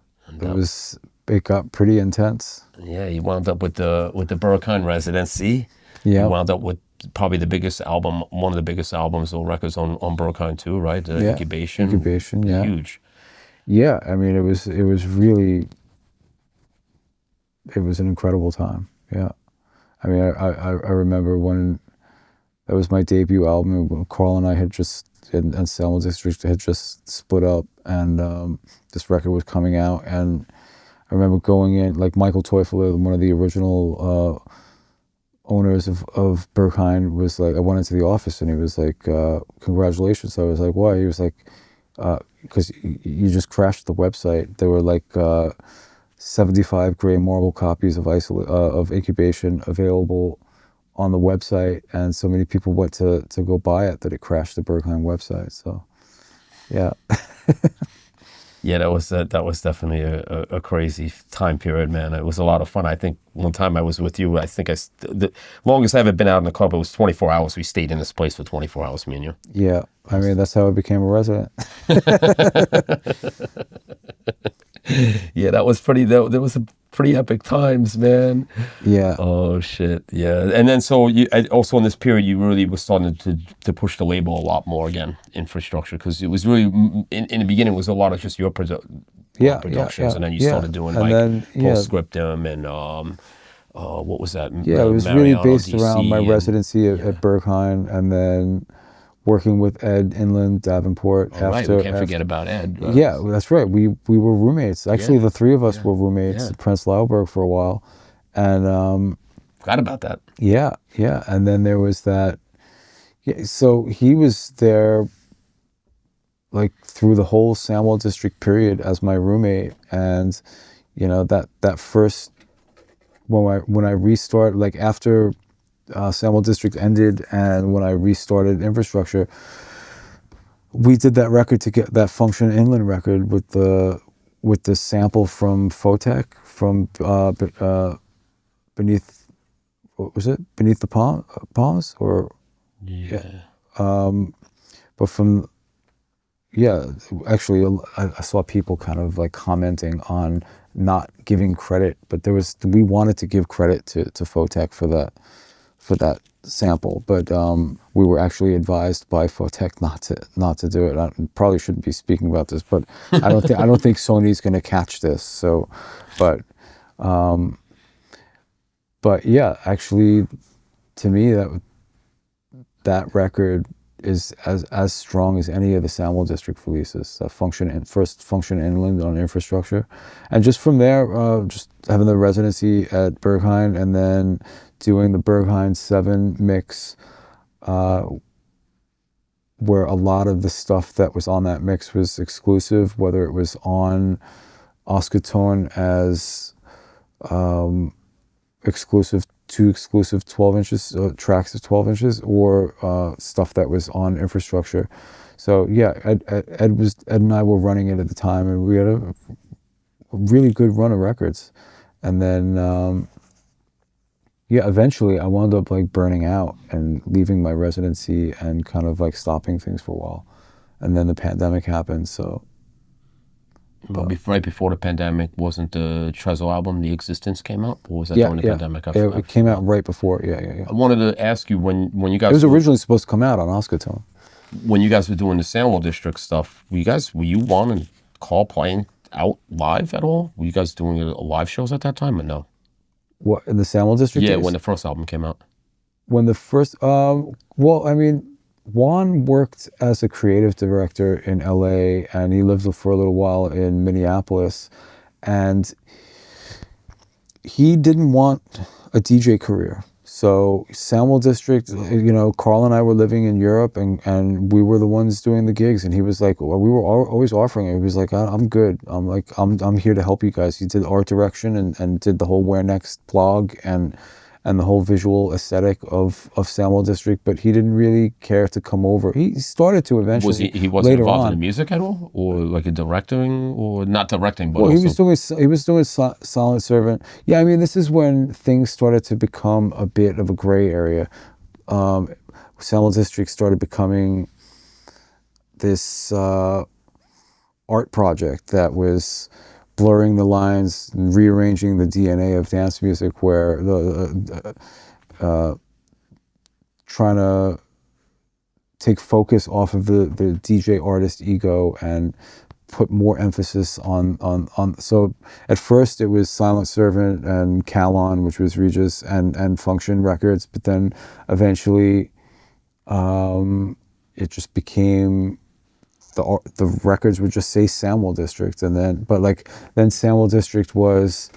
S3: it got pretty intense.
S2: Yeah, you wound up with the Berghain residency.
S3: Yeah,
S2: you wound up with probably the biggest album, one of the biggest albums or records on Berghain too, right? The Incubation,
S3: yeah,
S2: huge.
S3: Yeah, I mean, it was an incredible time. Yeah, I mean, I remember when that was my debut album. When Karl and I had just and Sandwell District had just split up, and this record was coming out, and I remember going in, like Michael Teufler, one of the original owners of Berghain, was like, I went into the office and he was like, congratulations. I was like, why? He was like, because you just crashed the website. There were like 75 gray marble copies of Incubation available on the website, and so many people went to go buy it that it crashed the Berghain website. So yeah.
S2: Yeah, that was definitely a crazy time period, man. It was a lot of fun. I think one time I was with you, I think the longest I ever been out in the club, it was 24 hours. We stayed in this place for 24 hours, me and you.
S3: Yeah, I mean, that's how I became a resident.
S2: Yeah, that was a pretty epic times, man.
S3: Yeah.
S2: Oh shit. Yeah. And then so you also in this period you really was starting to push the label a lot more again, infrastructure, because it was really in the beginning it was a lot of just your productions, and then you started doing Postscriptum and what was that?
S3: Yeah, it was really based around my residency at Berghain, and then working with Ed Inland Davenport.
S2: Right, we can't forget about Ed.
S3: Yeah, that's right. We were roommates. Actually, the three of us were roommates at Prince Lauberg for a while, and
S2: forgot about that.
S3: Yeah, and then there was that. Yeah, so he was there, like through the whole Sandwell District period as my roommate, and you know that first when I restarted, like after Sandwell District ended, and when I restarted infrastructure, we did that record to get that Function Inland record with the sample from Photech from beneath, what was it? Beneath the Palms, or but from actually I saw people kind of like commenting on not giving credit, but we wanted to give credit to Photech for that sample, but we were actually advised by Photech not to do it. I probably shouldn't be speaking about this, but I don't think Sony's going to catch this. So, but yeah, actually, to me that record is as strong as any of the Sandwell District releases. First Function Inland on infrastructure, and just from there, just having the residency at Berghain, and then doing the Berghain 7 mix, where a lot of the stuff that was on that mix was exclusive, whether it was on Ostgut as exclusive two exclusive 12 inches tracks of 12 inches, or stuff that was on infrastructure. So yeah, Ed and I were running it at the time, and we had a really good run of records. And then yeah, eventually I wound up like burning out and leaving my residency and kind of like stopping things for a while. And then the pandemic happened, so.
S2: But right before the pandemic, wasn't the Trezor album, The Existence, came out? Or was that during the pandemic?
S3: It came out right before, yeah.
S2: I wanted to ask you, when you guys...
S3: It was originally supposed to come out on Ostgut.
S2: When you guys were doing the Sandwell District stuff, were you on and Karl playing out live at all? Were you guys doing live shows at that time or no?
S3: What, in the Sandwell District?
S2: Yeah,
S3: days?
S2: when the first album came out.
S3: When the first, well, I mean, Juan worked as a creative director in LA, and he lived for a little while in Minneapolis, and he didn't want a DJ career. So Sandwell District, you know, Karl and I were living in Europe, and we were the ones doing the gigs, and he was like, well, we were always offering it. He was like, I'm good. I'm here to help you guys. He did art direction and did the whole Where Next blog and the whole visual aesthetic of Sandwell District, but he didn't really care to come over. He started to eventually.
S2: He wasn't involved in the music at all, or like a directing, or not directing, but
S3: well,
S2: also...
S3: he was doing Silent Servant. Yeah, I mean, this is when things started to become a bit of a gray area. Sandwell District started becoming this art project that was blurring the lines and rearranging the DNA of dance music, where trying to take focus off of the DJ artist ego and put more emphasis on. So at first it was Silent Servant and Calon, which was Regis, and Function Records, but then eventually it just became the records would just say Sandwell District, and then Sandwell District was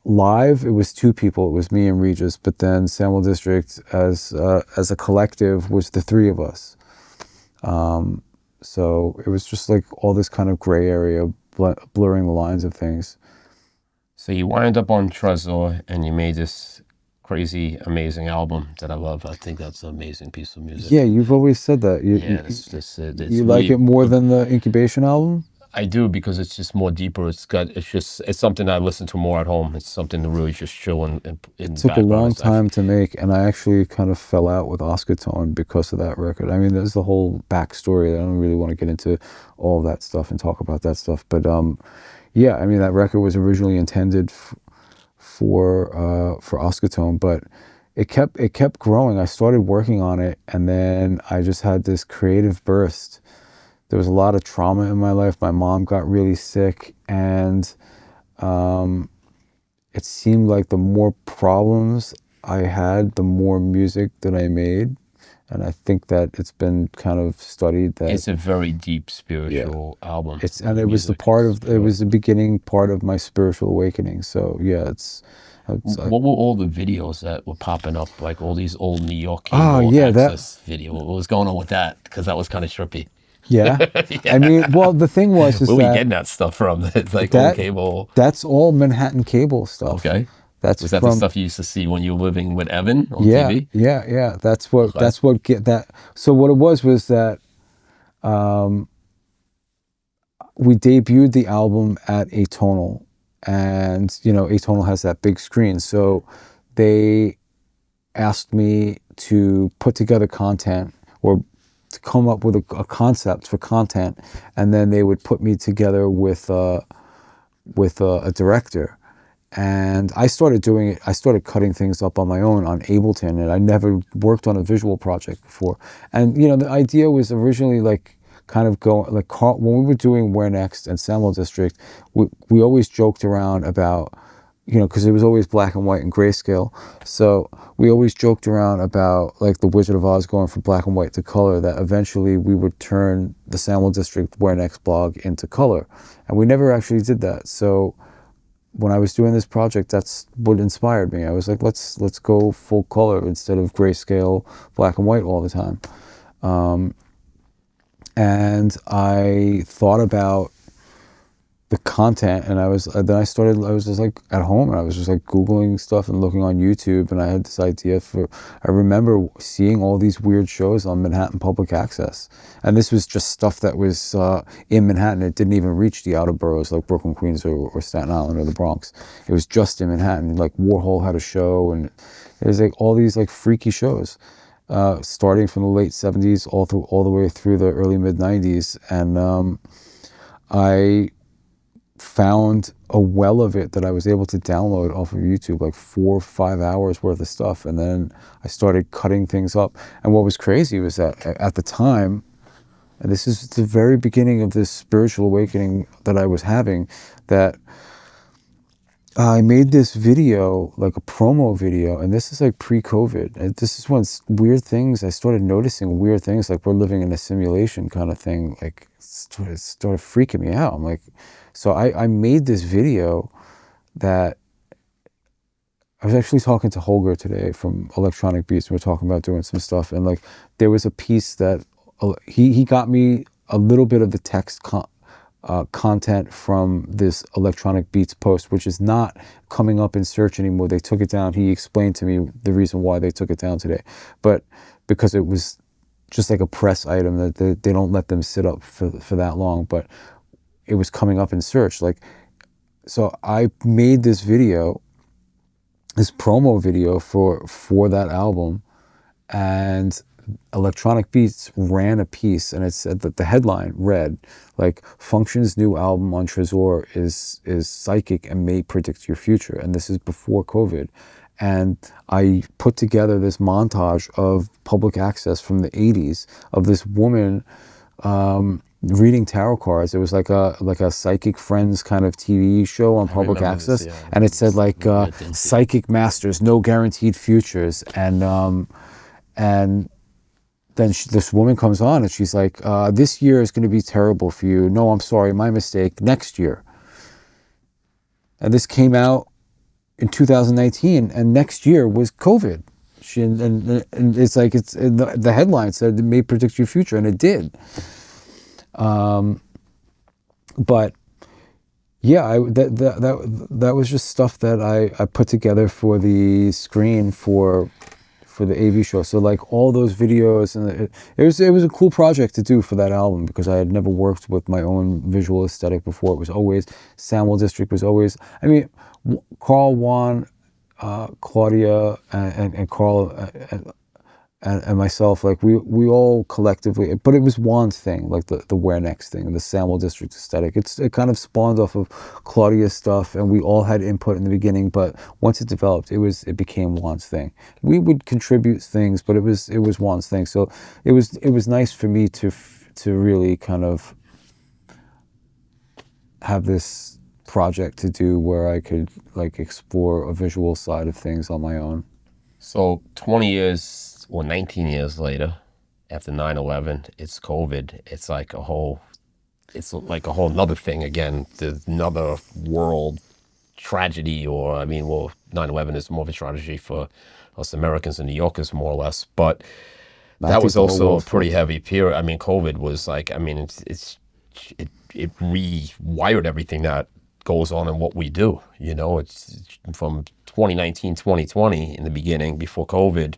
S3: live. It was two people. It was me and Regis. But then Sandwell District as a collective was the three of us. So it was just like all this kind of gray area, blurring the lines of things.
S2: So you wind up on Trezor, and you made this crazy, amazing album that I love. I think that's an amazing piece of music.
S3: Yeah, you've always said that. You like it more than the Incubation album?
S2: I do, because it's just more deeper. It's something I listen to more at home. It's something to really just chill in
S3: It took a long time to make, and I actually kind of fell out with Ostgut because of that record. I mean, there's the whole backstory. I don't really want to get into all that stuff and talk about that stuff, but yeah, I mean, that record was originally intended for Ostgut, but it kept growing. I started working on it, and then I just had this creative burst. There was a lot of trauma in my life. My mom got really sick, and it seemed like the more problems I had, the more music that I made. And I think that it's been kind of studied that
S2: it's a very deep spiritual album.
S3: It was the beginning part of my spiritual awakening. So yeah,
S2: what were all the videos that were popping up, like all these old New York access video? What was going on with that? Because that was kind of trippy.
S3: Yeah. I mean, well, the thing was,
S2: where were you getting that stuff from? It's like old cable.
S3: That's all Manhattan cable stuff.
S2: Okay. Was that the stuff you used to see when you were living with Evan on TV?
S3: Yeah. That's what get that. So what it was that we debuted the album at Atonal, and you know, Atonal has that big screen. So they asked me to put together content, or to come up with a concept for content, and then they would put me together with a director. And I started doing it. I started cutting things up on my own on Ableton, and I never worked on a visual project before. And you know, the idea was originally like kind of going like when we were doing Where Next and Sandwell District, we always joked around about, you know, because it was always black and white and grayscale. So we always joked around about like the Wizard of Oz going from black and white to color, that eventually we would turn the Sandwell District Where Next blog into color. And we never actually did that. So when I was doing this project, that's what inspired me. I was like, let's go full color instead of grayscale, black and white all the time. And I thought about the content, and I was just like at home, and I was just like Googling stuff and looking on YouTube, and I had this idea I remember seeing all these weird shows on Manhattan Public Access, and this was just stuff that was in Manhattan. It didn't even reach the outer boroughs like Brooklyn, Queens, or Staten Island or the Bronx. It was just in Manhattan. Like Warhol had a show, and there's like all these like freaky shows, starting from the late 70s all the way through the early mid 90s, and I found a well of it that I was able to download off of YouTube, like 4 or 5 hours worth of stuff. And then I started cutting things up. And what was crazy was that at the time, and this is the very beginning of this spiritual awakening that I was having, that I made this video, like a promo video, and this is like pre-COVID. And this is when weird things, I started noticing weird things, like we're living in a simulation kind of thing, like it started freaking me out. I'm like, so I made this video that I was actually talking to Holger today from Electronic Beats. We were talking about doing some stuff, and like there was a piece that he got me a little bit of the text content from this Electronic Beats post, which is not coming up in search anymore. They took it down. He explained to me the reason why they took it down today, but because it was just like a press item that they don't let them sit up for that long, but it was coming up in search. Like, so I made this video, this promo video for that album, and Electronic Beats ran a piece, and it said that the headline read like, Function's new album on Trésor is psychic and may predict your future. And this is before COVID. And I put together this montage of public access from the 80s of this woman reading tarot cards. It was like a Psychic Friends kind of TV show on public access, and it said like psychic masters, no guaranteed futures, and then this woman comes on and she's like, this year is going to be terrible for you. No, I'm sorry, my mistake. Next year. And this came out in 2019, and next year was COVID. And it's like the headline said it may predict your future, and it did. But yeah, that was just stuff that I put together for the screen for the AV show. So like all those videos, and it was a cool project to do for that album, because I had never worked with my own visual aesthetic before. It was always Sandwell District was always, I mean, Karl, Juan, Claudia, and Karl and myself, like we all collectively, but it was Juan's thing, like the Where Next thing, the Sandwell District aesthetic. It kind of spawned off of Claudia's stuff, and we all had input in the beginning, but once it developed, it became Juan's thing. We would contribute things, but it was Juan's thing. So it was nice for me to really kind of have this project to do where I could like explore a visual side of things on my own.
S2: So 20 years or 19 years later, after 9/11, it's COVID. It's like a whole nother thing again. There's another world tragedy, or I mean, well, 9/11 is more of a tragedy for us Americans and New Yorkers, more or less. But that was also a pretty heavy period. I mean, COVID was like, I mean, it rewired everything that goes on in what we do. You know, it's from 2019, 2020 in the beginning, before COVID,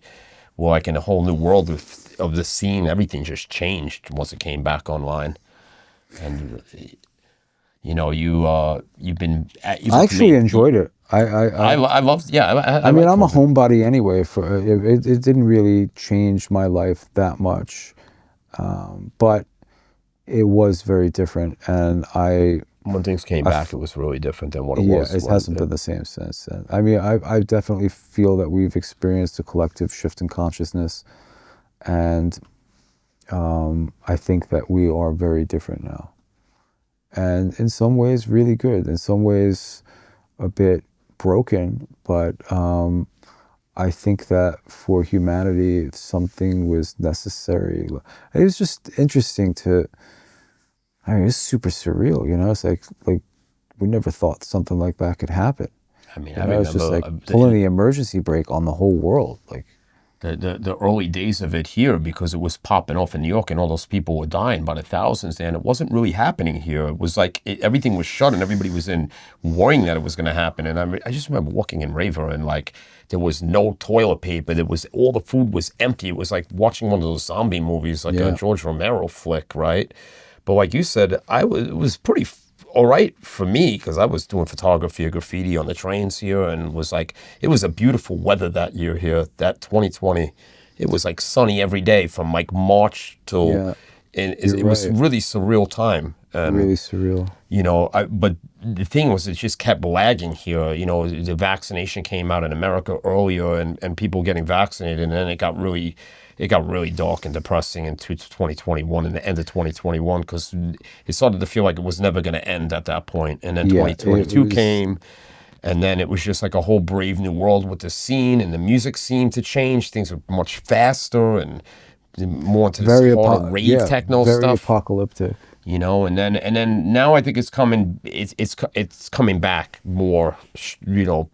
S2: we're like in a whole new world of the scene. Everything just changed once it came back online. And you know, you've been. I
S3: actually enjoyed it.
S2: I loved. Yeah,
S3: I mean, I'm a homebody anyway. It didn't really change my life that much, but it was very different. And
S2: when things came back, it was really different than what it was.
S3: Yeah, it hasn't been the same since. I mean, I definitely feel that we've experienced a collective shift in consciousness, and I think that we are very different now. And in some ways, really good. In some ways, a bit broken. But I think that for humanity, something was necessary. It was just interesting to. I mean, it's super surreal, you know. It's like we never thought something like that could happen.
S2: I mean,
S3: I remember, it's just like pulling the emergency brake on the whole world. Like,
S2: the early days of it here, because it was popping off in New York and all those people were dying by the thousands, and it wasn't really happening here. It was like everything was shut and everybody was in worrying that it was going to happen. And I just remember walking in Raver and like there was no toilet paper. There was all the food was empty. It was like watching one of those zombie movies, like a George Romero flick, right? But like you said, it was pretty all right for me, because I was doing photography or graffiti on the trains here, and was like, it was a beautiful weather that year here, that 2020. It was like sunny every day from like March till, it was really surreal time.
S3: Really surreal.
S2: You know, but the thing was, it just kept lagging here. You know, the vaccination came out in America earlier, and people getting vaccinated, and then it got really dark and depressing in 2021 and the end of 2021, because it started to feel like it was never going to end at that point. And then 2022 came, and then it was just like a whole brave new world with the scene, and the music seemed to change. Things were much faster and more into this harder rave techno stuff.
S3: Very apocalyptic.
S2: You know, and then now I think it's coming back more, you know,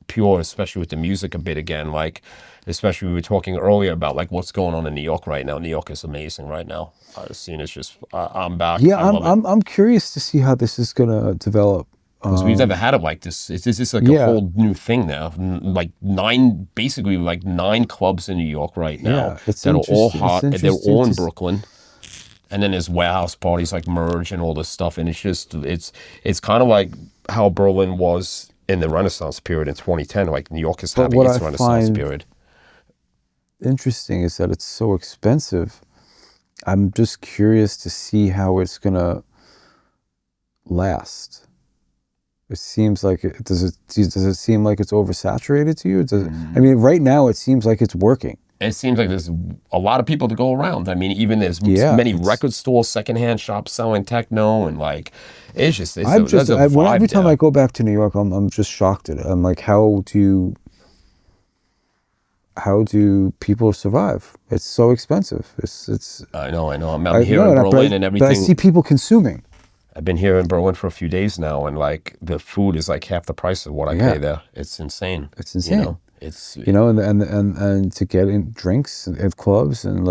S2: pure, especially with the music a bit again. Like, especially we were talking earlier about like what's going on in New York right now. New York is amazing right now. The scene is just, I'm back.
S3: Yeah, I'm curious to see how this is gonna develop.
S2: Because we've never had it like this. It's just like a whole new thing now. Like basically like 9 clubs in New York right now that are all hot. And they're all in Brooklyn. And then there's warehouse parties like Merge and all this stuff. And it's just, it's kind of like how Berlin was in the Renaissance period in 2010. Like New York is having its Renaissance period.
S3: Interesting is that it's so expensive. I'm just curious to see how it's gonna last. It seems like does it seem like it's oversaturated to you? I mean, right now it seems like it's working.
S2: It seems like there's a lot of people to go around. I mean, even there's many record stores, secondhand shops selling techno, and like it's just
S3: every time I go back to New York, I'm just shocked at it. I'm like, how do people survive? It's so expensive. It's.
S2: I know. I'm here in Berlin and everything.
S3: But I see people consuming.
S2: I've been here in Berlin for a few days now, and like the food is like half the price of what I pay there. It's insane.
S3: It's insane.
S2: You know?
S3: You know, and to get in drinks at clubs and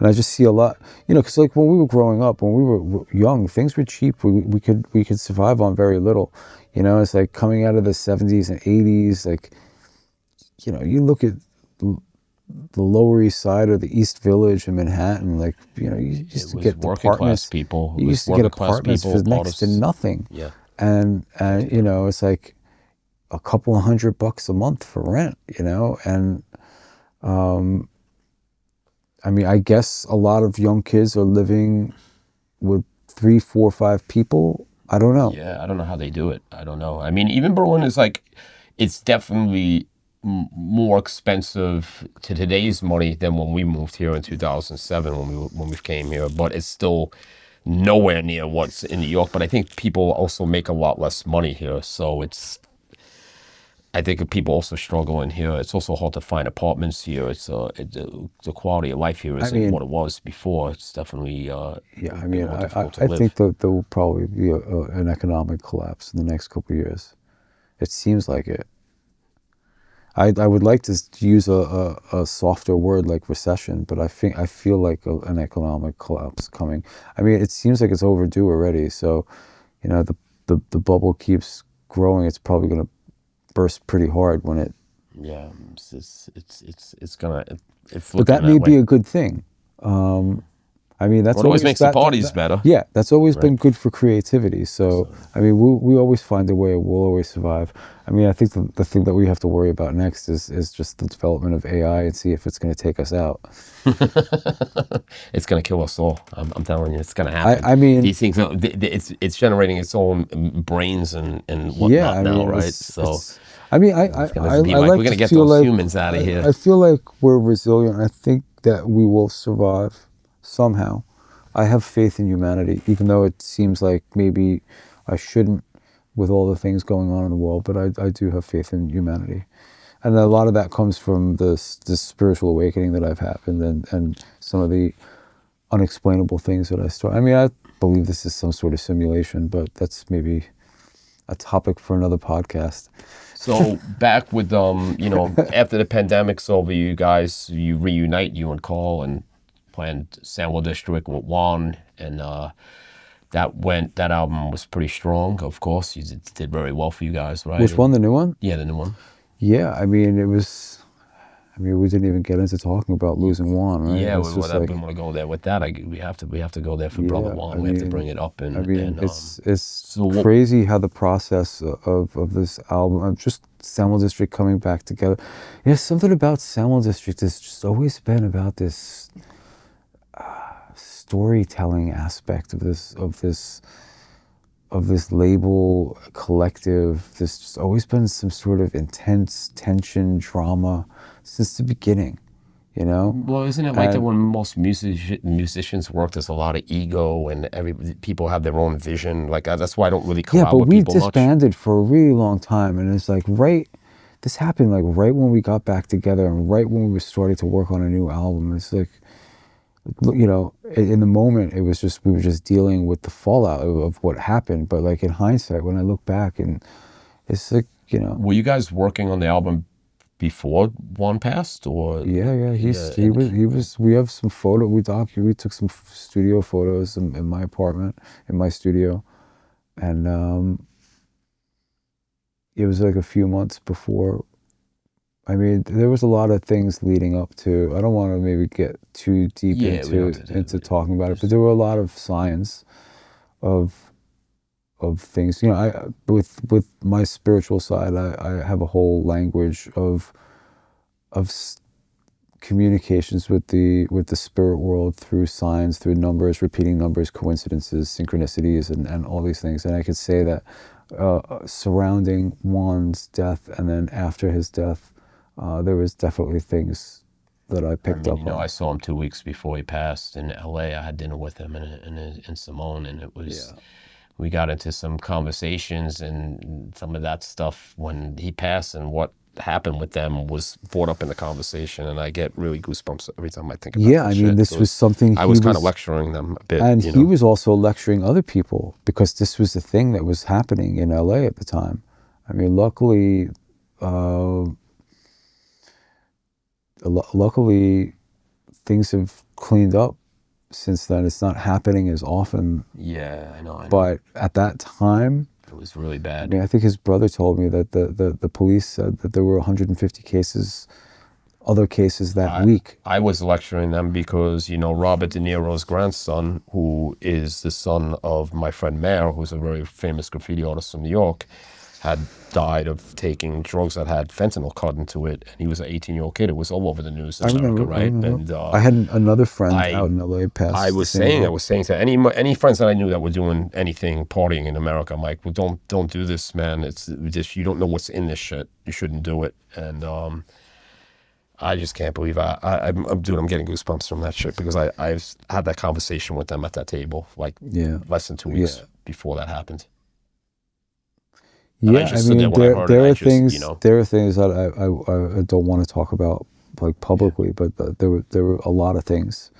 S3: I just see a lot, you know, because like when we were growing up, when we were young, things were cheap. We could survive on very little. You know, it's like coming out of the 70s and 80s, like, you know, you look at the Lower East Side or the East Village in Manhattan, like, you know, you used to get apartments.
S2: People.
S3: You used to get apartments for next to nothing.
S2: Yeah.
S3: And you know, it's like a couple of $100 a month for rent, you know, and I mean, I guess a lot of young kids are living with 3, 4, 5 people. I don't know.
S2: Yeah, I don't know how they do it. I don't know. I mean, even Berlin is like, it's definitely more expensive to today's money than when we moved here in 2007 when we came here, but it's still nowhere near what's in New York. But I think people also make a lot less money here, so I think people also struggle in here. It's also hard to find apartments here. The quality of life here isn't what it was before. It's definitely
S3: I mean, I think that there will probably be an economic collapse in the next couple of years. It seems like it. I would like to use a softer word like recession, but I feel like an economic collapse coming. I mean, it seems like it's overdue already. So, you know, the bubble keeps growing. It's probably going to burst pretty hard when it.
S2: Yeah, it's gonna.
S3: But that may be a good thing. I mean, that's
S2: always makes the parties better.
S3: Yeah, that's always been good for creativity. So I mean, we always find a way. We'll always survive. I mean, I think the thing that we have to worry about next is just the development of AI and see if it's going to take us out.
S2: It's going to kill us all. I'm telling you, it's going to happen.
S3: I mean,
S2: these things, it's generating its own brains and whatnot now, right? So.
S3: I mean, I like
S2: we're going to get those humans out of here.
S3: I feel like we're resilient. I think that we will survive somehow. I have faith in humanity, even though it seems like maybe I shouldn't with all the things going on in the world, but I do have faith in humanity. And a lot of that comes from this spiritual awakening that I've had and some of the unexplainable things that I mean, I believe this is some sort of simulation, but that's maybe, a topic for another podcast.
S2: So back with after the pandemic's over, you reunite, you and Karl, and planned Sandwell District with Juan, and that album was pretty strong. Of course, it did very well for you guys, right?
S3: Which one, the new one?
S2: Yeah, the new one.
S3: Yeah, I mean, we didn't even get into talking about losing Juan, right?
S2: Yeah, we want to go there with that. We have to go there for Brother Juan. We have to bring it up.
S3: It's so crazy how the process of this album, of just Sandwell District coming back together. There's something about Sandwell District that's just always been about this storytelling aspect of this label collective. There's just always been some sort of intense tension, drama since the beginning, you know?
S2: Well, isn't it like that when most musicians work, there's a lot of ego and people have their own vision. Like that's why I don't really collab with people much.
S3: Yeah, but we disbanded for a really long time, and it's like this happened like right when we got back together and right when we were starting to work on a new album. It's like, you know, in the moment, we were just dealing with the fallout of what happened. But like in hindsight, when I look back, and it's like, you know.
S2: Were you guys working on the album before Juan passed, or?
S3: Yeah. He was. We have some photo. We took some studio photos in my apartment, in my studio, and it was like a few months before. I mean, there was a lot of things leading up to. I don't want to maybe get too deep into talking about it, but there were a lot of signs of things. You know, with my spiritual side, I have a whole language of communications with the spirit world through signs, through numbers, repeating numbers, coincidences, synchronicities, and all these things. And I could say that surrounding Juan's death and then after his death, there was definitely things that I picked up on.
S2: I saw him 2 weeks before he passed in LA. I had dinner with him in Simone, and it was, we got into some conversations, and some of that stuff when he passed and what happened with them was brought up in the conversation, and I get really goosebumps every time I think about it.
S3: Yeah, I mean, this was something
S2: I was kind of lecturing them a bit.
S3: And he was also lecturing other people, because this was the thing that was happening in LA at the time. I mean, luckily things have cleaned up since then. It's not happening as often.
S2: Yeah, I know.
S3: But at that time,
S2: it was really bad.
S3: I mean, I think his brother told me that the police said that there were 150 other cases that week.
S2: I was lecturing them because, Robert De Niro's grandson, who is the son of my friend Mayor, who's a very famous graffiti artist from New York, had died of taking drugs that had fentanyl cut into it, and he was an 18-year-old kid. It was all over the news in America, right? And
S3: I had another friend out in LA passed.
S2: I was saying to any friends that I knew that were doing anything, partying in America, I'm like, well, don't do this, man. It's just, you don't know what's in this shit. You shouldn't do it. And I just can't believe I'm getting goosebumps from that shit, because I've had that conversation with them at that table, like less than 2 weeks before that happened.
S3: Yeah, I mean, there are things that I don't want to talk about like publicly, but there were a lot of things.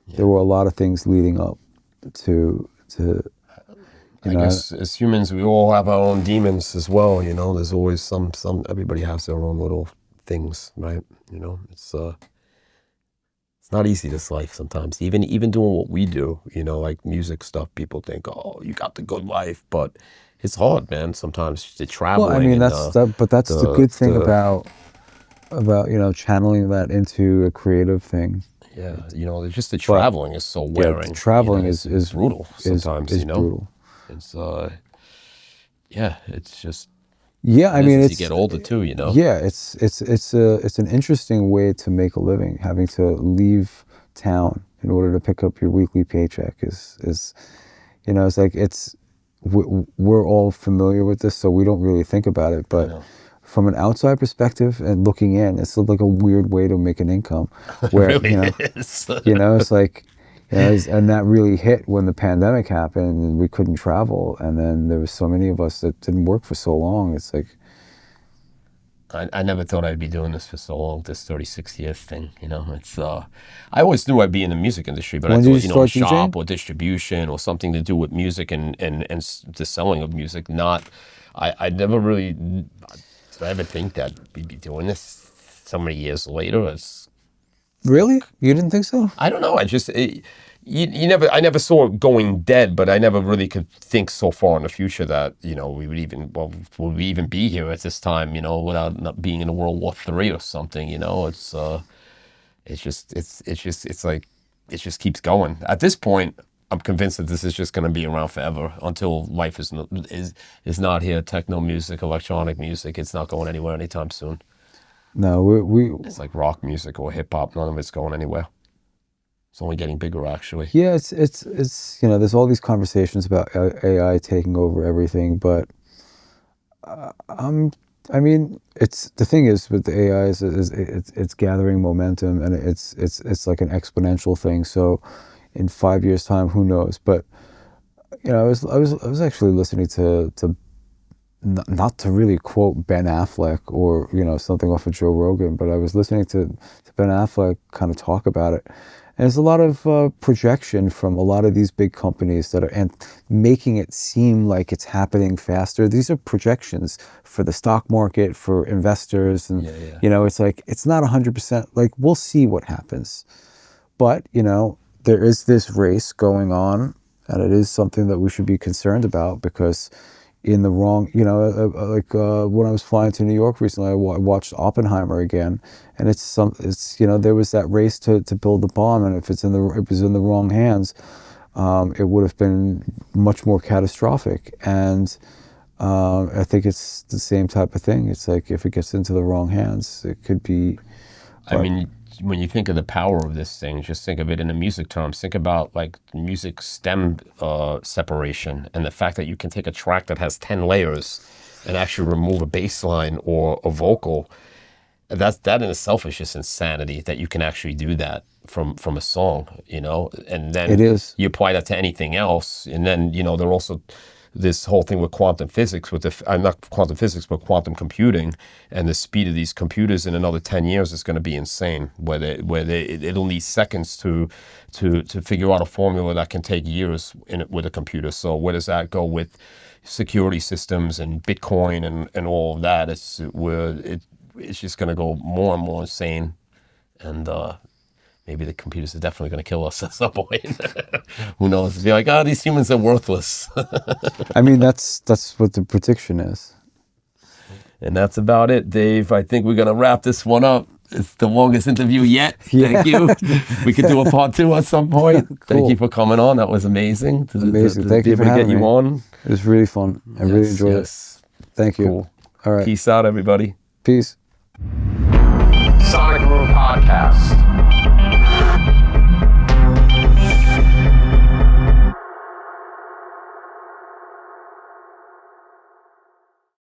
S3: Yeah. There were a lot of things leading up to.
S2: I guess as humans, we all have our own demons as well. There's always some. Everybody has their own little things, right? It's not easy, this life sometimes. Even doing what we do, like music stuff. People think, oh, you got the good life, but it's hard, man. Sometimes the traveling.
S3: Well, I mean, that's the good thing about channeling that into a creative thing.
S2: Yeah, just the traveling is so wearing.
S3: The traveling is
S2: brutal sometimes.
S3: Is brutal.
S2: It's it's just.
S3: Yeah, I mean,
S2: as you get older too,
S3: Yeah, it's an interesting way to make a living. Having to leave town in order to pick up your weekly paycheck is it's like we're all familiar with this, so we don't really think about it. But from an outside perspective and looking in, it's like a weird way to make an income. Where
S2: it really is.
S3: It's like, and that really hit when the pandemic happened and we couldn't travel, and then there was so many of us that didn't work for so long. It's like,
S2: I never thought I'd be doing this for so long, this 36 years thing, you know. It's I always knew I'd be in the music industry, but
S3: When
S2: I
S3: did
S2: thought,
S3: you
S2: you know, a
S3: start
S2: shop
S3: DJing?
S2: or distribution or something to do with music and the selling of music. Not, I never really, did I ever think that we'd be doing this so many years later? It's,
S3: Really? You didn't think so?
S2: I don't know. I never saw it going dead, but I never really could think so far in the future that, you know, would we even be here at this time, you know, without not being in a World War III or something, you know. It's like, it just keeps going. At this point, I'm convinced that this is just going to be around forever until life is not here. Techno music, electronic music, it's not going anywhere anytime soon.
S3: No, we
S2: It's like rock music or hip hop, none of it's going anywhere. It's only getting bigger, actually.
S3: yeah, it's you know, there's all these conversations about AI taking over everything, but I mean, it's the thing is with the AI is it's gathering momentum, and it's like an exponential thing. So in 5 years' time, who knows? But you know, I was actually listening to not to really quote Ben Affleck or, you know, something off of Joe Rogan, but I was listening to Ben Affleck kind of talk about it. And there's a lot of projection from a lot of these big companies that are and making it seem like it's happening faster. These are projections for the stock market, for investors. And, you know, it's like, it's not 100%. Like, we'll see what happens. But, you know, there is this race going on, and it is something that we should be concerned about, because in the wrong, you know, when I was flying to New York recently, I watched Oppenheimer again, and it's you know, there was that race to build the bomb, and if it was in the wrong hands, it would have been much more catastrophic. And I think it's the same type of thing. It's like, if it gets into the wrong hands, it could be.
S2: I mean, when you think of the power of this thing, just think of it in the music terms. Think about like music stem separation, and the fact that you can take a track that has 10 layers and actually remove a bass line or a vocal. That in itself is just insanity, that you can actually do that from a song, you know. And then
S3: It is.
S2: You apply that to anything else, and then, you know, they're also this whole thing with quantum physics, with not quantum physics, but quantum computing, and the speed of these computers in another 10 years is going to be insane. It'll need seconds to figure out a formula that can take years with a computer. So where does that go with security systems and Bitcoin and all of that? It's just going to go more and more insane, and maybe the computers are definitely going to kill us at some point. Who knows? Be like, these humans are worthless.
S3: I mean, that's what the prediction is.
S2: And that's about it, Dave. I think we're going to wrap this one up. It's the longest interview yet.
S3: Yeah.
S2: Thank you. We could do a part 2 at some point.
S3: Cool.
S2: Thank you for coming on. That was amazing.
S3: Amazing. Thank you for having me.
S2: Get you on.
S3: It was really fun. I really enjoyed it. Thank you.
S2: Cool.
S3: All right.
S2: Peace out, everybody.
S3: Peace.
S2: Sonic Room Podcast.